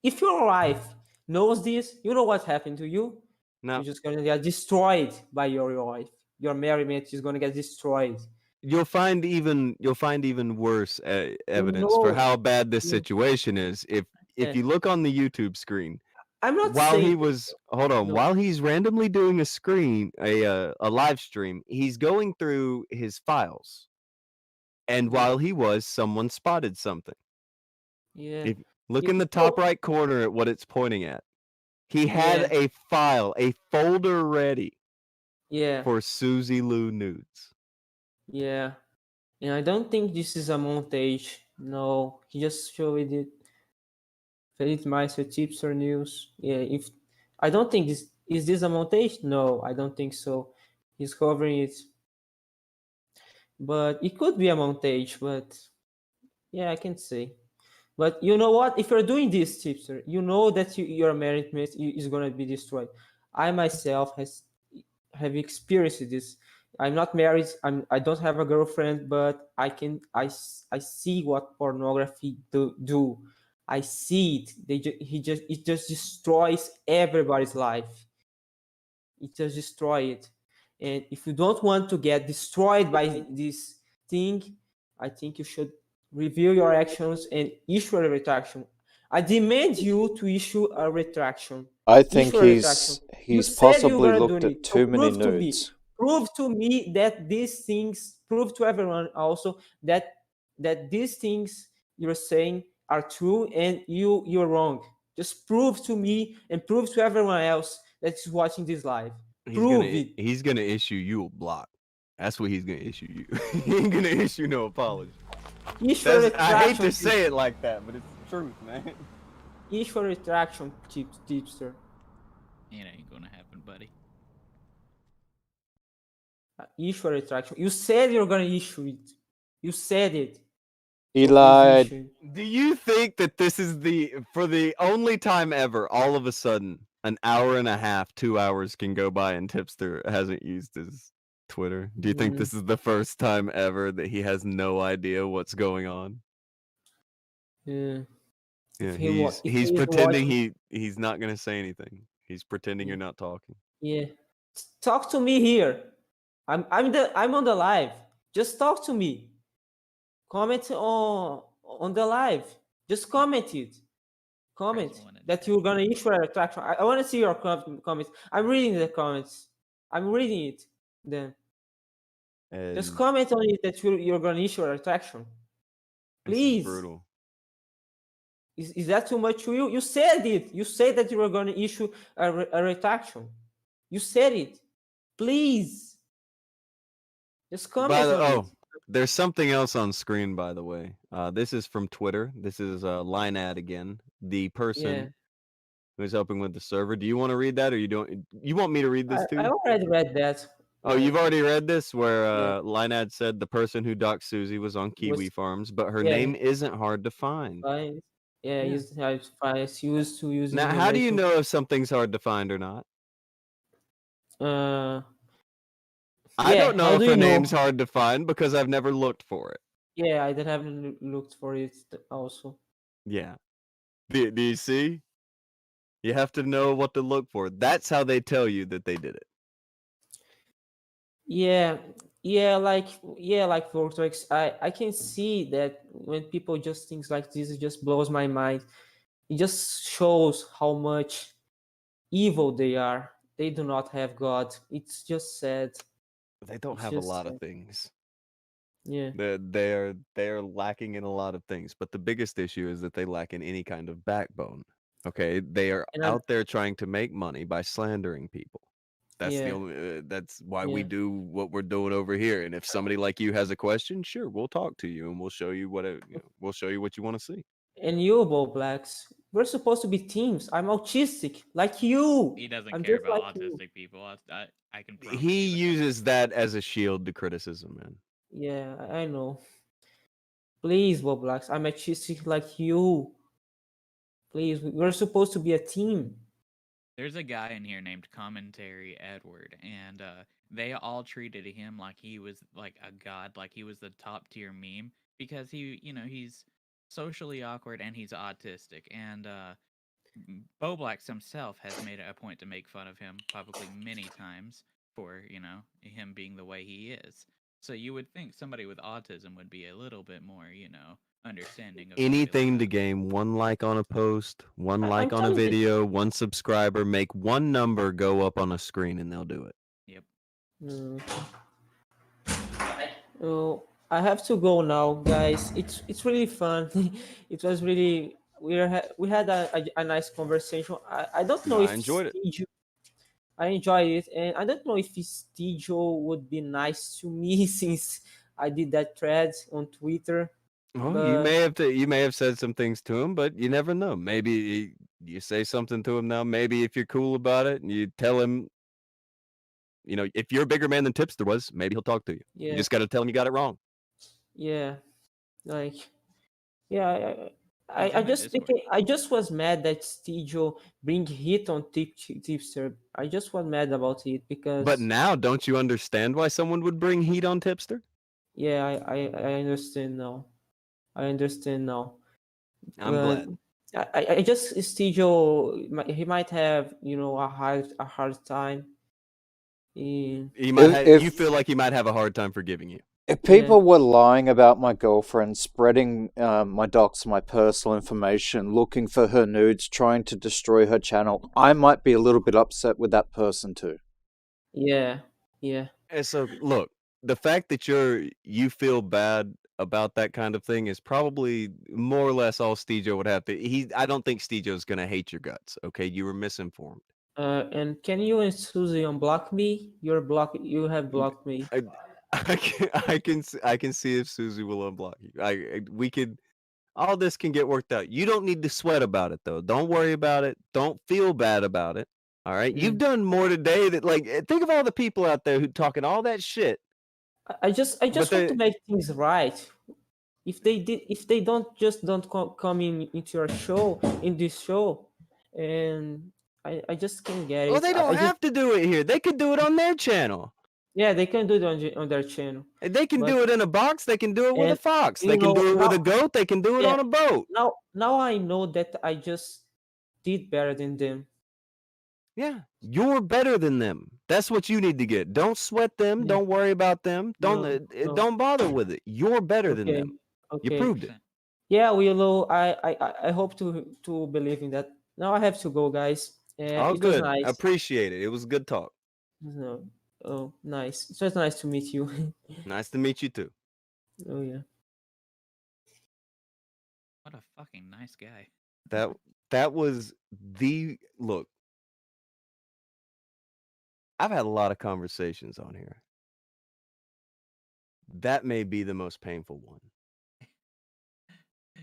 Speaker 4: if your wife knows this, you know what happened to you?
Speaker 2: Now,
Speaker 4: You're just gonna get destroyed by your wife. Your marriage is gonna get destroyed.
Speaker 2: you'll find even worse
Speaker 4: You
Speaker 2: evidence for
Speaker 4: know.
Speaker 2: how bad this
Speaker 4: Yeah.
Speaker 2: situation is if you look on the YouTube screen.
Speaker 4: I'm not
Speaker 2: While
Speaker 4: saying.
Speaker 2: he was while he's randomly doing a live stream, he's going through his files, and while he was, someone spotted something.
Speaker 4: Yeah.
Speaker 2: If look
Speaker 4: You
Speaker 2: in the top
Speaker 4: know,
Speaker 2: right corner at what it's pointing at, he had
Speaker 4: yeah.
Speaker 2: a file, a folder ready
Speaker 4: Yeah.
Speaker 2: for Susie Lou nudes.
Speaker 4: Yeah. And I don't think this is a montage. No, he just showed it. Feliz Meister tips or news. Yeah, if I don't think this is this a montage? No, I don't think so. He's covering it, but it could be a montage. But yeah, I can say. But you know what? If you're doing this, tipster, you know that your marriage is gonna be destroyed. I myself have experienced this. I'm not married. I don't have a girlfriend, but I see what pornography do. I see it. It just destroys everybody's life. It just destroy it. And if you don't want to get destroyed by this thing, I think you should review your actions and issue a retraction. I demand you to issue a retraction.
Speaker 1: I think
Speaker 4: Issue a retraction. You
Speaker 1: he's
Speaker 4: said you were
Speaker 1: possibly
Speaker 4: gonna do
Speaker 1: looked at
Speaker 4: it. So
Speaker 1: too many nudes.
Speaker 4: prove to me that these things, prove to everyone also that these things you're saying are true and you're wrong. Just prove to me and prove to everyone else that is watching this live. Prove it.
Speaker 2: He's gonna issue you a block. That's what he's gonna issue you. He ain't gonna issue no apology.
Speaker 4: Issue a retraction.
Speaker 2: I hate to say it like that, but it's the truth, man.
Speaker 4: Issue a retraction, tipster.
Speaker 5: It ain't gonna happen, buddy.
Speaker 4: Issue a retraction. You said you're gonna issue it. You said it.
Speaker 1: He
Speaker 4: So
Speaker 1: lied.
Speaker 4: issue.
Speaker 2: Do you think that this is for the only time ever, all of a sudden, an hour and a half, 2 hours can go by and Tipster hasn't used his Twitter? Do you think this is the first time ever that he has no idea what's going on?
Speaker 4: Yeah.
Speaker 2: Yeah,
Speaker 4: If
Speaker 2: he's
Speaker 4: he is
Speaker 2: pretending
Speaker 4: watching-
Speaker 2: he's not gonna say anything. He's pretending you're not talking.
Speaker 4: Yeah. Talk to me here. I'm on the live. Just talk to me. Comment on the live. Just comment it. Comment that you're gonna issue a retraction. I want to see your comments. I'm reading the comments. I'm reading it. Then just
Speaker 2: And
Speaker 4: comment on it that you're gonna issue a retraction.
Speaker 2: this is
Speaker 4: Please.
Speaker 2: brutal.
Speaker 4: Is that too much for you? You said it. You said that you were going to issue a retraction. You said it. Please. Just comment on it.
Speaker 2: There's something else on screen, by the way. This is from Twitter. This is line ad again. The person who's helping with the server. Do you want to read that, or you don't? You want me to read this too?
Speaker 4: I already read that.
Speaker 2: Oh, you've already read this where
Speaker 4: Yeah.
Speaker 2: Linad said the person who docked Susie was on Kiwi
Speaker 4: Was
Speaker 2: Farms, but her
Speaker 4: yeah.
Speaker 2: name isn't hard to find.
Speaker 4: Fine. Yeah,
Speaker 2: Yeah.
Speaker 4: used to used to using
Speaker 2: Now, how do you
Speaker 4: relation.
Speaker 2: know if something's hard to find or not?
Speaker 4: Uh,
Speaker 2: I don't
Speaker 4: yeah.
Speaker 2: know
Speaker 4: How
Speaker 2: if
Speaker 4: do
Speaker 2: her
Speaker 4: you
Speaker 2: name's
Speaker 4: know?
Speaker 2: hard to find because I've never looked for it.
Speaker 4: Yeah, I did haven't looked for it also.
Speaker 2: Yeah. Do you see? You have to know what to look for. That's how they tell you that they did it.
Speaker 4: Yeah, yeah, like Vortex. I can see that when people just things like this, it just blows my mind. It just shows how much evil they are. They do not have God. It's just sad.
Speaker 2: They don't
Speaker 4: It's
Speaker 2: have a
Speaker 4: just
Speaker 2: lot of
Speaker 4: sad.
Speaker 2: things.
Speaker 4: Yeah.
Speaker 2: They're lacking in a lot of things, but the biggest issue is that they lack in any kind of backbone. Okay, they are
Speaker 4: And
Speaker 2: out there trying to make money by slandering people. That's the
Speaker 4: yeah,
Speaker 2: only. That's why we
Speaker 4: yeah.
Speaker 2: do what we're doing over here. And if somebody like you has a question, sure, we'll talk to you and we'll show you we'll show you what you want to see.
Speaker 4: And you, Bo Blacks, we're supposed to be teams. I'm autistic, like you.
Speaker 5: He doesn't
Speaker 4: I'm
Speaker 5: care
Speaker 4: just like
Speaker 5: about
Speaker 4: you.
Speaker 5: autistic people. I can promise
Speaker 2: He
Speaker 5: you that.
Speaker 2: uses that as a shield to criticism, man.
Speaker 4: Yeah, I know. Please, Bo Blacks, I'm autistic like you. Please, we're supposed to be a team.
Speaker 5: There's a guy in here named Commentary Edward, and they all treated him like he was like a god, like he was the top tier meme because he's socially awkward and he's autistic. And Boblax himself has made it a point to make fun of him publicly many times for him being the way he is. So you would think somebody with autism would be a little bit more understanding of somebody
Speaker 2: Anything
Speaker 5: like
Speaker 2: to
Speaker 5: that.
Speaker 2: gain one like on a post, one
Speaker 4: I'm
Speaker 2: like on a
Speaker 4: telling you.
Speaker 2: video, one subscriber, make one number go up on a screen and they'll do it.
Speaker 5: Yep.
Speaker 4: Mm. Oh, I have to go now, guys. It's really fun. It was really we had a nice conversation. I don't know
Speaker 2: No,
Speaker 4: if
Speaker 2: I enjoyed it.
Speaker 4: Steve, I enjoyed it, and I don't know if Stijo would be nice to me since I did that thread on Twitter.
Speaker 2: Well, you
Speaker 4: But
Speaker 2: may have said some things to him, but you never know. Maybe you say something to him now. Maybe if you're cool about it and you tell him, if you're a bigger man than Tipster was, maybe he'll talk to you. You
Speaker 4: yeah,
Speaker 2: just got to tell him you got it wrong.
Speaker 4: yeah, like yeah,
Speaker 5: He's in the Discord.
Speaker 4: I just was mad that Stijo bring hit on Tipster. I just was mad about it because
Speaker 2: But now, don't you understand why someone would bring heat on Tipster?
Speaker 4: yeah, I understand now. I understand now.
Speaker 2: I'm glad.
Speaker 4: I just Stijo he might have a hard time in
Speaker 2: He might have, you
Speaker 1: If
Speaker 2: feel like he might have a hard time forgiving you.
Speaker 1: if
Speaker 4: yeah.
Speaker 1: people were lying about my girlfriend, spreading my docs, my personal information, looking for her nudes, trying to destroy her channel, I might be a little bit upset with that person too.
Speaker 4: Yeah, yeah.
Speaker 2: And so, look, the fact that you feel bad about that kind of thing is probably more or less all Stejo would have to. I don't think Stejo's gonna hate your guts. Okay, you were misinformed.
Speaker 4: And can you and Susie unblock me? You have blocked me.
Speaker 2: I can see if Susie will unblock you. We could. All this can get worked out. You don't need to sweat about it though. Don't worry about it. Don't feel bad about it. All right. You've done more today that think of all the people out there who talking all that shit.
Speaker 4: I just
Speaker 2: But
Speaker 4: want to make things right. If they don't come into your show in this show, and I just can't get
Speaker 2: Well,
Speaker 4: it.
Speaker 2: they don't have to do it here. They could do it on their channel.
Speaker 4: Yeah, they can do it on their channel.
Speaker 2: They can
Speaker 4: But
Speaker 2: do it in a box. They can do it with a
Speaker 4: and
Speaker 2: fox. They can do it with a goat. They can do it on a boat.
Speaker 4: Now I know that I just did better than them.
Speaker 2: Yeah, you're better than them. That's what you need to get. Don't sweat them.
Speaker 4: Yeah.
Speaker 2: Don't worry about them.
Speaker 4: No.
Speaker 2: Don't bother with it. You're better than
Speaker 4: Okay.
Speaker 2: them. You
Speaker 4: Okay.
Speaker 2: proved it.
Speaker 4: Yeah, Willow. I hope to believe in that. Now I have to go, guys.
Speaker 2: All
Speaker 4: It was
Speaker 2: good.
Speaker 4: nice.
Speaker 2: Appreciate it. It was good talk.
Speaker 4: No. Oh, nice. It was nice to meet you.
Speaker 2: Nice to meet you too.
Speaker 4: Oh yeah.
Speaker 5: What a fucking nice guy.
Speaker 2: That was the look. I've had a lot of conversations on here. That may be the most painful one.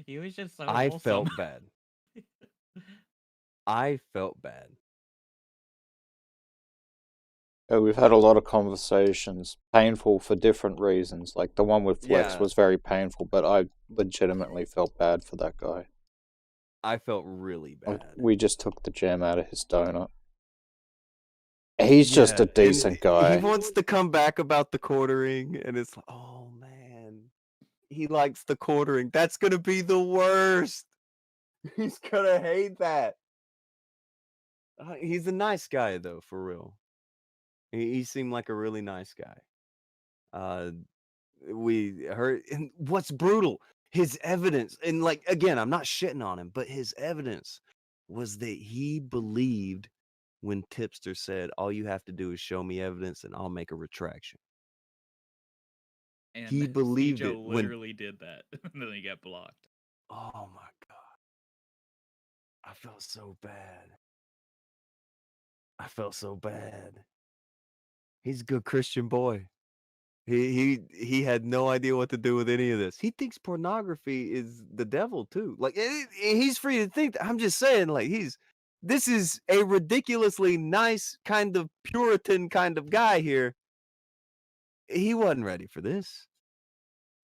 Speaker 5: He was just so
Speaker 2: I
Speaker 5: wholesome.
Speaker 2: felt bad. I felt bad.
Speaker 1: We've had a lot of conversations, painful for different reasons. Like the one with Flex
Speaker 2: Yeah.
Speaker 1: was very painful, but I legitimately felt bad for that guy.
Speaker 2: I felt really
Speaker 1: Like,
Speaker 2: bad.
Speaker 1: we just took the jam out of his donut. He's just a
Speaker 2: and
Speaker 1: decent
Speaker 2: He
Speaker 1: guy.
Speaker 2: wants to come back about the quartering, and it's like, oh man, he likes the quartering. That's gonna be the worst. He's gonna hate that. He's a nice guy though, for real. He seemed like a really nice guy. We heard, and what's brutal, his evidence, and like again, I'm not shitting on him, but his evidence was that he believed when Tipster said, "All you have to do is show me evidence, and I'll make a retraction."
Speaker 5: And
Speaker 2: He believed
Speaker 5: Joe
Speaker 2: it when.
Speaker 5: literally did that, and then he got blocked.
Speaker 2: Oh my god, I felt so bad. I felt so bad. He's a good Christian boy. He had no idea what to do with any of this. He thinks pornography is the devil too. Like he's free to think that. I'm just saying, like this is a ridiculously nice kind of Puritan kind of guy here. He wasn't ready for this.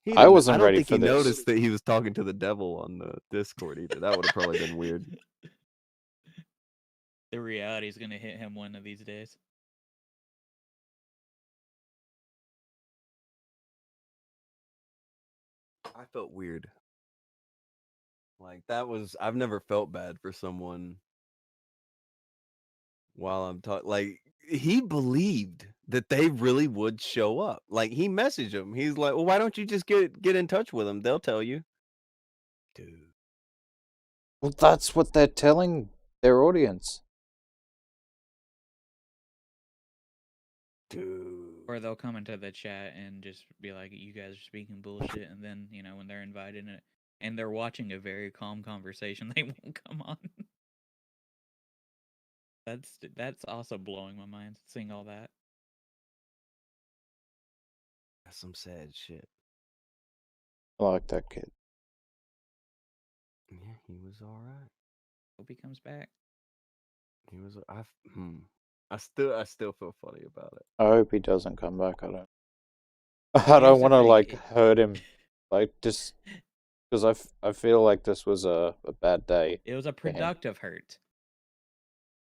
Speaker 1: I
Speaker 2: I
Speaker 1: wasn't
Speaker 2: don't
Speaker 1: ready
Speaker 2: think
Speaker 1: for
Speaker 2: he
Speaker 1: this.
Speaker 2: noticed that he was talking to the devil on the Discord either. That would have probably been weird.
Speaker 5: The reality is gonna hit him one of these days.
Speaker 2: I felt weird. Like I've never felt bad for someone while I'm talking. Like he believed that they really would show up. Like he messaged him. He's like, "Well, why don't you just get in touch with them? They'll tell you." Dude.
Speaker 1: Well, that's what they're telling their audience.
Speaker 2: Dude.
Speaker 5: Or they'll come into the chat and just be like, "You guys are speaking bullshit," and then when they're invited and they're watching a very calm conversation, they won't come on. That's also blowing my mind seeing all that.
Speaker 2: That's some sad shit.
Speaker 1: I like that kid.
Speaker 2: Yeah, he was all right.
Speaker 5: Hope he comes back.
Speaker 2: He was. I still feel funny about it.
Speaker 1: I hope he doesn't come back. I don't
Speaker 5: Here's
Speaker 1: want
Speaker 5: the
Speaker 1: to
Speaker 5: thing,
Speaker 1: like hurt him, like just because I feel like this was a bad day.
Speaker 5: It was a
Speaker 1: for him.
Speaker 5: productive hurt.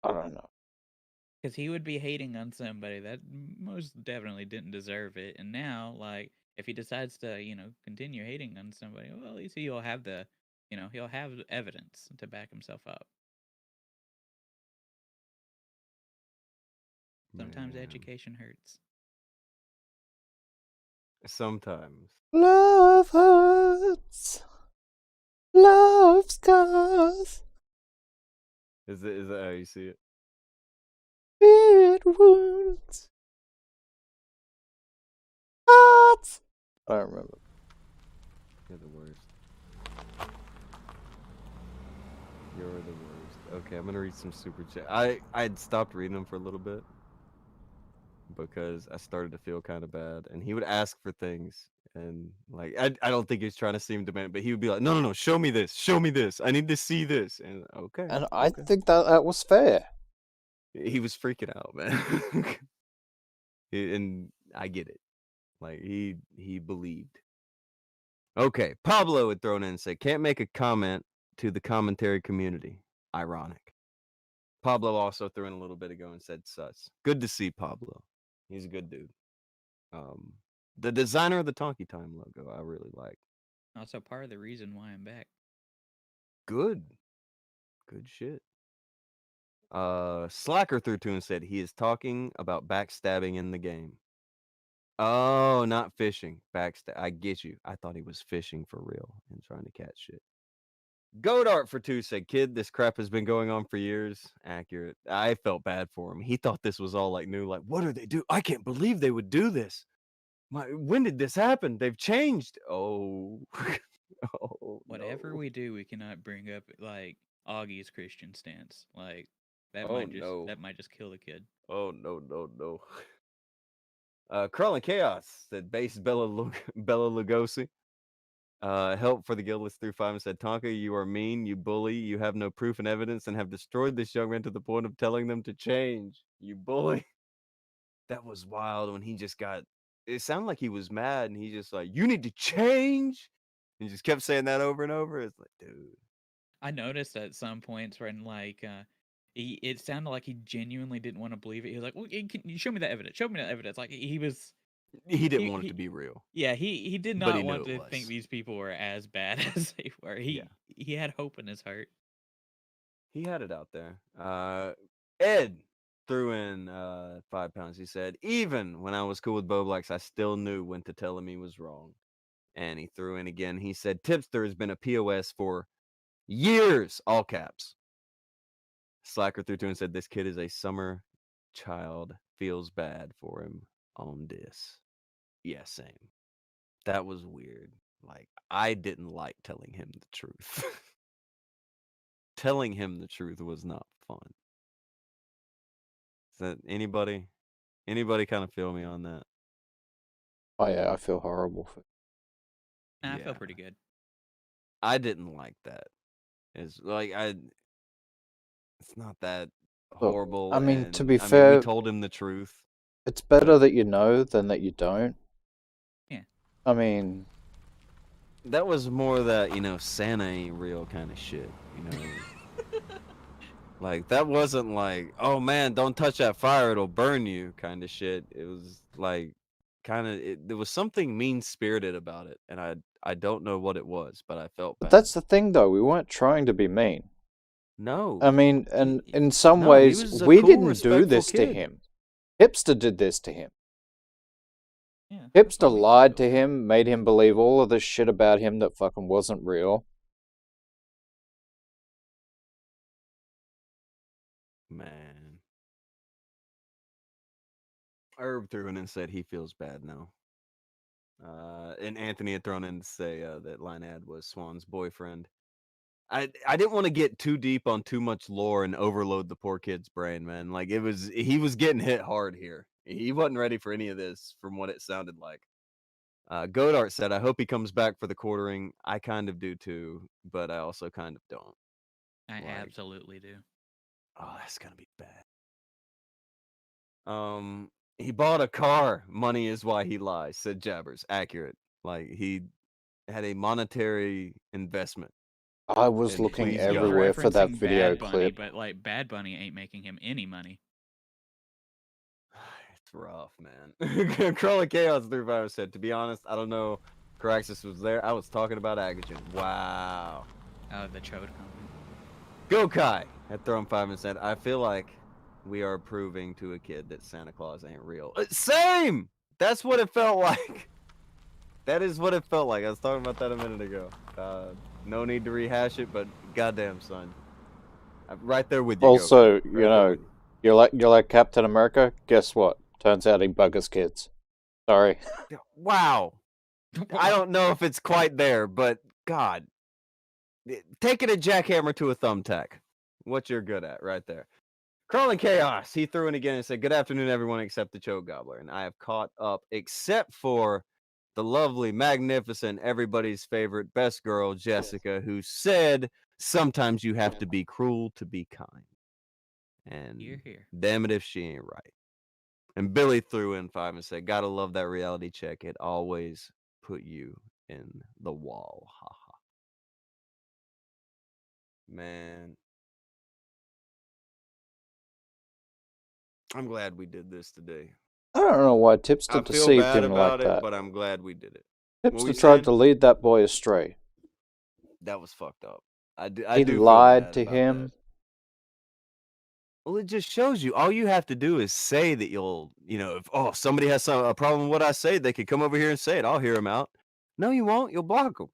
Speaker 1: I don't know.
Speaker 5: Because he would be hating on somebody that most definitely didn't deserve it, and now, like, if he decides to, continue hating on somebody, well, at least he'll have he'll have evidence to back himself up. Sometimes
Speaker 2: Man.
Speaker 5: education hurts.
Speaker 2: Sometimes.
Speaker 1: Love hurts. Love scars.
Speaker 2: Is that how you see it?
Speaker 1: It wounds. Hearts. I don't remember.
Speaker 2: You're the worst. You're the worst. Okay, I'm gonna read some super chat. I'd stopped reading them for a little bit because I started to feel kind of bad, and he would ask for things, and like I don't think he was trying to seem demanding, but he would be like, no, show me this, I need to see this, and okay.
Speaker 1: And I think that was fair.
Speaker 2: He was freaking out, man. And I get it. Like he believed. Okay, Pablo had thrown in and said, can't make a comment to the commentary community. Ironic. Pablo also threw in a little bit ago and said sus. Good to see Pablo. He's a good dude. The designer of the Tonky Time logo I really like.
Speaker 5: Also part of the reason why I'm back.
Speaker 2: Good shit. Slacker threw to and said he is talking about backstabbing in the game. Oh, not fishing. Backstab. I get you. I thought he was fishing for real and trying to catch shit. Godart for 2 said, kid, this crap has been going on for years. Accurate. I felt bad for him. He thought this was all like new. Like, what do they do? I can't believe they would do this. When did this happen? They've changed. Oh. Oh,
Speaker 5: Whatever
Speaker 2: no.
Speaker 5: we do, we cannot bring up like Augie's Christian stance. Like that
Speaker 2: Oh,
Speaker 5: might just kill the kid.
Speaker 2: Oh, no. Crawling Chaos said, base Bella Lugosi. Help for the guildless through 5 and said, Tonka, you are mean, you bully, you have no proof and evidence, and have destroyed this young man to the point of telling them to change. You bully. That was wild when he just got. It sounded like he was mad, and he just like, "You need to change." He just kept saying that over and over. It's like, dude.
Speaker 5: I noticed at some points when it sounded like he genuinely didn't want to believe it. He was like, "Well, can you show me that evidence? Show me that evidence." Like he was,
Speaker 2: He didn't
Speaker 5: he,
Speaker 2: want it
Speaker 5: he
Speaker 2: to be real,
Speaker 5: yeah, he did
Speaker 2: but he
Speaker 5: not
Speaker 2: knew
Speaker 5: want
Speaker 2: it
Speaker 5: to
Speaker 2: was.
Speaker 5: think these people were as bad as they were. He had hope in his heart.
Speaker 2: He had it out there. Ed threw in 5 pounds. He said, even when I was cool with Boblax, I still knew when to tell him he was wrong. And he threw in again. He said, Tipster has been a POS for years, all caps. Slacker threw 2 and said, this kid is a summer child. Feels bad for him on this. Yeah, same. That was weird. Like, I didn't like telling him the truth. Telling him the truth was not fun. Is that anybody kind of feel me on that?
Speaker 1: Oh yeah, I feel horrible for.
Speaker 5: Nah, I
Speaker 2: Yeah.
Speaker 5: feel pretty good.
Speaker 2: I didn't like that. It's like it's not that
Speaker 1: Look,
Speaker 2: horrible.
Speaker 1: I mean,
Speaker 2: and,
Speaker 1: to be
Speaker 2: we
Speaker 1: fair,
Speaker 2: told him the truth.
Speaker 1: it's better that you know than that you don't.
Speaker 5: Yeah.
Speaker 1: I mean,
Speaker 2: That was more that, Santa ain't real kind of shit, Like, that wasn't like, oh man, don't touch that fire, it'll burn you kind of shit. It was like there was something mean-spirited about it, and I don't know what it was, but I felt
Speaker 1: but
Speaker 2: bad.
Speaker 1: that's the thing though. We weren't trying to be mean.
Speaker 2: No.
Speaker 1: I mean, and in some
Speaker 2: No, he
Speaker 1: ways,
Speaker 2: was a
Speaker 1: we
Speaker 2: cool,
Speaker 1: didn't do
Speaker 2: respectful
Speaker 1: this to
Speaker 2: kid.
Speaker 1: him. Hipster did this to him.
Speaker 5: Yeah.
Speaker 1: Hipster lied to him, made him believe all of this shit about him that fucking wasn't real.
Speaker 2: Man. Herb threw in and said he feels bad now. And Anthony had thrown in to say that Lynad was Swan's boyfriend. I didn't want to get too deep on too much lore and overload the poor kid's brain, man. Like he was getting hit hard here. He wasn't ready for any of this from what it sounded like. Godart said, I hope he comes back for the quartering. I kind of do too, but I also kind of don't.
Speaker 5: I absolutely do.
Speaker 2: Oh, that's gonna be bad. He bought a car. Money is why he lies, said Jabbers. Accurate. Like he had a monetary investment.
Speaker 1: I was
Speaker 2: And
Speaker 1: looking
Speaker 2: please,
Speaker 1: everywhere for that
Speaker 5: Referencing
Speaker 1: video
Speaker 5: Bad Bunny,
Speaker 1: clip.
Speaker 5: but like Bad Bunny ain't making him any money.
Speaker 2: It's rough, man. Crawl of Chaos 35 said, to be honest, I don't know. Caraxus was there. I was talking about Akujin. Wow.
Speaker 5: Oh, the chode comment.
Speaker 2: Gokai had thrown 5 and said, I feel like we are proving to a kid that Santa Claus ain't real. Same! That's what it felt like. That is what it felt like. I was talking about that a minute ago. No need to rehash it, but goddamn, son. I'm right there with you.
Speaker 1: Also,
Speaker 2: Gokai.
Speaker 1: you're like Captain America. Guess what? Turns out he buggers kids. Sorry.
Speaker 2: Wow. I don't know if it's quite there, but God. Taking a jackhammer to a thumbtack. What you're good at right there. Crawling Chaos. He threw in again and said, good afternoon, everyone, except the Choke Gobbler. And I have caught up, except for the lovely, magnificent, everybody's favorite, best girl, Jessica, who said, sometimes you have to be cruel to be kind. And
Speaker 5: Here.
Speaker 2: damn it if she ain't right. And Billy threw in 5 and said, gotta love that reality check. It always put you in the wall. Haha. Man. I'm glad we did this today.
Speaker 1: I don't know why Tipster
Speaker 2: I feel
Speaker 1: deceived
Speaker 2: bad
Speaker 1: him
Speaker 2: about
Speaker 1: like
Speaker 2: it,
Speaker 1: that.
Speaker 2: but I'm glad we did it. What were
Speaker 1: Tipster
Speaker 2: you
Speaker 1: tried
Speaker 2: saying?
Speaker 1: to lead that boy astray.
Speaker 2: That was fucked up. I
Speaker 1: He
Speaker 2: do feel
Speaker 1: lied
Speaker 2: bad
Speaker 1: to
Speaker 2: about
Speaker 1: him.
Speaker 2: that. Well, it just shows you. All you have to do is say that you'll, if somebody has a problem with what I say, they could come over here and say it. I'll hear them out. No, you won't. You'll block them.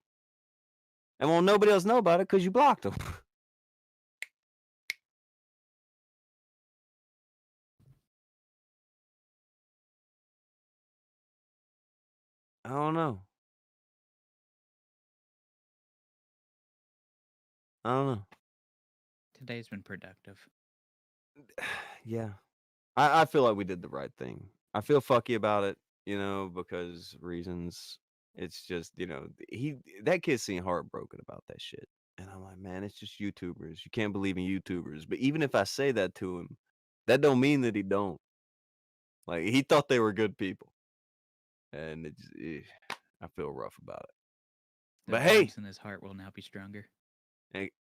Speaker 2: And won't nobody else know about it because you blocked them. I don't know.
Speaker 5: Today's been productive.
Speaker 2: Yeah. I feel like we did the right thing. I feel fucky about it, because reasons. It's just, that kid seemed heartbroken about that shit. And I'm like, man, it's just YouTubers. You can't believe in YouTubers. But even if I say that to him, that don't mean that he don't. Like he thought they were good people, and I feel rough about it.
Speaker 5: The
Speaker 2: But hey,
Speaker 5: voice in his heart will now be stronger.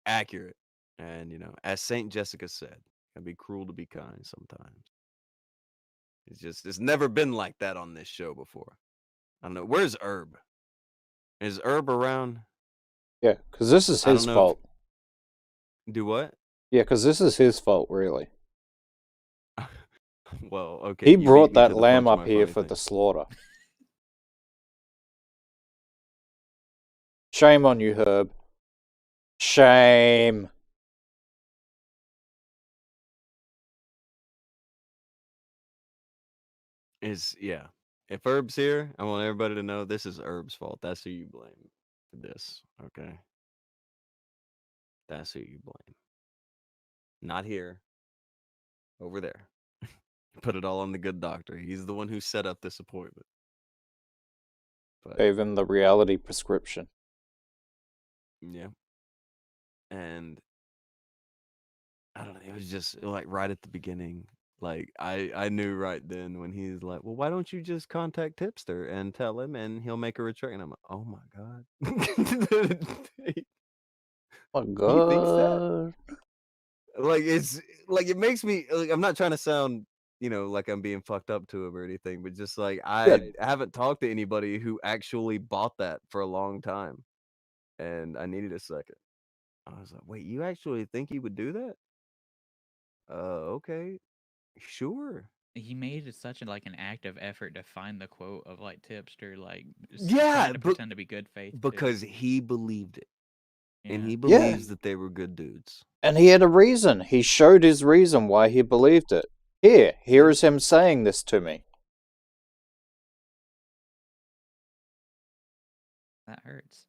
Speaker 2: accurate, and as Saint Jessica said, it can be cruel to be kind sometimes. It's never been like that on this show before. I don't know. Where's Herb? Is Herb around?
Speaker 1: Yeah, because this is
Speaker 2: I don't
Speaker 1: his
Speaker 2: know.
Speaker 1: fault.
Speaker 2: Do what?
Speaker 1: Yeah, because this is his fault, really.
Speaker 2: Well, okay.
Speaker 1: He
Speaker 2: you beat
Speaker 1: brought
Speaker 2: me to
Speaker 1: that
Speaker 2: the
Speaker 1: lamb
Speaker 2: punch,
Speaker 1: up
Speaker 2: my
Speaker 1: here
Speaker 2: funny
Speaker 1: for
Speaker 2: thing.
Speaker 1: the slaughter. Shame on you, Herb. Shame.
Speaker 2: Yeah. If Herb's here, I want everybody to know this is Herb's fault. That's who you blame for this. Okay. That's who you blame. Not here. Over there. Put it all on the good doctor. He's the one who set up this appointment. But
Speaker 1: Gave him the reality prescription.
Speaker 2: yeah. And I don't know, it was just like right at the beginning. Like I knew right then when he's like, well, why don't you just contact Tipster and tell him and he'll make a return? And I'm like, oh my God.
Speaker 1: Oh,
Speaker 2: He thinks that?
Speaker 1: God.
Speaker 2: Like it's like it makes me like I'm not trying to sound, like I'm being fucked up to him or anything, but just like I haven't talked to anybody who actually bought that for a long time. And I needed a second. I was like, wait, you actually think he would do that? Okay. Sure.
Speaker 5: He made it such an active effort to find the quote of Tipster,
Speaker 2: Yeah,
Speaker 5: trying to pretend to be good faith.
Speaker 2: Because he believed it. And
Speaker 5: Yeah.
Speaker 2: he believes that they were good dudes.
Speaker 1: And he had a reason. He showed his reason why he believed it. Here is him saying this to me.
Speaker 5: That hurts.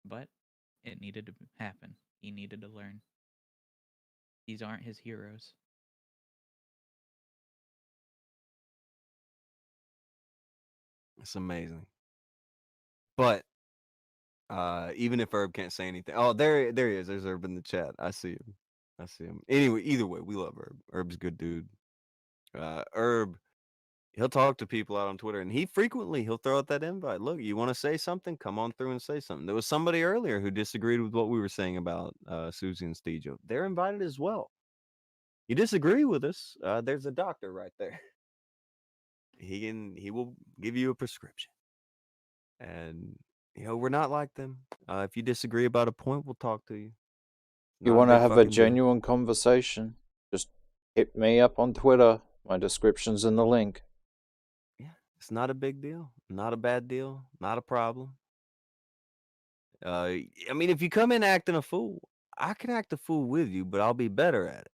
Speaker 5: But it needed to happen. He needed to learn. These aren't his heroes.
Speaker 2: It's amazing. But even if Herb can't say anything. Oh, there he is. There's Herb in the chat. I see him. Anyway, either way, we love Herb. Herb's a good dude. Herb, he'll talk to people out on Twitter, and he'll throw out that invite. Look, you want to say something? Come on through and say something. There was somebody earlier who disagreed with what we were saying about Susie and Stejo. They're invited as well. You disagree with us? There's a doctor right there. He will give you a prescription. And we're not like them. If you disagree about a point, we'll talk to you.
Speaker 1: You want to have a genuine conversation? Just hit me up on Twitter. My description's in the link.
Speaker 2: Yeah, it's not a big deal. Not a bad deal. Not a problem. I mean, if you come in acting a fool, I can act a fool with you, but I'll be better at it.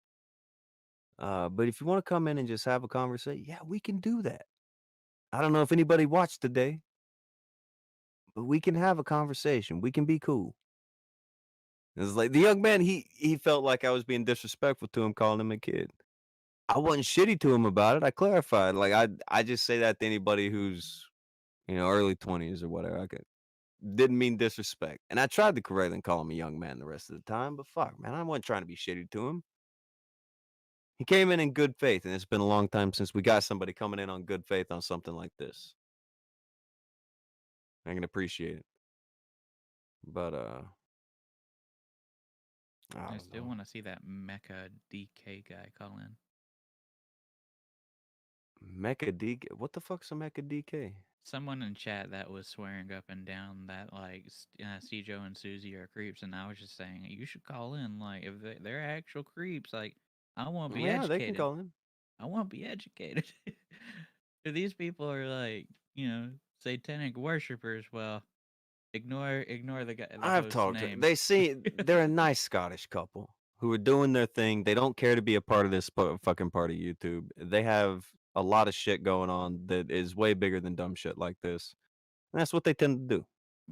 Speaker 2: But if you want to come in and just have a conversation, yeah, we can do that. I don't know if anybody watched today, but we can have a conversation. We can be cool. It's like the young man, he felt like I was being disrespectful to him, calling him a kid. I wasn't shitty to him about it. I clarified. Like I just say that to anybody who's, early 20s or whatever. Didn't mean disrespect. And I tried to correct and call him a young man the rest of the time, but fuck, man, I wasn't trying to be shitty to him. He came in good faith, and it's been a long time since we got somebody coming in on good faith on something like this. I can appreciate it. But
Speaker 5: I still want to see that Mecha DK guy call in.
Speaker 2: Mecha DK? What the fuck's a Mecha DK?
Speaker 5: Someone in chat that was swearing up and down that Stejo and Susie are creeps, and I was just saying you should call in. Like if they're actual creeps, like I want to be educated.
Speaker 2: Yeah, they can call in.
Speaker 5: I want to be educated. If these people are satanic worshippers, well, ignore the guy.
Speaker 2: I've talked to them. They see they're a nice Scottish couple who are doing their thing. They don't care to be a part of this fucking part of YouTube. They have a lot of shit going on that is way bigger than dumb shit like this. And that's what they tend to do.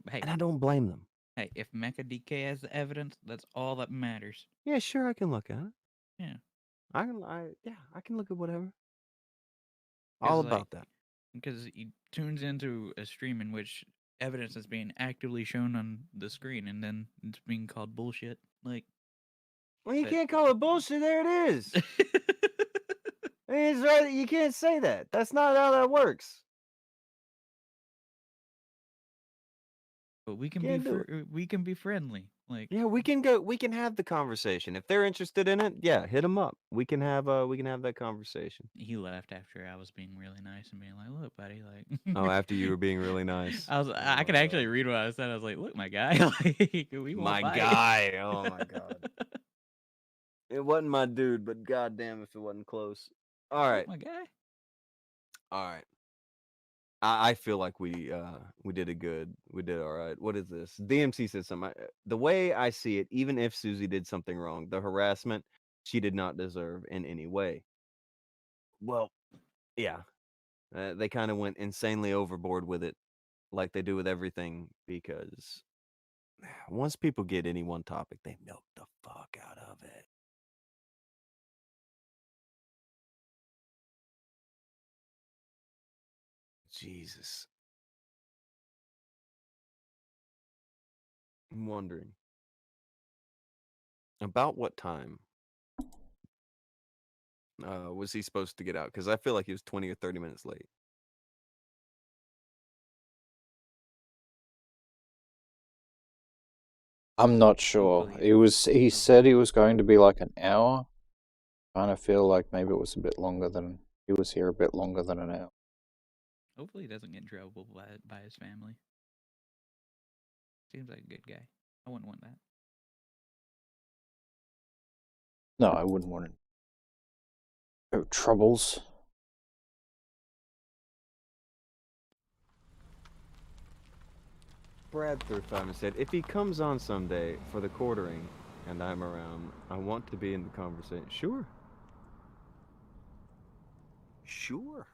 Speaker 5: Hey,
Speaker 2: and I don't blame them.
Speaker 5: Hey, if Mecha DK has the evidence, that's all that matters.
Speaker 2: Yeah, sure, I can look at it.
Speaker 5: Yeah.
Speaker 2: I can look at whatever. All about that.
Speaker 5: Because he tunes into a stream in which evidence is being actively shown on the screen, and then it's being called bullshit.
Speaker 2: Well, you can't call it bullshit. There it is. He's right. You can't say that. That's not how that works.
Speaker 5: But we can
Speaker 2: Can't do
Speaker 5: we can be friendly. Like,
Speaker 2: Yeah, we can go. We can have the conversation if they're interested in it. Yeah, hit them up. We can have that conversation.
Speaker 5: he left after I was being really nice and being like, "Look, buddy, like."
Speaker 2: Oh, after you were being really nice.
Speaker 5: I could actually read what I said. I was like, "Look, my guy, like, we won't
Speaker 2: My
Speaker 5: fight."
Speaker 2: guy. Oh my god. It wasn't my dude, but goddamn if it wasn't close. All right.
Speaker 5: Look, my guy.
Speaker 2: All right. I feel like we did we did all right. What is this? DMC said something. The way I see it, even if Susie did something wrong, the harassment she did not deserve in any way. Well, yeah, they kind of went insanely overboard with it, like they do with everything, because once people get any one topic, they milk the fuck out of it. Jesus. I'm wondering about what time was he supposed to get out? Because I feel like he was 20 or 30 minutes late.
Speaker 1: I'm not sure.
Speaker 5: believe
Speaker 1: He said he was going to be like an hour. Kind of feel like maybe it was a bit longer than he was here a bit longer than an hour.
Speaker 5: Hopefully, he doesn't get in trouble by his family. Seems like a good guy. I wouldn't want that.
Speaker 1: No, I wouldn't want it. No troubles.
Speaker 2: Brad threw five and said, if he comes on someday for the quartering and I'm around, I want to be in the conversation. Sure. Sure.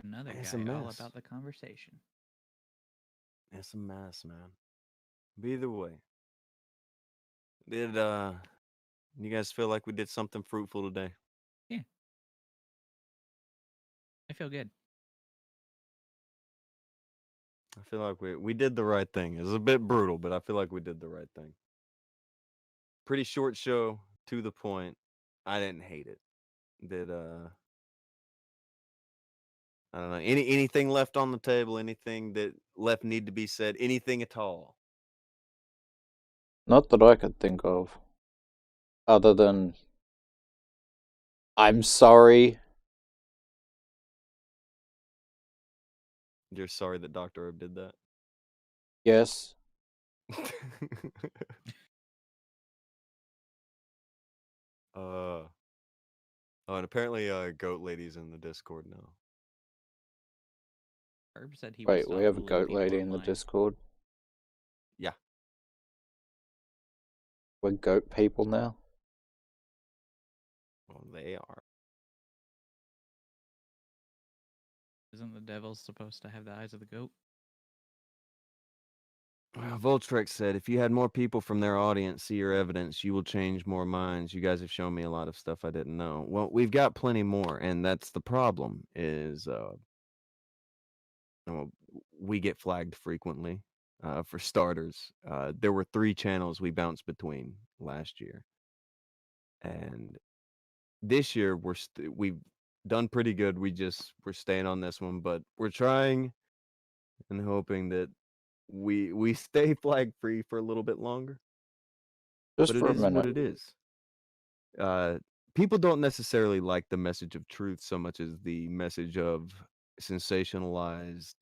Speaker 5: Another
Speaker 2: It's
Speaker 5: guy
Speaker 2: a
Speaker 5: all
Speaker 2: mess.
Speaker 5: about the conversation.
Speaker 2: It's a mess, man. But either way. Did you guys feel like we did something fruitful today?
Speaker 5: Yeah. I feel good.
Speaker 2: I feel like we did the right thing. It was a bit brutal, but I feel like we did the right thing. Pretty short show, to the point. I didn't hate it. Did I don't know, anything left on the table, anything that left need to be said, anything at all?
Speaker 1: Not that I could think of. Other than I'm sorry.
Speaker 2: You're sorry that Dr. Herb did that?
Speaker 1: Yes.
Speaker 2: Oh, and apparently Goat Lady's in the Discord now.
Speaker 5: Herb said he would
Speaker 1: Wait,
Speaker 5: stop
Speaker 1: we have a
Speaker 5: bullying
Speaker 1: goat
Speaker 5: people
Speaker 1: lady in the
Speaker 5: online.
Speaker 1: Discord.
Speaker 2: Yeah.
Speaker 1: We're goat people now.
Speaker 2: Well, they are.
Speaker 5: Isn't the devil supposed to have the eyes of the goat?
Speaker 2: Well, Voltrex said, if you had more people from their audience see your evidence, you will change more minds. You guys have shown me a lot of stuff I didn't know. Well, we've got plenty more, and that's the problem, is we get flagged frequently. For starters, there were 3 channels we bounced between last year. And this year, we've done pretty good. We're staying on this one, but we're trying and hoping that we stay flag free for a little bit longer.
Speaker 1: Just
Speaker 2: But
Speaker 1: for
Speaker 2: it
Speaker 1: a
Speaker 2: is what
Speaker 1: minute.
Speaker 2: it is. People don't necessarily like the message of truth so much as the message of sensationalized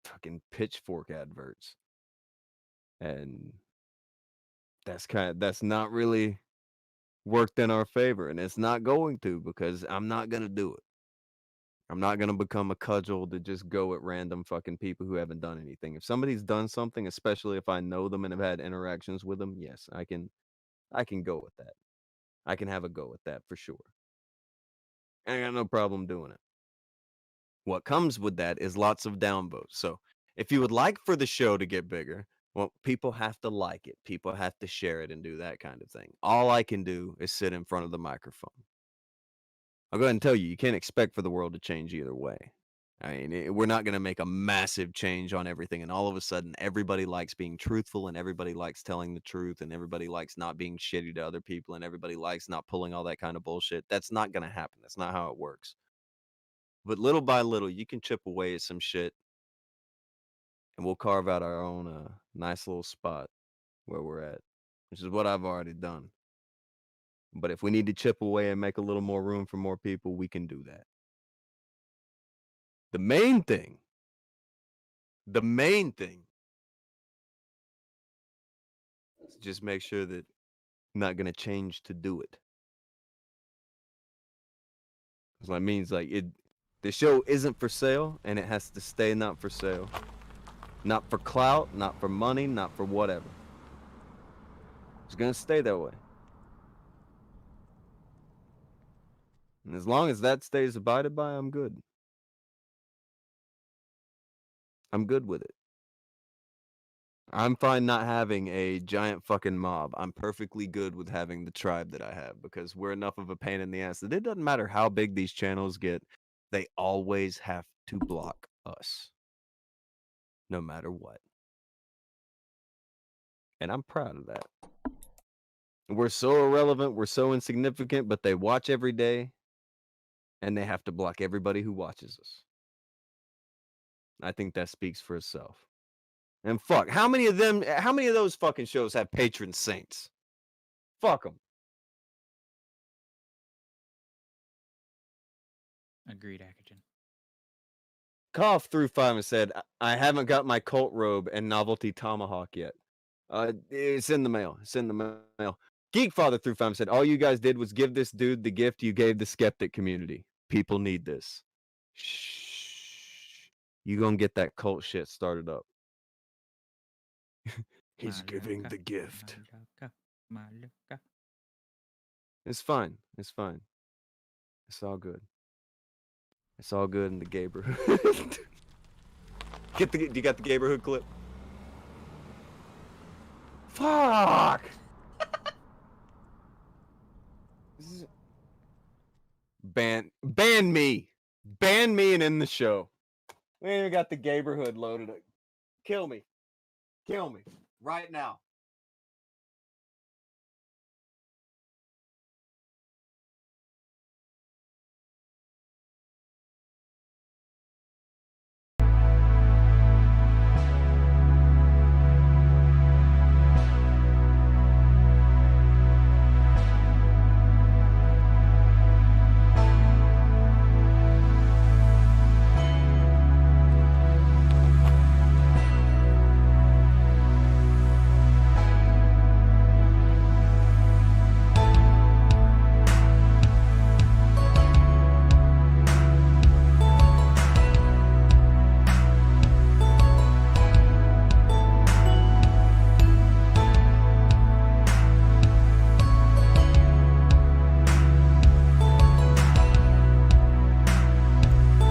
Speaker 2: fucking pitchfork adverts. And that's not really worked in our favor, and it's not going to, because I'm not going to do it. I'm not going to become a cudgel to just go at random fucking people who haven't done anything. If somebody's done something, especially if I know them and have had interactions with them, yes, I can go with that. I can have a go at that for sure. I got no problem doing it. What comes with that is lots of downvotes. So if you would like for the show to get bigger, well, people have to like it. People have to share it and do that kind of thing. All I can do is sit in front of the microphone. I'll go ahead and tell you, you can't expect for the world to change either way. I mean, we're not going to make a massive change on everything. And all of a sudden, everybody likes being truthful and everybody likes telling the truth and everybody likes not being shitty to other people and everybody likes not pulling all that kind of bullshit. That's not going to happen. That's not how it works. But little by little, you can chip away at some shit and we'll carve out our own nice little spot where we're at, which is what I've already done. But if we need to chip away and make a little more room for more people, we can do that. The main thing is just make sure that I'm not going to change to do it. So that means like the show isn't for sale and it has to stay not for sale. Not for clout, not for money, not for whatever. It's going to stay that way. And as long as that stays abided by, I'm good. I'm good with it. I'm fine not having a giant fucking mob. I'm perfectly good with having the tribe that I have because we're enough of a pain in the ass that it doesn't matter how big these channels get, they always have to block us. No matter what. And I'm proud of that. We're so irrelevant, we're so insignificant, but they watch every day and they have to block everybody who watches us. I think that speaks for itself. And fuck, how many of those fucking shows have patron saints? Fuck them.
Speaker 5: Agreed, Akujin.
Speaker 2: Cough through 5 and said, I haven't got my cult robe and novelty tomahawk yet. It's in the mail. It's in the mail. Geekfather through 5 said, all you guys did was give this dude the gift you gave the skeptic community. People need this. Shh. You gonna get that cult shit started up. He's giving the gift. It's fine. It's fine. It's all good. It's all good in the neighborhood. You got the neighborhood clip? Fuck! Ban me. Ban me and end the show. We ain't even got the neighborhood loaded up. Kill me. Kill me. Right now.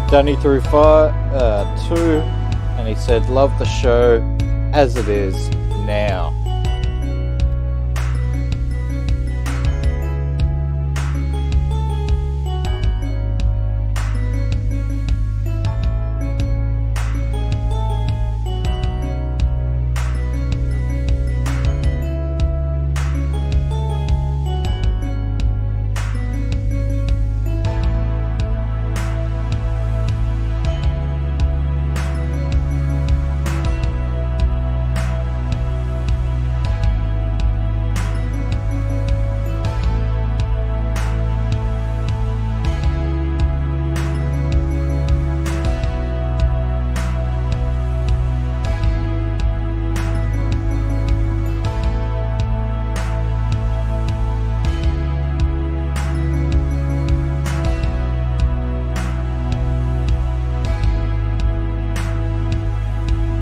Speaker 1: Danny threw 2, and he said, love the show as it is now.